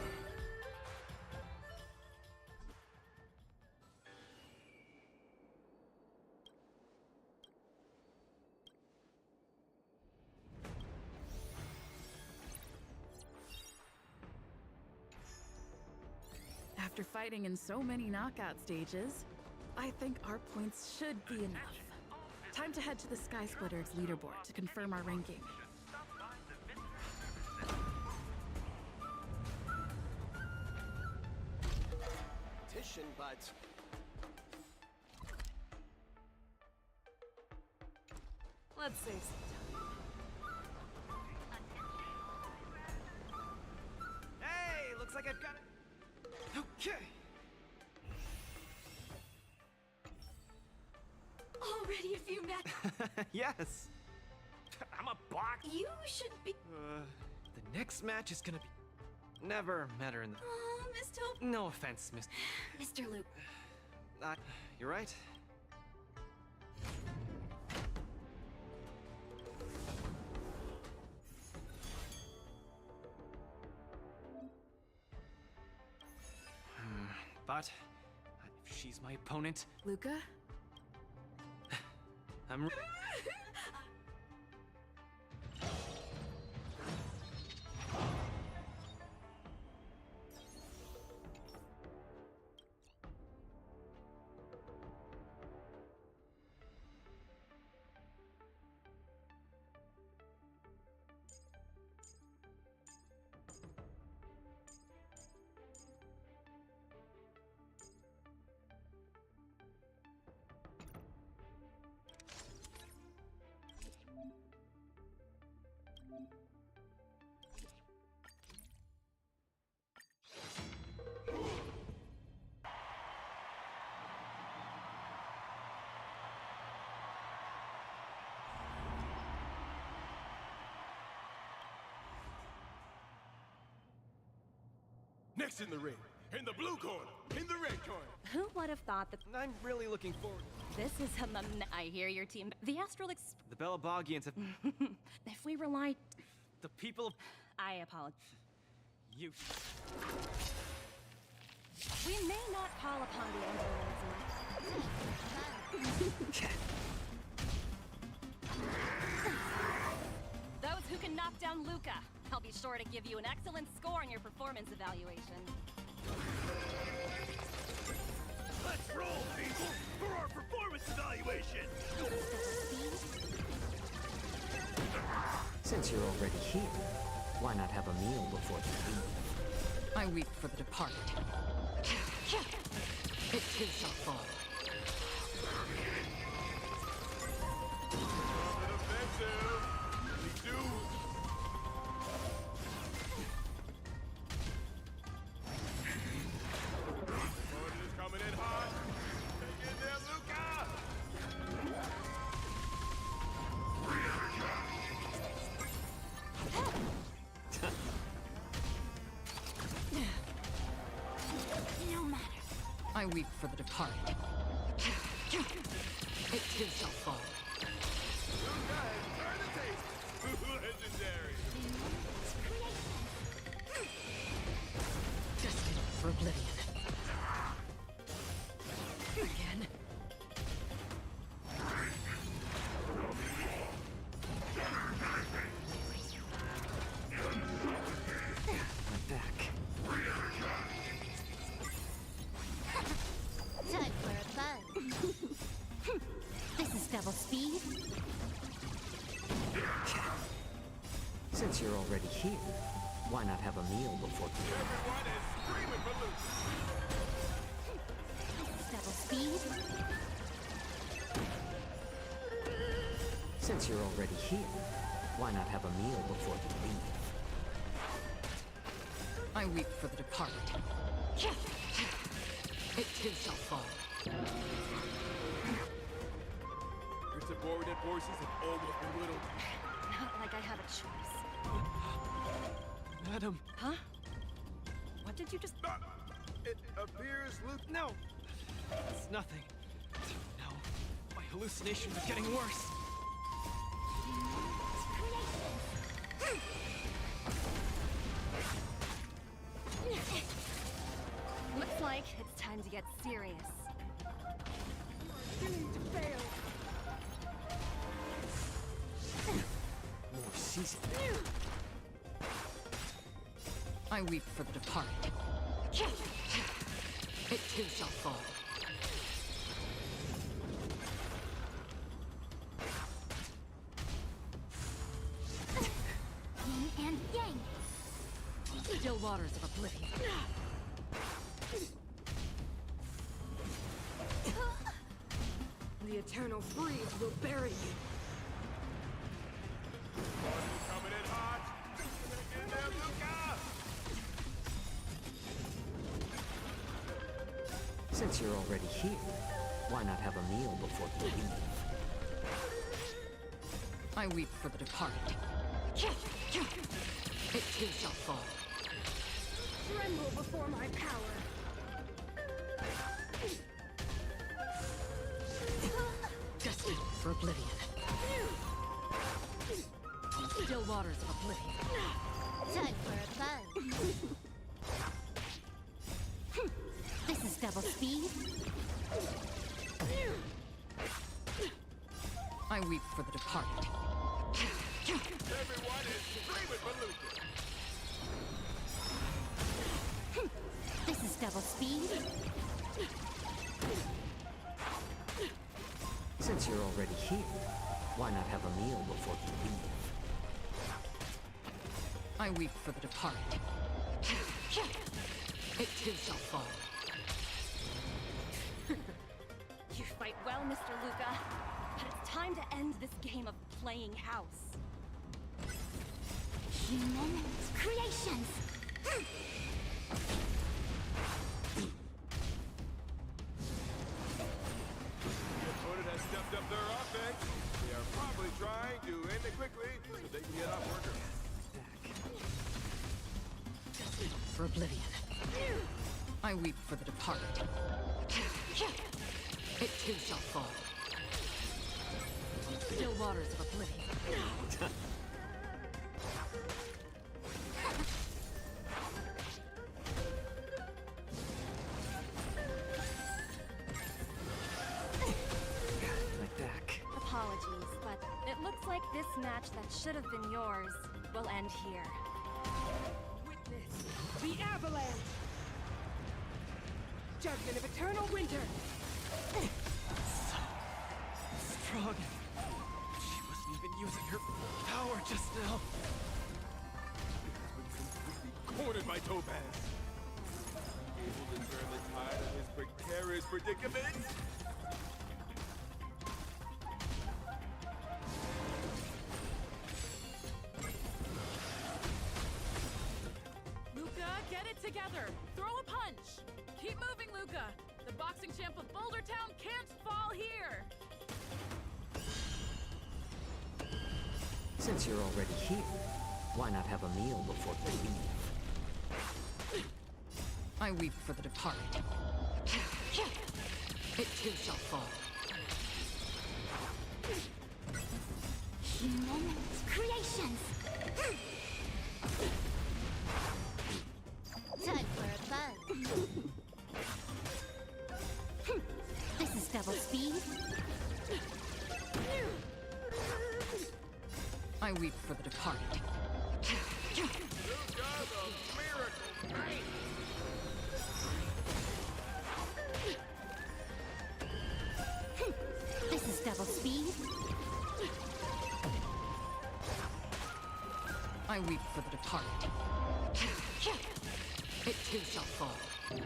H: After fighting in so many knockout stages, I think our points should be enough. Time to head to the Sky Splitters leaderboard to confirm our ranking.
G: Competition, but
S: Let's save some time.
F: Hey, looks like I've got it. Okay.
P: Already a few minutes.
F: Yes. I'm a box.
P: You should be.
F: The next match is gonna be. Never met her in the.
P: Oh, Miss Taupe.
F: No offense, Miss.
P: Mr. Luke.
F: You're right. But if she's my opponent,
H: Luca?
F: I'm.
E: Next in the ring, in the blue corner, in the red corner.
L: Who would have thought that
F: I'm really looking forward.
L: this is I hear your team. The Astral
F: The Belabogians have.
L: If we rely...
F: The people of.
L: I apologize.
F: You.
L: We may not call upon the Androids. Those who can knock down Luca. I'll be sure to give you an excellent score on your performance evaluation.
J: Let's roll, people, for our performance
M: Since you're already here, why not have a meal before you leave?
S: I weep for the departed. It too shall fall. I weep for the departed. It too shall fall.
E: Legendary.
S: Destined for oblivion. Again.
M: I'm back.
A: Time for a buzz.
D: This is double speed.
M: Since you're already here, why not have a meal before you leave?
E: Everyone is screaming for loot.
D: Double speed.
M: Since you're already here, why not have a meal before you leave?
S: I weep for the departed. It too shall fall.
E: Your subordinate forces have almost been whittled.
P: Not like I have a choice.
F: Madam.
P: Huh? What did you just...
E: It appears Luke...
F: No! It's nothing. No. My hallucinations are getting worse.
P: Looks like it's time to get serious.
M: More season.
S: I weep for the departed. It too shall fall.
A: Yin and yang.
S: Still waters of oblivion.
P: The eternal freeze will bury you.
E: Coming in hot. Get there, Luca.
M: Since you're already here, why not have a meal before you leave?
S: I weep for the departed. It too shall fall.
P: Tremble before my power.
S: Destined for oblivion. Still waters of oblivion.
A: Time for a buzz.
D: This is double speed.
S: I weep for the departed.
E: Everyone is screaming for Luca.
D: This is double speed.
M: Since you're already here, why not have a meal before you leave?
S: I weep for the departed. It too shall fall.
V: You fight well, Mr. Luca, but it's time to end this game of playing house.
A: Human creations.
E: The opponent has stepped up their offense. They are probably trying to end it quickly so they can get off worker.
S: For oblivion. I weep for the departed. It too shall fall. Still waters of oblivion.
M: My back.
V: Apologies, but it looks like this match that should have been yours will end here. Witness the avalanche! Judgment of eternal winter!
F: Strong. She wasn't even using her power just now.
E: Completely cornered by Topaz. Able to turn the tide of his precarious predicament?
H: Luca, get it together! Throw a punch! Keep moving, Luca! The boxing champ of Boulder Town can't fall here!
M: Since you're already here, why not have a meal before you leave?
S: I weep for the departed. It too shall fall.
A: Moments, creations! Time for a buzz.
D: This is double speed.
S: I weep for the departed.
D: This is double speed.
S: I weep for the departed. It too shall fall.
E: And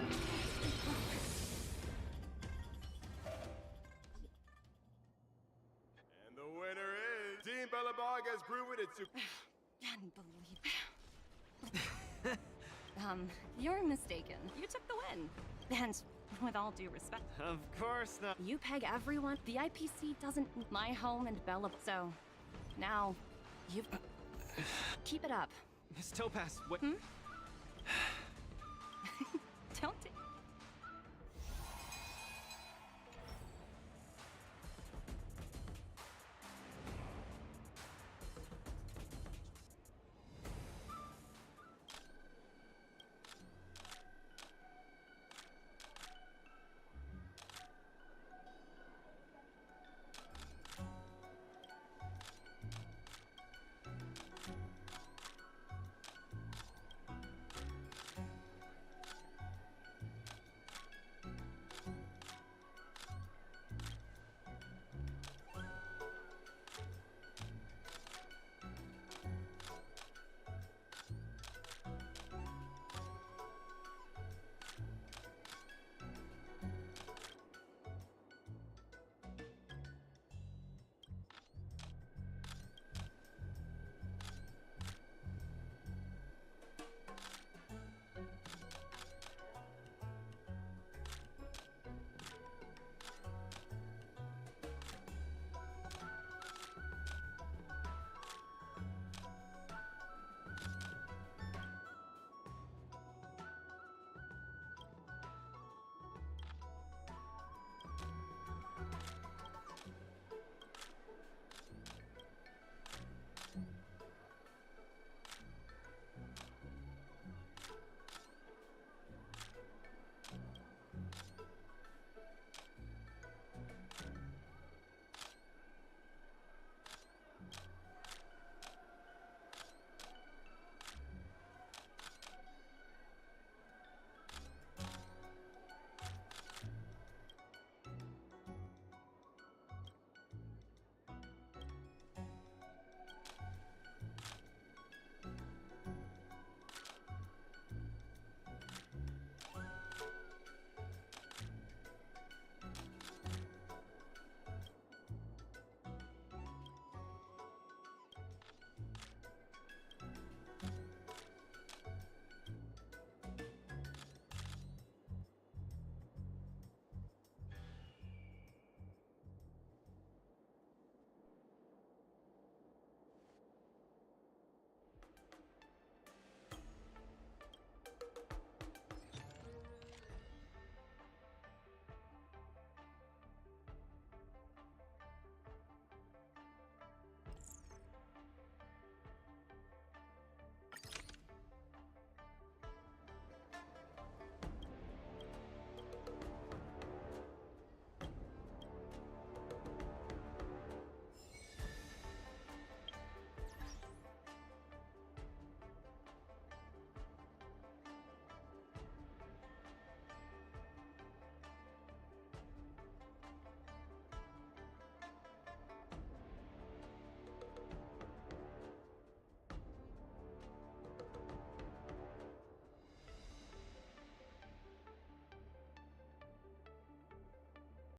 E: the winner is Team Bellabog has proven its
L: Unbelievable. You're mistaken. You took the win. And with all due respect,
F: Of course not.
L: you peg everyone. The IPC doesn't my home and Bella. So now you've keep it up.
F: Miss Topaz, what?